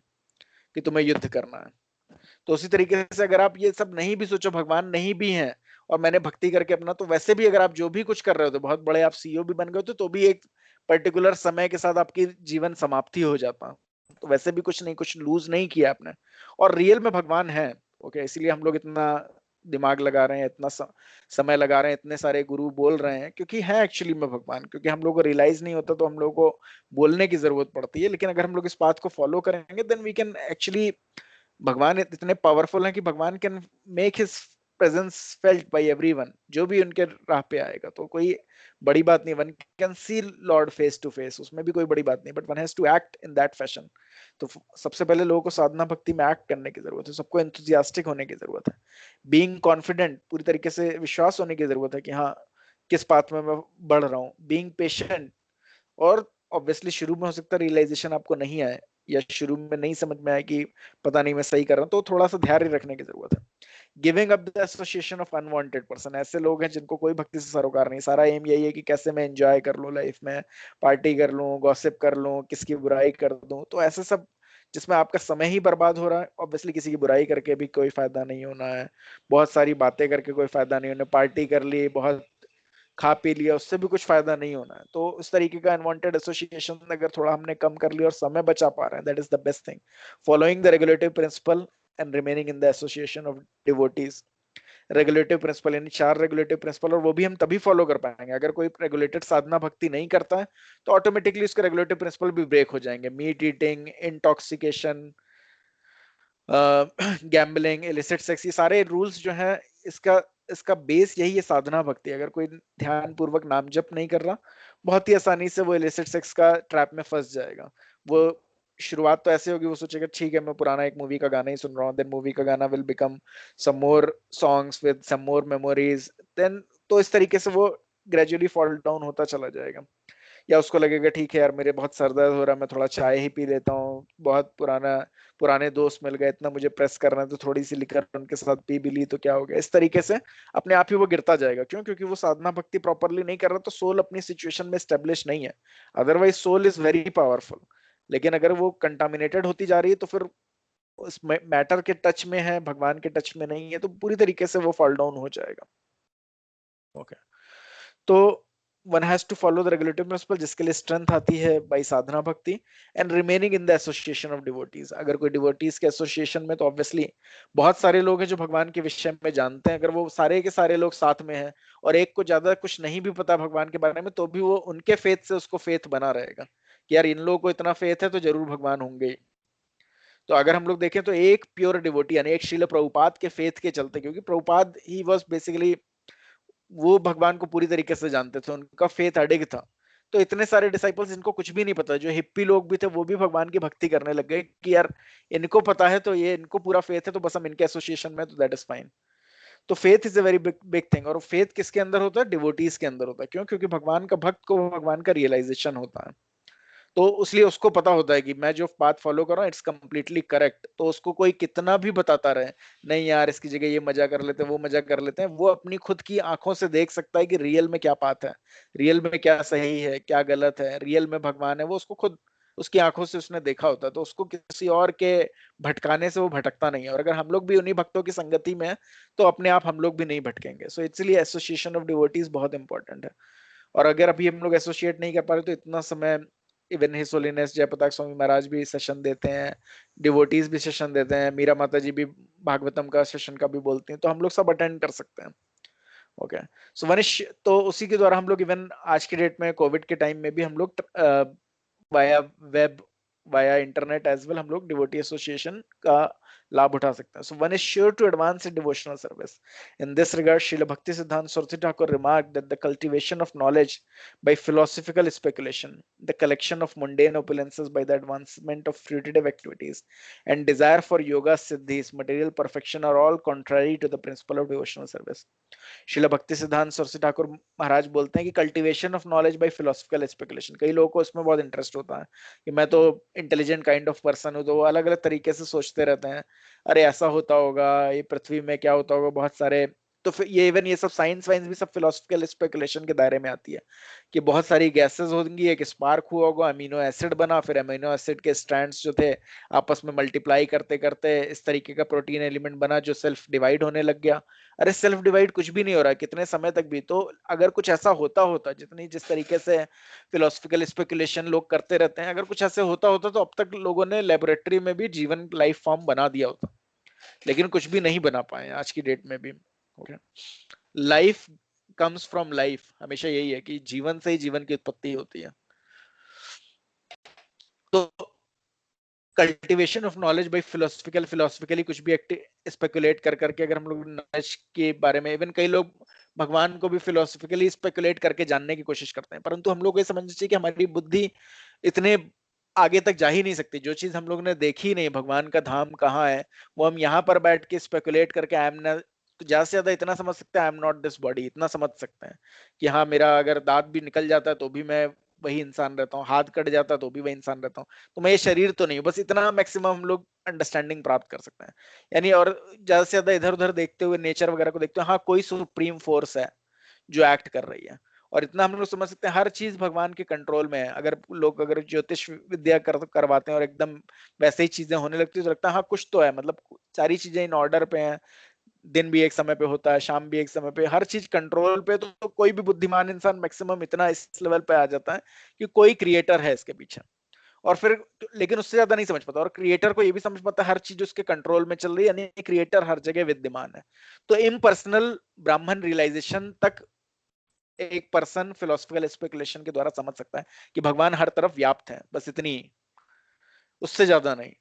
कि तुम्हें युद्ध करना है। तो उसी तरीके से अगर आप ये सब नहीं भी सोचो, भगवान नहीं भी हैं, और मैंने भक्ति करके अपना, तो वैसे भी अगर आप जो भी कुछ कर रहे हो, तो बहुत बड़े आप सीईओ भी बन गए तो भी एक पर्टिकुलर समय के साथ आपकी जीवन समाप्ति हो जाता। तो वैसे भी कुछ नहीं, कुछ लूज नहीं किया आपने, और रियल में भगवान है। ओके, इसीलिए हम लोग इतना दिमाग लगा रहे हैं, इतना समय लगा रहे हैं, इतने सारे गुरु बोल रहे हैं, क्योंकि है एक्चुअली में भगवान। क्योंकि हम लोग को रियलाइज नहीं होता तो हम लोग को बोलने की जरूरत पड़ती है, लेकिन अगर हम लोग इस बात को फॉलो करेंगे देन वी कैन एक्चुअली, भगवान इतने पावरफुल हैं कि भगवान can make his presence felt by everyone, जो भी उनके राह पे आएगा। तो कोई बड़ी बात नहीं, one can see lord face to face, उसमें भी कोई बड़ी बात नहीं, but one has to act in that fashion. तो सबसे पहले लोगों को साधना भक्ति में एक्ट करने की जरूरत है, सबको एंथुजियास्टिक होने की जरूरत है, बीइंग कॉन्फिडेंट, पूरी तरीके से विश्वास होने की जरूरत है कि हाँ किस पाथ में मैं बढ़ रहा हूँ, बीइंग पेशेंट। और ऑब्वियसली शुरू में हो सकता है रियलाइजेशन आपको नहीं आए, या शुरू में नहीं समझ में आए कि पता नहीं मैं सही कर रहा हूँ, तो थोड़ा सा धैर्य रखने की जरूरत है। Giving up the association of unwanted person, ऐसे लोग हैं जिनको कोई भक्ति से सरोकार नहीं, सारा एम यही है कि कैसे मैं एंजॉय कर लूं लाइफ में, पार्टी कर लूं, गॉसिप कर लूं, किसकी बुराई कर दूं। तो ऐसे सब जिसमें आपका समय ही बर्बाद हो रहा है, ऑब्वियसली किसी की बुराई करके भी कोई फायदा नहीं होना है, बहुत सारी बातें करके कोई फायदा नहीं होना, पार्टी कर ली, बहुत खा पी लिया, उससे भी कुछ फायदा नहीं होना है। तो इस तरीके का अनवांटेड एसोसिएशन अगर थोड़ा हमने कम कर लिया और समय बचा पा रहे हैं, that is the best thing. Following the regulative principle and remaining in the association of devotees. Regulative principle यानी 4 रेगुलेटिव प्रिंसिपल, और वो भी हम तभी फॉलो कर पाएंगे अगर कोई रेगुलेटेड साधना भक्ति नहीं करता है, तो ऑटोमेटिकली उसके रेगुलेटिव प्रिंसिपल भी ब्रेक हो जाएंगे। Meat eating, intoxication, gambling, illicit sex, ये सारे रूल्स जो हैं, इसका इसका बेस यही है साधना भक्ति। अगर कोई ध्यान पूर्वक नाम जप नहीं कर रहा, बहुत ही आसानी से वो इलिसिट सेक्स का ट्रैप में फंस जाएगा। वो शुरुआत तो ऐसे होगी, वो सोचेगा ठीक है मैं पुराना एक मूवी का गाना ही सुन रहा हूँ, देन मूवी का गाना will become some more songs with some more memories, then तो इस तरीके से वो ग्रेजुअली फॉल डाउन होता चला जाएगा। या उसको लगेगा ठीक है यार मेरे बहुत सर दर्द हो रहा है, मैं थोड़ा चाय ही पी लेता हूँ, बहुत पुराने दोस्त मिल गए, इतना मुझे प्रेस करना है तो थोड़ी सी लिकर उनके साथ पी भी ली तो क्या हो गया। इस तरीके से अपने आप ही वो गिरता जाएगा। क्यों? क्योंकि वो साधना भक्ति प्रॉपरली नहीं कर रहा, तो सोल अपनी सिचुएशन में स्टेब्लिश नहीं है। Otherwise soul is very powerful, लेकिन अगर वो कंटामिनेटेड होती जा रही है तो फिर उस मैटर के टच में है, भगवान के टच में नहीं है, तो पूरी तरीके से वो फॉल डाउन हो जाएगा। ओके, तो one has to follow the regulative principle, जिसके लिए स्ट्रेंथ आती है बाई साधना भक्ति, and remaining in the association of devotees. अगर कोई डिवोटीज के एसोसिएशन में, तो ऑब्वियसली बहुत सारे लोग हैं जो भगवान के विषय में जानते हैं, अगर वो सारे के सारे लोग साथ में हैं और एक को ज्यादा कुछ नहीं भी पता भगवान के बारे में, तो भी वो उनके फेथ से उसको फेथ बना रहेगा कि यार इन लोगों को इतना फेथ है तो जरूर भगवान होंगे। तो अगर हम लोग देखें तो एक प्योर डिवोटी यानी एक श्रील प्रभुपाद के फेथ के चलते, क्योंकि प्रभुपाद ही वाज बेसिकली, वो भगवान को पूरी तरीके से जानते थे, उनका फेथ अडिग था। तो इतने सारे डिसाइपल्स जिनको कुछ भी नहीं पता, जो हिप्पी लोग भी थे, वो भी भगवान की भक्ति करने लग गए कि यार इनको पता है तो ये इनको पूरा फेथ है, तो बस हम इनके एसोसिएशन में, तो दैट इज फाइन। तो faith is a very big thing. और फेथ किसके अंदर होता है? डिवोटीज के अंदर होता है। क्यों? क्योंकि भगवान का भक्त को भगवान का रियलाइजेशन होता है। तो इसलिए उसको पता होता है कि मैं जो पाथ फॉलो कर रहा हूँ इट्स कंप्लीटली करेक्ट। तो उसको कोई कितना भी बताता रहे, नहीं यार इसकी जगह ये मजा कर लेते हैं, वो मजा कर लेते हैं, वो अपनी खुद की आंखों से देख सकता है कि रियल में क्या पाथ है, रियल में क्या सही है क्या गलत है, रियल में भगवान है, वो उसको खुद उसकी आंखों से उसने देखा होता है। तो उसको किसी और के भटकाने से वो भटकता नहीं है। और अगर हम लोग भी उन्हीं भक्तों की संगति में हैं तो अपने आप हम लोग भी नहीं भटकेंगे। सो इसलिए एसोसिएशन ऑफ डिवोटीज बहुत इंपॉर्टेंट है। और अगर अभी हम लोग एसोसिएट नहीं कर पा रहे तो इतना समय, even his holiness Jaipratap Swami Maharaj भी सेशन देते हैं, डिवोटीज भी सेशन देते हैं, मीरा माता जी भी भागवतम का सेशन का भी बोलती हैं, तो हम लोग सब अटेंड कर सकते हैं। ओके, सो वनिश, तो उसी के द्वारा हम लोग इवन आज की डेट में कोविड के टाइम में भी हम लोग via web, via internet as well हम लोग डिवोटी एसोसिएशन का लाभ उठा सकते हैं। So one is sure to advance in devotional service. In this regard, Srila Bhakti Siddhanta Saraswati Thakur remarked that the cultivation of knowledge by philosophical speculation, the collection of mundane opulences by the advancement of fruitive activities, and desire for yoga siddhis, material perfection, are all contrary to the principle of devotional service. शिला भक्ति सिद्धांत सरस्वती ठाकुर महाराज बोलते हैं कि cultivation of knowledge by philosophical speculation, कई लोगों को इसमें बहुत इंटरेस्ट होता है कि मैं तो इंटेलिजेंट काइंड ऑफ पर्सन हूँ, तो वो अलग अलग तरीके से सोचते रहते हैं, अरे ऐसा होता होगा, ये पृथ्वी में क्या होता होगा, बहुत सारे, तो फिर ये इवन ये सब साइंस वाइंस भी सब फिलोसफिकल स्पेकुलेशन के दायरे में आती है कि बहुत सारी गैसेस होंगी, एक स्पार्क हुआ होगा, अमीनो एसिड बना, फिर अमीनो एसिड के स्ट्रैंड्स जो थे आपस में मल्टीप्लाई करते करते इस तरीके का प्रोटीन एलिमेंट बना जो सेल्फ डिवाइड होने लग गया। अरे सेल्फ डिवाइड कुछ भी नहीं हो रहा कितने समय तक भी। तो अगर कुछ ऐसा होता होता, जितनी जिस तरीके से फिलोसफिकल स्पेकुलेशन लोग करते रहते हैं, अगर कुछ ऐसे होता होता तो अब तक लोगों ने लेबोरेटरी में भी जीवन लाइफ फॉर्म बना दिया होता, लेकिन कुछ भी नहीं बना पाए आज की डेट में भी। Okay, life comes from life, हमेशा यही है कि जीवन से ही जीवन की उत्पत्ति होती है। तो cultivation of knowledge by philosophically कुछ भी स्पेकुलेट कर करके, अगर हम लोग नॉलेज के बारे में, इवन कई लोग भगवान को भी फिलोसफिकली स्पेकुलेट करके जानने की कोशिश करते हैं, परंतु हम लोग ये समझना चाहिए कि हमारी बुद्धि इतने आगे तक जा ही नहीं सकती। जो चीज हम लोग ने देखी नहीं, भगवान का धाम कहाँ है, वो हम यहाँ पर बैठ के स्पेकुलेट करके आई एम ज्यादा से ज्यादा इतना समझ सकते हैं, I am not this body, इतना समझ सकते हैं कि हाँ मेरा अगर दांत भी निकल जाता है तो भी मैं वही इंसान रहता हूँ, हाथ कट जाता है तो भी वही इंसान रहता हूँ, तो मैं ये शरीर तो नहीं हूँ, बस इतना मैक्सिमम हम लोग अंडरस्टैंडिंग प्राप्त कर सकते हैं। यानी और ज्यादा से ज्यादा इधर उधर देखते हुए, नेचर वगैरह को देखते हुए, हाँ कोई सुप्रीम फोर्स है जो एक्ट कर रही है, और इतना हम लोग समझ सकते हैं हर चीज भगवान के कंट्रोल में है। अगर लोग अगर ज्योतिष विद्या करवाते हैं और एकदम वैसे ही चीजें होने लगती है तो लगता है हाँ कुछ तो है, मतलब सारी चीजें इन ऑर्डर पे हैं, दिन भी एक समय पे होता है, शाम भी एक समय पे, हर चीज कंट्रोल पे। तो कोई भी बुद्धिमान इंसान मैक्सिमम इतना इस लेवल पे आ जाता है कि कोई क्रिएटर है इसके पीछे, और फिर लेकिन उससे ज्यादा नहीं समझ पाता। और क्रिएटर को ये भी समझ पाता है हर चीज उसके कंट्रोल में चल रही है, यानी क्रिएटर हर जगह विद्यमान है। तो इम्पर्सनल ब्राह्मण रियलाइजेशन तक एक पर्सन फिलोसफिकल स्पेकुलेशन के द्वारा समझ सकता है कि भगवान हर तरफ व्याप्त है, बस इतनी, उससे ज्यादा नहीं।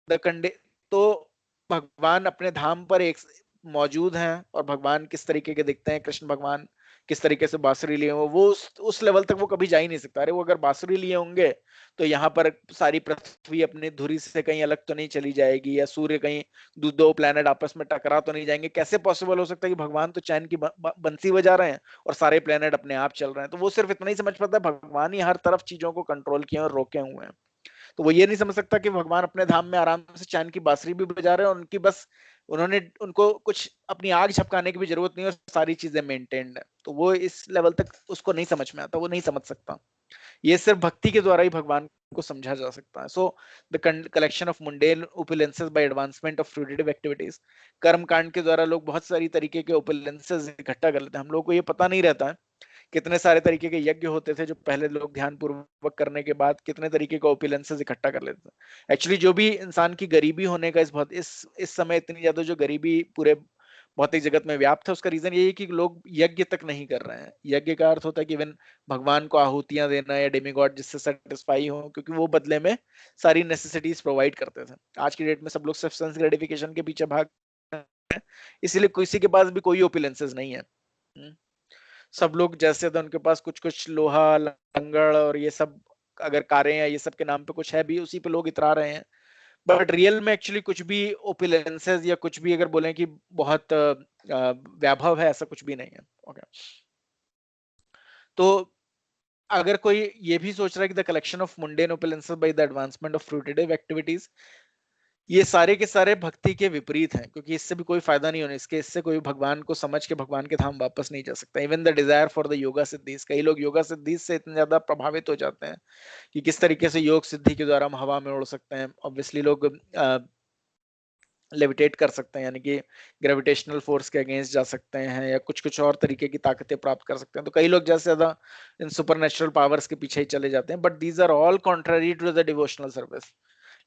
द कंडे तो भगवान अपने धाम पर एक मौजूद हैं, और भगवान किस तरीके के दिखते हैं, कृष्ण भगवान किस तरीके से बांसुरी लिए वो उस लेवल तक वो कभी जा ही नहीं सकता। अरे वो अगर बांसुरी लिए होंगे तो यहाँ पर सारी पृथ्वी अपनी धुरी से कहीं अलग तो नहीं चली जाएगी, या सूर्य कहीं दो प्लैनेट आपस में टकरा तो नहीं जाएंगे। कैसे पॉसिबल हो सकता है कि भगवान तो चैन की बंसी बजा रहे हैं और सारे प्लैनेट अपने आप चल रहे हैं। तो वो सिर्फ इतना ही समझ पाता है भगवान ही हर तरफ चीजों को कंट्रोल किए और रोके हुए हैं। तो वो ये नहीं समझ सकता कि भगवान अपने धाम में आराम से चैन की बांसुरी भी बजा रहे हैं, और उनकी बस उन्होंने उनको कुछ अपनी आग झपकाने की भी जरूरत नहीं है और सारी चीजें मेंटेन्ड है। तो वो इस लेवल तक उसको नहीं समझ में आता, वो नहीं समझ सकता। ये सिर्फ भक्ति के द्वारा ही भगवान को समझा जा सकता है। So the collection of mundane opulences by advancement of fruitive activities, कर्म कांड के द्वारा लोग बहुत सारी तरीके के ओपुलेंसेस इकट्ठा कर लेते हैं। हम लोग को ये पता नहीं रहता है कितने सारे तरीके के यज्ञ होते थे जो पहले लोग ध्यान पूर्वक करने के बाद कितने तरीके का ओपुलेंसेस इकट्ठा कर लेते थे। एक्चुअली जो भी इंसान की गरीबी होने का इस समय इतनी ज्यादा जो गरीबी पूरे भौतिक जगत में व्याप्त है, उसका रीजन यही है कि लोग यज्ञ तक नहीं कर रहे हैं। यज्ञ का अर्थ होता है कि इवन भगवान को आहुतियां देना या डेमिगॉड जिससे सेटिस्फाई हो, क्योंकि वो बदले में सारी नेसेसिटीज प्रोवाइड करते थे। आज की डेट में सब लोग सिर्फ सेंस ग्रेटिफिकेशन के पीछे भाग रहे हैं, इसीलिए किसी के पास भी कोई ओपुलेंसेस नहीं है। सब लोग जैसे तो उनके पास कुछ कुछ लोहा लंगड़ और ये सब अगर कारें या ये सब के नाम पे कुछ है भी, उसी पे लोग इतरा रहे हैं। बट रियल में एक्चुअली कुछ भी ओपुलेंसेस या कुछ भी अगर बोलें कि बहुत वैभव है, ऐसा कुछ भी नहीं है। ओके, तो अगर कोई ये भी सोच रहा है कि the collection of mundane opulences by the advancement of fruitive activities, ये सारे के सारे भक्ति के विपरीत हैं, क्योंकि इससे भी कोई फायदा नहीं होने इसके, इससे कोई भगवान को समझ के भगवान के धाम वापस नहीं जा सकता। Even the desire for the yoga siddhi, कई लोग योगा सिद्धि से इतने ज्यादा प्रभावित हो जाते हैं कि किस तरीके से योग सिद्धि के द्वारा हम हवा में उड़ सकते हैं। ऑब्वियसली लोग लेविटेट कर सकते हैं, यानी कि ग्रेविटेशनल फोर्स के अगेंस्ट जा सकते हैं, या कुछ कुछ और तरीके की ताकतें प्राप्त कर सकते हैं। तो कई लोग ज्यादा से ज्यादा इन सुपरनेचुरल पावर्स के पीछे ही चले जाते हैं, but these are all contrary to the devotional service.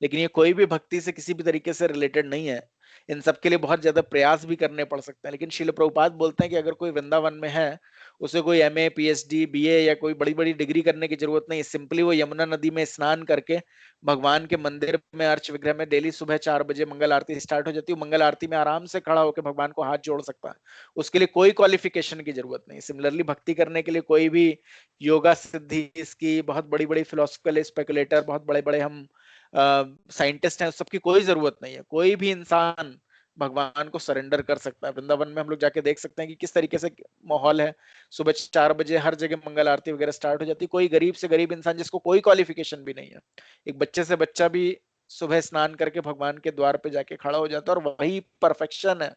लेकिन ये कोई भी भक्ति से किसी भी तरीके से रिलेटेड नहीं है, इन सब के लिए बहुत ज्यादा प्रयास भी करने पड़ सकते हैं। लेकिन श्रील प्रभुपाद बोलते हैं कि अगर कोई वृंदावन में है, उसे कोई एमए, पीएचडी, बीए या कोई बड़ी बड़ी डिग्री करने की जरूरत नहीं है। सिंपली वो यमुना नदी में स्नान करके भगवान के मंदिर में अर्च विग्रह में डेली सुबह 4 बजे मंगल आरती स्टार्ट हो जाती है, मंगल आरती में आराम से खड़ा होकर भगवान को हाथ जोड़ सकता है। उसके लिए कोई क्वालिफिकेशन की जरूरत नहीं। सिमिलरली भक्ति करने के लिए कोई भी योगा सिद्धि, इसकी बहुत बड़ी बड़ी फिलोसफिकल स्पेकुलेटर, बहुत बड़े बड़े हम साइंटिस्ट हैं, सबकी कोई जरूरत नहीं है। कोई भी इंसान भगवान को सरेंडर कर सकता है। वृंदावन में हम लोग जाके देख सकते हैं कि किस तरीके से माहौल है। सुबह 4 बजे हर जगह मंगल आरती वगैरह स्टार्ट हो जाती है। कोई गरीब से गरीब इंसान जिसको कोई क्वालिफिकेशन भी नहीं है, एक बच्चे से बच्चा भी सुबह स्नान करके भगवान के द्वार पे जाके खड़ा हो जाता है, और वही परफेक्शन है।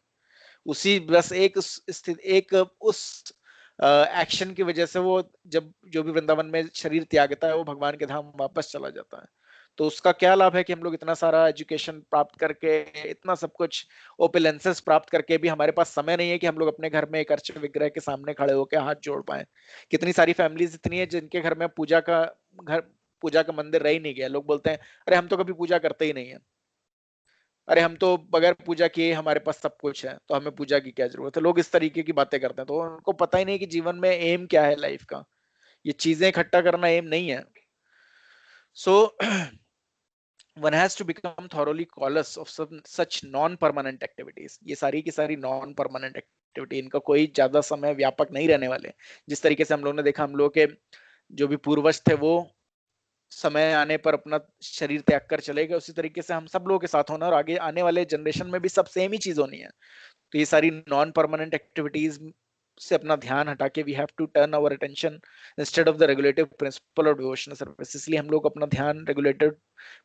उसी बस एक स्थिति, एक उस एक्शन की वजह से वो जब जो भी वृंदावन में शरीर त्यागता है, वो भगवान के धाम वापस चला जाता है। तो उसका क्या लाभ है कि हम लोग इतना सारा एजुकेशन प्राप्त करके, इतना सब कुछ ओपुलेंसेस प्राप्त करके भी हमारे पास समय नहीं है कि हम लोग अपने घर में एक अर्च विग्रह के सामने खड़े होकर हाथ जोड़ पाए। कितनी सारी फैमिलीज इतनी है जिनके घर में पूजा का मंदिर रह ही नहीं गया। लोग बोलते हैं अरे हम तो कभी पूजा करते ही नहीं है, अरे हम तो बगैर पूजा किए हमारे पास सब कुछ है, तो हमें पूजा की क्या जरूरत है। लोग इस तरीके की बातें करते हैं, तो उनको पता ही नहीं कि जीवन में एम क्या है लाइफ का। ये चीजें इकट्ठा करना एम नहीं है। सो one has to become thoroughly callous of such non-permanent activities। ये सारी की सारी non-permanent activity, इनका कोई ज्यादा समय व्यापक नहीं रहने वाले। जिस तरीके से हम लोगों ने देखा, हम लोग के जो भी पूर्वज थे वो समय आने पर अपना शरीर त्याग कर चले गए, उसी तरीके से हम सब लोगों के साथ होना, और आगे आने वाले जनरेशन में भी सब सेम ही चीज होनी है। तो ये सारी नॉन परमानेंट एक्टिविटीज से अपना ध्यान हटा के we have to turn our attention instead of the regulative principle of devotional service. इसलिए हम लोग अपना ध्यान regulated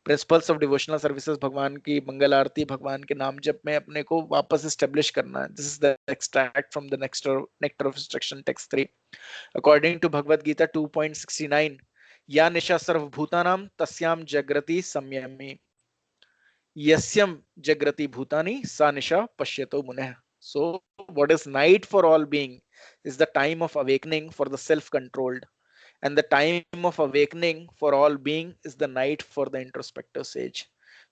principles of devotional services, भगवान की मंगल आरती, भगवान के नाम जप में अपने को वापस एस्टेब्लिश करना है। This is the extract from the nectar of instruction text 3 according to Bhagavad Gita 2.69। या निशा सर्वभूतानां तस्याम जग्रति संयमी, यस्यम जग्रति भूतानि सा निशा पश्यतो मुनः। So what is night for all being is the time of awakening for the self-controlled, and the time of awakening for all being is the night for the introspective sage।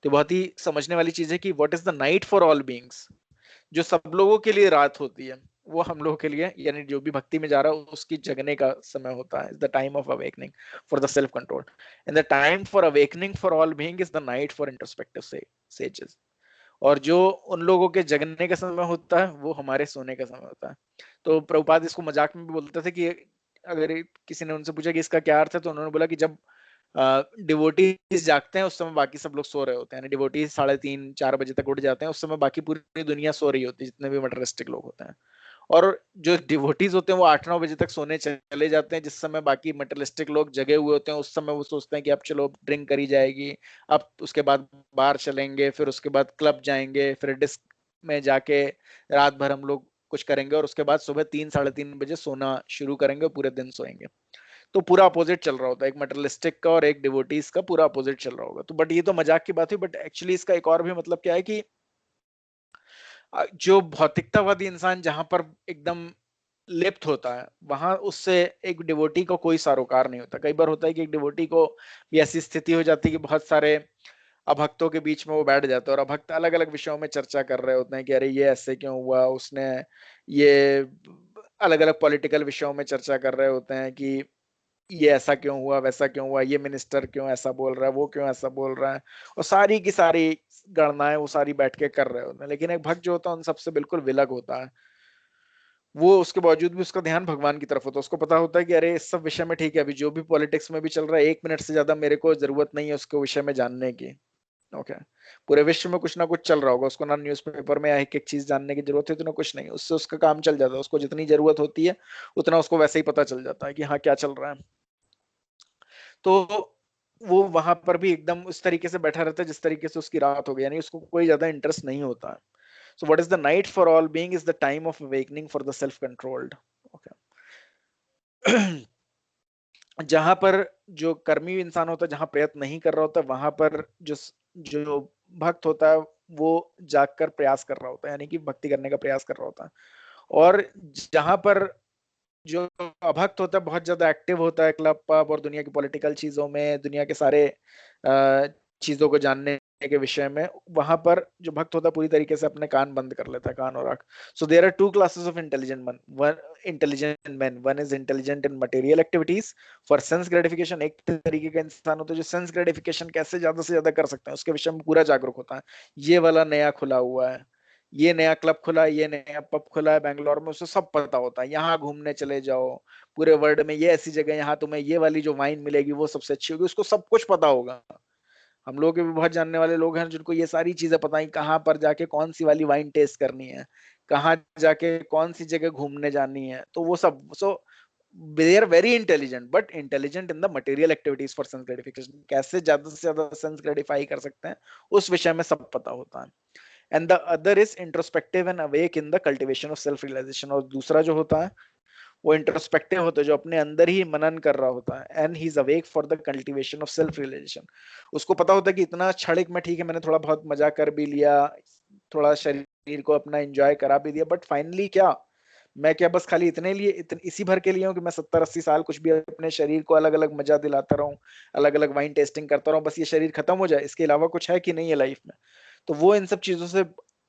तो बहुत ही समझने वाली चीज है कि what is the night for all beings, जो सब लोगों के लिए रात होती है, वो हम लोगों के लिए, यानी जो भी भक्ति में जा रहा है उसकी जगने का समय होता है। The time of awakening for the self control, and the time for awakening for all being is the night for introspective sages. और जो उन लोगों के जगने का समय होता है वो हमारे सोने का समय होता है। तो प्रभुपाद इसको मजाक में भी बोलते थे कि अगर किसी ने उनसे पूछा कि इसका क्या अर्थ है, तो उन्होंने बोला कि जब डिवोटीज जागते हैं उस समय बाकी सब लोग सो रहे होते हैं। डिवोटीज 3:30-4 बजे तक उठ जाते हैं, उस समय बाकी पूरी दुनिया सो रही होती है, जितने भी मटेरियलिस्टिक लोग होते हैं। और जो डिवोटीज होते हैं वो 8-9 बजे तक सोने चले जाते हैं, जिस समय बाकी मटेरियलिस्टिक लोग जगे हुए होते हैं। उस समय वो सोचते हैं कि अब चलो ड्रिंक करी जाएगी, अब उसके बाद बाहर चलेंगे, फिर उसके बाद क्लब जाएंगे, फिर डिस्क में जाके रात भर हम लोग कुछ करेंगे, और उसके बाद सुबह 3-3:30 बजे सोना शुरू करेंगे और पूरे दिन सोएंगे। तो पूरा अपोजिट चल रहा होता है, एक मटेरियलिस्टिक का और एक डिवोटीज का पूरा अपोजिट चल रहा होगा। तो बट ये तो मजाक की बात हुई, बट एक्चुअली इसका एक और भी मतलब क्या है कि जो भौतिकतावादी इंसान जहां पर एकदम लिप्त होता है, वहां उससे एक डिवोटी को कोई सरोकार नहीं होता। कई बार होता है कि एक डिवोटी को भी ऐसी स्थिति हो जाती है कि बहुत सारे अभक्तों के बीच में वो बैठ जाते हैं, और अभक्त अलग अलग विषयों में चर्चा कर रहे होते हैं कि अरे ये ऐसे क्यों हुआ, उसने ये अलग अलग पॉलिटिकल विषयों में चर्चा कर रहे होते हैं कि ये ऐसा क्यों हुआ, वैसा क्यों हुआ, ये मिनिस्टर क्यों ऐसा बोल रहा है, वो क्यों ऐसा बोल रहा है, और सारी की सारी गणनाएं वो सारी बैठ के कर रहे होते हैं। लेकिन एक भक्त जो होता है उन सबसे बिल्कुल विलग होता है। वो उसके बावजूद भी उसका ध्यान भगवान की तरफ होता है। उसको पता होता है कि अरे इस सब विषय में ठीक है, अभी जो भी पॉलिटिक्स में भी चल रहा है, 1 मिनट से ज्यादा मेरे को जरूरत नहीं है उसके विषय में जानने की। ओके, पूरे विश्व में कुछ ना कुछ चल रहा होगा, उसको ना न्यूज़पेपर में एक एक चीज जानने की जरूरत है, तो ना कुछ नहीं, उससे उसका काम चल जाता है। उसको जितनी जरूरत होती है उतना उसको वैसे ही पता चल जाता है कि हाँ क्या चल रहा है। तो वो वहां पर भी एकदम उस तरीके से बैठा रहता है जिस तरीके से उसकी रात हो गई, यानी उसको कोई ज्यादा इंटरेस्ट नहीं होता है. So what is the night for all being is the time of awakening for the self-controlled. Okay. जहां पर जो कर्मी इंसान होता है, जहां प्रयत्न नहीं कर रहा होता, वहां पर जो जो भक्त होता है वो जागकर प्रयास कर रहा होता है, यानी कि भक्ति करने का प्रयास कर रहा होता है. और जहां पर जो अभक्त होता है बहुत ज्यादा एक्टिव होता है क्लब पब और दुनिया की पॉलिटिकल चीजों में, दुनिया के सारे चीजों को जानने के विषय में, वहां पर जो भक्त होता है पूरी तरीके से अपने कान बंद कर लेता है, कान और आंख. So there are two classes of intelligent man. One is intelligent in material activities for sense gratification. एक तरीके का इंसान होता है जो सेंस ग्रेटिफिकेशन कैसे ज्यादा से ज्यादा कर सकते हैं उसके विषय में पूरा जागरूक होता है. ये वाला नया खुला हुआ है, ये नया क्लब खुला है, ये नया पब खुला है बैंगलोर में, उसे सब पता होता है. यहाँ घूमने चले जाओ, पूरे वर्ल्ड में ये ऐसी जगह, यहाँ तुम्हें ये वाली जो वाइन मिलेगी वो सबसे अच्छी होगी, उसको सब कुछ पता होगा. हम लोग के भी बहुत जानने वाले लोग हैं जिनको ये सारी चीजें पता है, कहाँ पर जाके कौन सी वाली वाइन टेस्ट करनी है, कहाँ जाके कौन सी जगह घूमने जानी है, तो वो सब. So they are very intelligent, but intelligent in the material activities for sense gratification. कैसे ज्यादा से ज्यादा सेंस ग्रेटिफाई कर सकते हैं उस विषय में सब पता होता है. And the other is introspective and awake in the cultivation of self realization. और दूसरा जो होता है वो इंट्रोस्पेक्टिव होता है, जो अपने अंदर ही मनन कर रहा होता है. And he is awake for the cultivation of self realization. उसको पता होता है कि इतना क्षणिक में ठीक है, मैंने थोड़ा बहुत मजा कर भी लिया, थोड़ा शरीर को अपना एंजॉय करा भी दिया, बट फाइनली क्या, मैं क्या बस खाली इतने लिए इसी भर के लिए हूँ कि मैं 70-80 साल कुछ भी अपने शरीर को अलग अलग मजा दिलाता रहूं, अलग अलग वाइन टेस्टिंग करता रहूं, बस ये शरीर खत्म हो जाए, इसके अलावा कुछ है कि नहीं है लाइफ में. तो वो इन सब चीजों से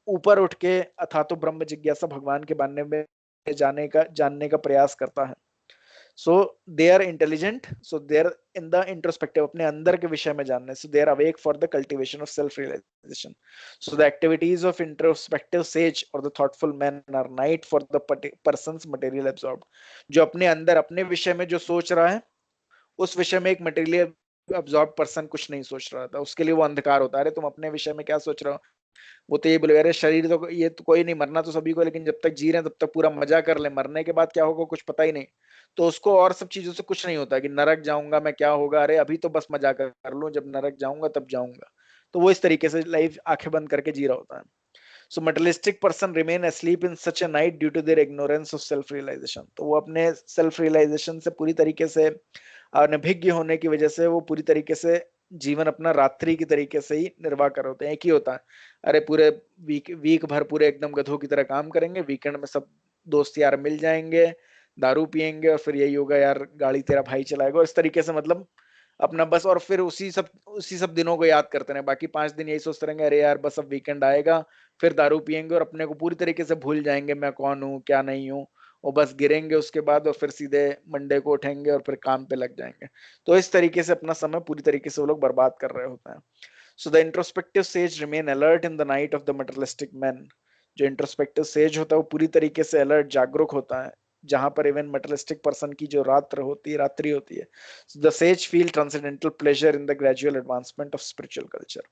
ऊपर उठ के अथा तो ब्रह्म जिज्ञासा, भगवान के बारे में जानने का प्रयास करता है. So they are intelligent, so they are in the introspective, अपने अंदर के विषय में जानने. So they are awake for the cultivation of self realization. So the activities of introspective sages और the thoughtful man are night for the persons material absorbed. जो अपने अंदर अपने विषय में जो सोच रहा है उस विषय में एक मटेरियल अब्सॉर्ब पर्सन कुछ नहीं सोच रहा था, उसके लिए वो अंधकार होता है. अरे तुम अपने विषय में क्या सोच रहे हो, वो तो ये बोले अरे शरीर तो ये तो कोई नहीं, मरना तो सभी को, लेकिन जब तक जी रहे हैं तब तक पूरा मजा कर ले, मरने के बाद क्या होगा कुछ पता ही नहीं. तो उसको और सब चीजों से कुछ नहीं होता कि नरक जाऊंगा मैं, क्या होगा, अरे अभी तो बस मजा कर लूं, जब नरक जाऊंगा तब जाऊंगा. तो वो इस तरीके से लाइफ आंखें बंद करके जी रहा होता है. So materialistic person remain asleep in such a night due to their ignorance of self realization. तो वो अपने self realization से पूरी तरीके से अनभिज्ञ होने की वजह से वो पूरी तरीके से जीवन अपना रात्रि की तरीके से ही निर्वाह कर होते हैं. एक ही होता है, अरे पूरे वीक भर पूरे एकदम गधों की तरह काम करेंगे, वीकेंड में सब दोस्त यार मिल जाएंगे, दारू पियेंगे और फिर यही होगा यार गाड़ी तेरा भाई चलाएगा, और इस तरीके से मतलब अपना बस. और फिर उसी सब दिनों को याद करते रहे, बाकी 5 दिन यही सोचते रहेंगे अरे यार बस अब वीकेंड आएगा, फिर दारू पियेंगे और अपने को पूरी तरीके से भूल जाएंगे मैं कौन हूँ क्या नहीं हूँ, और बस गिरेंगे उसके बाद, और फिर सीधे मंडे को उठेंगे और फिर काम पे लग जाएंगे. तो इस तरीके से अपना समय पूरी तरीके से वो लोग बर्बाद कर रहे होते हैं. सो the introspective says remain alert in the night of the materialistic man. जो इंट्रोस्पेक्टिव सेज होता है वो पूरी तरीके से अलर्ट, जागरूक होता है, जहां पर इवन मटेरियलिस्टिक पर्सन की जो रात्रि होती है. The sage feel transcendental pleasure in the gradual advancement of spiritual culture.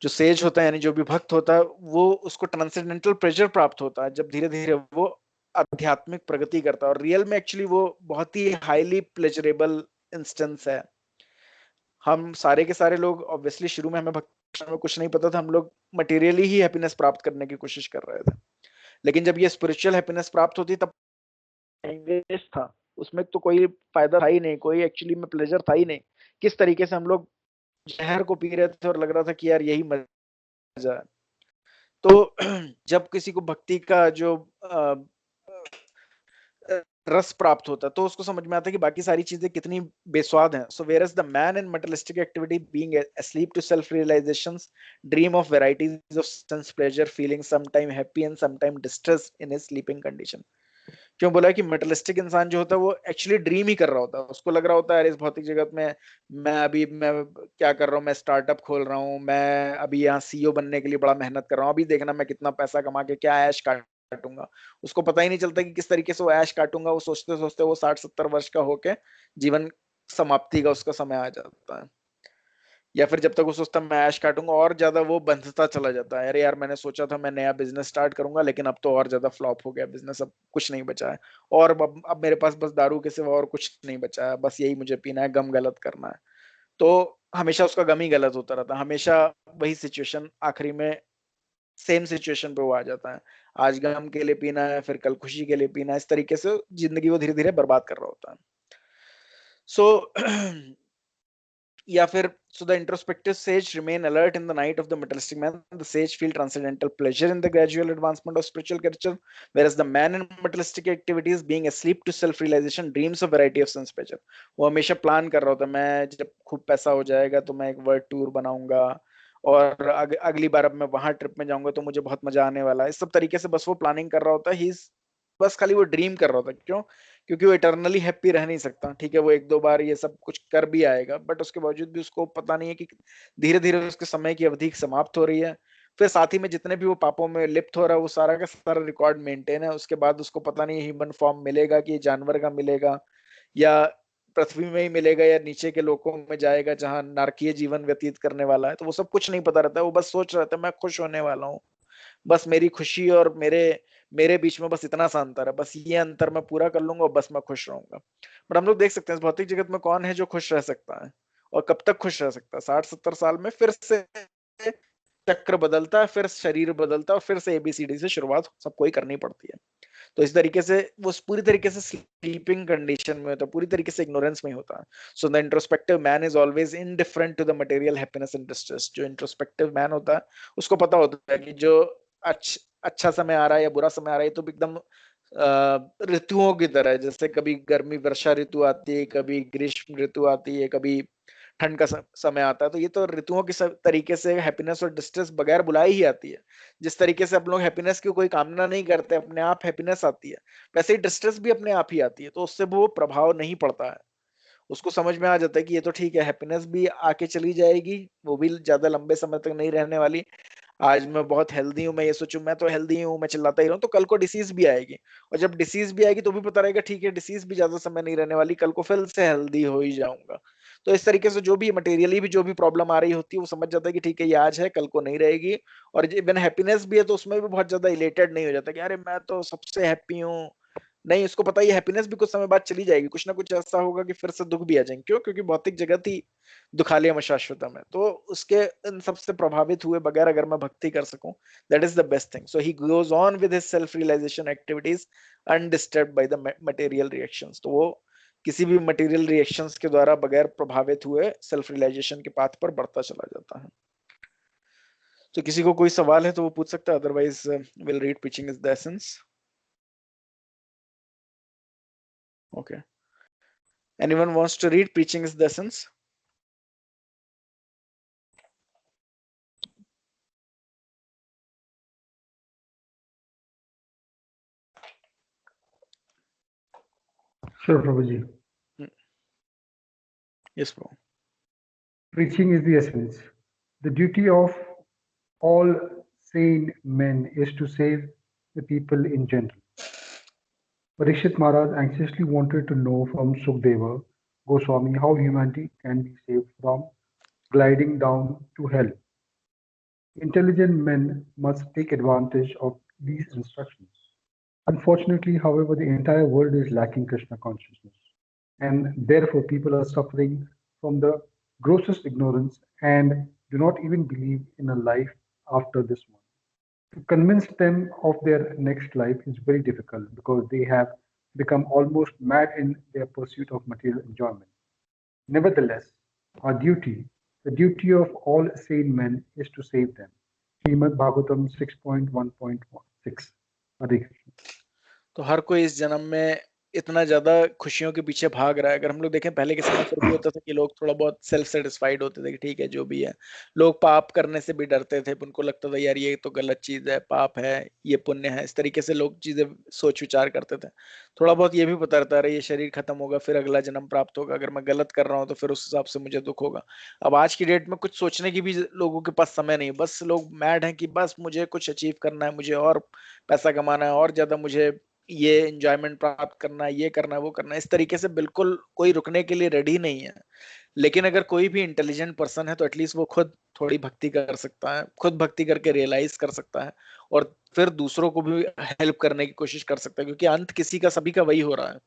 जो सेज होता है यानी जो भी भक्त होता है वो उसको ट्रांसेंडेंटल प्लेजर प्राप्त होता है जब धीरे धीरे वो आध्यात्मिक प्रगति करता है. और रियल में एक्चुअली वो बहुत ही हाईली प्लेजरेबल इंस्टेंस है. हम सारे के सारे लोग ऑब्वियसली शुरू में हमें भक्ति में कुछ नहीं पता था, हम लोग मटेरियली ही हैप्पीनेस प्राप्त करने की कोशिश कर रहे थे, लेकिन जब ये स्पिरिचुअल हैप्पीनेस प्राप्त होती तब वेस्ट था, उसमें तो कोई फायदा था ही नहीं, कोई एक्चुअली में प्लेजर था ही नहीं. किस तरीके से हम लोग जहर को पी रहे थे और लग रहा था कि यार यही मजा है. तो जब किसी को भक्ति का जो रस प्राप्त होता है तो उसको समझ में आता है कि बाकी सारी चीजें कितनी बेस्वाद हैं. So where is the man in materialistic activity being asleep to self realizations dream of varieties of sense pleasure feeling sometime happy and sometime distress in his sleeping condition. क्यों बोला कि मटेरियलिस्टिक इंसान जो होता है वो एक्चुअली ड्रीम ही कर रहा होता है, उसको लग रहा होता है इस भौतिक जगत में मैं क्या कर रहा हूँ, मैं स्टार्टअप खोल रहा हूँ, मैं अभी यहाँ सीईओ बनने के लिए बड़ा मेहनत कर रहा हूँ, अभी देखना मैं कितना पैसा कमा के क्या ऐश काटूंगा. उसको पता ही नहीं चलता कि किस तरीके से वो ऐश काटूंगा, वो सोचते सोचते वो 60-70 वर्ष का होके जीवन समाप्ति का उसका समय आ जाता है. या फिर जब तक वो सोचता मैं ऐश काटूंगा और ज्यादा वो बंधता चला जाता है, अरे यार मैंने सोचा था मैं नया बिजनेस स्टार्ट करूंगा लेकिन अब तो और ज्यादा फ्लॉप हो गया बिजनेस, अब कुछ नहीं बचा है, और अब मेरे पास बस दारू के सिवा और कुछ नहीं बचा है, बस यही मुझे पीना है, गम गलत करना है। तो हमेशा उसका गम ही गलत होता रहता है, हमेशा वही सिचुएशन आखिरी में सेम सिचुएशन पे वो आ जाता है। आज गम के लिए पीना है, फिर कल खुशी के लिए पीना है, इस तरीके से जिंदगी वो धीरे धीरे बर्बाद कर रहा होता है। सो या फिर so the introspective sage remain alert in the night of the materialistic man, the sage feel transcendental pleasure in the gradual advancement of spiritual culture, whereas the man in materialistic activities being asleep to self realization dreams of variety of sense pleasure। वो हमेशा plan कर रहा होता है, मैं जब खूब पैसा हो जाएगा तो मैं एक वर्ल्ड टूर बनाऊंगा, और अगली बार अब मैं वहां ट्रिप में जाऊंगा तो मुझे बहुत मजा आने वाला है, इस सब तरीके से बस वो प्लानिंग कर रहा होता है, ही बस खाली वो ड्रीम कर रहा होता है। क्यों? क्योंकि वो इटरनली हैप्पी रह नहीं सकता, ठीक है, वो एक दो बार ये सब कुछ कर भी आएगा, बट उसके बावजूद भी उसको पता नहीं है कि धीरे धीरे उसके समय की अवधि समाप्त हो रही है। फिर साथ ही में जितने भी वो पापों में लिप्त हो रहा है वो सारा का सारा रिकॉर्ड मेंटेन है, उसके बाद उसको पता नहीं ह्यूमन फॉर्म मिलेगा कि जानवर का मिलेगा, या पृथ्वी में ही मिलेगा, या नीचे के लोकों में जाएगा जहां नारकीय जीवन व्यतीत करने वाला है, तो वो सब कुछ नहीं पता रहता है, वो बस सोच रहा था मैं खुश होने वाला हूँ, बस मेरी खुशी और मेरे मेरे बीच में बस इतना सा अंतर है, बस ये अंतर मैं पूरा कर लूंगा और बस मैं खुश रहूंगा। बट हम लोग देख सकते हैं इस भौतिक जगत में कौन है जो खुश रह सकता है, और कब तक खुश रह सकता है? 60-70 साल में फिर से चक्र बदलता है, फिर शरीर बदलता है, और फिर से एबीसीडी से शुरुआत सब कोई करनी पड़ती है। तो इस तरीके से वो पूरी तरीके से स्लीपिंग कंडीशन में होता है, पूरी तरीके से इग्नोरेंस में होता है। So the introspective man is always indifferent to the material happiness and distress. जो इंट्रोस्पेक्टिव मैन होता है उसको पता होता है कि जो अच्छा समय आ रहा है या बुरा समय आ रहा है तो एकदम ऋतुओं की तरह है, जैसे कभी गर्मी वर्षा ऋतु आती है, कभी ग्रीष्म ऋतु आती है, कभी ठंड का समय आता है, तो ये तो ऋतुओं के तरीके से हैप्पीनेस और डिस्ट्रेस बगैर बुलाए ही आती है। जिस तरीके से आप लोग हैप्पीनेस की कोई कामना नहीं करते, अपने आप हैप्पीनेस आती है, वैसे ही डिस्ट्रेस भी अपने आप ही आती है, तो उससे वो प्रभाव नहीं पड़ता है। उसको समझ में आ जाता है कि ये तो ठीक है, हैप्पीनेस भी आके चली जाएगी, वो भी ज्यादा लंबे समय तक नहीं रहने वाली। आज मैं बहुत हेल्दी हूँ, मैं ये सोचूं मैं तो हेल्दी हूँ, मैं चिल्लाता ही रहूं, तो कल को डिसीज भी आएगी, और जब डिसीज भी आएगी तो भी पता रहेगा ठीक है डिसीज भी ज्यादा समय नहीं रहने वाली, कल को फिर से हेल्दी हो ही जाऊंगा। तो इस तरीके से जो भी मटेरियली भी जो भी प्रॉब्लम आ रही होती है वो समझ जाता है कि ठीक है ये आज है कल को नहीं रहेगी। और इवन हैप्पीनेस भी है तो उसमें भी बहुत ज्यादा इलेटेड नहीं हो जाता कि अरे मैं तो सबसे हैप्पी हूँ, नहीं, उसको पता है हैप्पीनेस भी कुछ समय बाद चली जाएगी, कुछ ना कुछ ऐसा होगा कि फिर से दुख भी आ जाएंगे। क्यों? क्योंकि भौतिक जगत ही दुखालयम अशाश्वतम है। तो उसके इन सबसे प्रभावित हुए बगैर अगर मैं भक्ति कर सकूं, that is the best thing. So he goes on with his self realization activities undisturbed by the material reactions. तो वो किसी भी मटेरियल रिएक्शंस के द्वारा बगैर प्रभावित हुए सेल्फ रियलाइजेशन के पाथ पर बढ़ता चला जाता है। तो किसी को कोई सवाल है तो वो पूछ सकता है, otherwise will read pitching is the essence. Okay. Anyone wants to read Preaching is the Essence? Sure, Prabhuji. Yes, bro. Preaching is the essence. The duty of all sane men is to save the people in general. Parikshit Maharaj anxiously wanted to know from Sukhdeva Goswami how humanity can be saved from gliding down to hell. Intelligent men must take advantage of these instructions. Unfortunately, however, the entire world is lacking Krishna consciousness, and therefore people are suffering from the grossest ignorance and do not even believe in a life after this one. To convince them of their next life is very difficult because they have become almost mad in their pursuit of material enjoyment. Nevertheless, our duty, the duty of all sane men, is to save them. Srimad Bhagavatam 6.1.6. Hare Krishna. तो हर कोई इस जन्म में इतना ज्यादा खुशियों के पीछे भाग रहा है। अगर हम लोग देखें पहले के समय फिर भी होता था कि लोग थोड़ा बहुत सेल्फ सेटिस्फाइड होते थे कि ठीक है जो भी है। लोग पाप करने से भी डरते थे, उनको लगता था यार ये तो गलत चीज है, पाप है, ये पुण्य है, इस तरीके से लोग चीजें सोच विचार करते थे। थोड़ा बहुत ये भी पता रहता है ये शरीर खत्म होगा, फिर अगला जन्म प्राप्त होगा, अगर मैं गलत कर रहा हूँ तो फिर उस हिसाब से मुझे दुख होगा। अब आज की डेट में कुछ सोचने की भी लोगों के पास समय नहीं, बस लोग मैड हैं कि बस मुझे कुछ अचीव करना है, मुझे और पैसा कमाना है, और ज्यादा मुझे ये एंजॉयमेंट प्राप्त करना है, ये करना है, वो करना है, इस तरीके से बिल्कुल कोई रुकने के लिए रेडी नहीं है। लेकिन अगर कोई भी इंटेलिजेंट पर्सन है तो एटलीस्ट वो खुद थोड़ी भक्ति कर सकता है, खुद भक्ति करके रियलाइज कर सकता है और फिर दूसरों को भी हेल्प करने की कोशिश कर सकता है, क्योंकि अंत किसी का सभी का वही हो रहा है।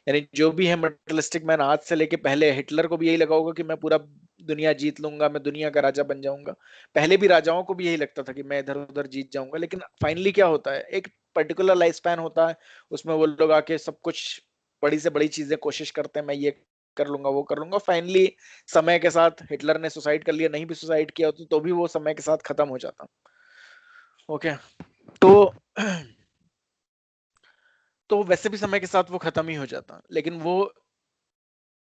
यानी जो भी है मटेरियलिस्टिक मैन, आज से लेके पहले हिटलर को भी यही लगा होगा कि मैं पूरा दुनिया जीत लूंगा, मैं दुनिया का राजा बन जाऊंगा। पहले भी राजाओं को भी यही लगता था कि मैं इधर उधर जीत जाऊंगा, लेकिन फाइनली क्या होता है, एक पर्टिकुलर लाइफ स्पैन होता है, उसमें वो लोग आके सब कुछ बड़ी से बड़ी चीजें कोशिश करते हैं, मैं ये कर लूंगा वो कर लूंगा। फाइनली समय के साथ हिटलर ने सुसाइड कर लिया, नहीं भी सुसाइड किया तो भी वो समय के साथ खत्म हो जाता। ओके, तो वैसे भी समय के साथ वो खत्म ही हो जाता, लेकिन वो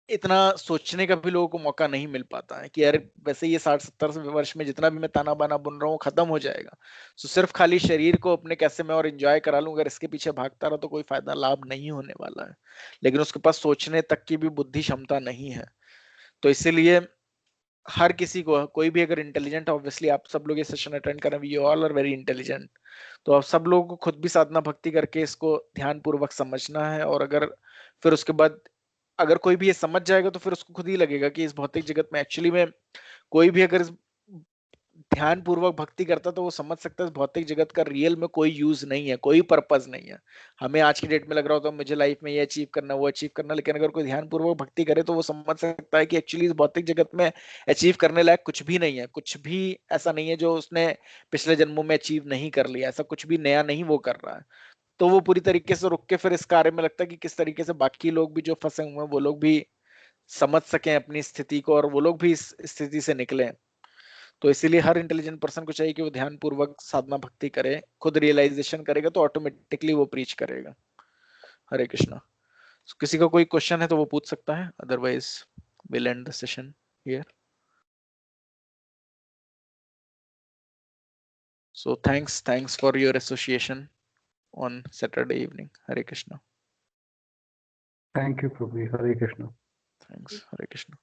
इतना सोचने का भी लोगों को मौका नहीं मिल पाता है कि यार वैसे ये 60-70 वर्ष में जितना भी मैं ताना बाना बुन रहा हूँ खत्म हो जाएगा। तो सिर्फ खाली शरीर को अपने कैसे मैं और एंजॉय करा लूं, अगर इसके पीछे भागता रहा तो कोई फायदा लाभ नहीं होने वाला है। लेकिन उसके पास सोचने तक की भी बुद्धि क्षमता नहीं है। तो इसीलिए हर किसी को, कोई भी अगर इंटेलिजेंट, ऑब्वियसली आप सब लोग ये सेशन अटेंड कर रहे हैं, you all are very intelligent, तो आप सब लोगों को खुद भी साधना भक्ति करके इसको ध्यान पूर्वक समझना है। और अगर फिर उसके बाद अगर कोई भी ये समझ जाएगा तो फिर उसको खुद ही लगेगा कि इस भौतिक जगत में एक्चुअली में कोई भी अगर ध्यान पूर्वक भक्ति करता तो वो समझ सकता है इस भौतिक जगत का रियल में कोई यूज नहीं है, कोई पर्पस नहीं है। हमें आज की डेट में लग रहा होता है मुझे लाइफ में ये अचीव करना वो अचीव करना, लेकिन अगर कोई ध्यान पूर्वक भक्ति करे तो वो समझ सकता है कि एक्चुअली इस भौतिक जगत में अचीव करने लायक कुछ भी नहीं है, कुछ भी ऐसा नहीं है जो उसने पिछले जन्मों में अचीव नहीं कर लिया, ऐसा कुछ भी नया नहीं वो कर रहा है। तो वो पूरी तरीके से रुक के फिर इस कार्य में लगता है कि किस तरीके से बाकी लोग भी जो फंसे हुए हैं वो लोग भी समझ सकें अपनी स्थिति को और वो लोग भी इस स्थिति से निकले। तो इसीलिए हर इंटेलिजेंट पर्सन को चाहिए कि वो ध्यान पूर्वक साधना भक्ति करे, खुद रियलाइजेशन करेगा तो ऑटोमेटिकली वो प्रीच करेगा। हरे कृष्णा। किसी का कोई क्वेश्चन है तो वो पूछ सकता है, otherwise will and the session here. So thanks for your association on Saturday evening. Hare Krishna. Thank you, Prabhu. Hare Krishna. Thanks. Hare Krishna.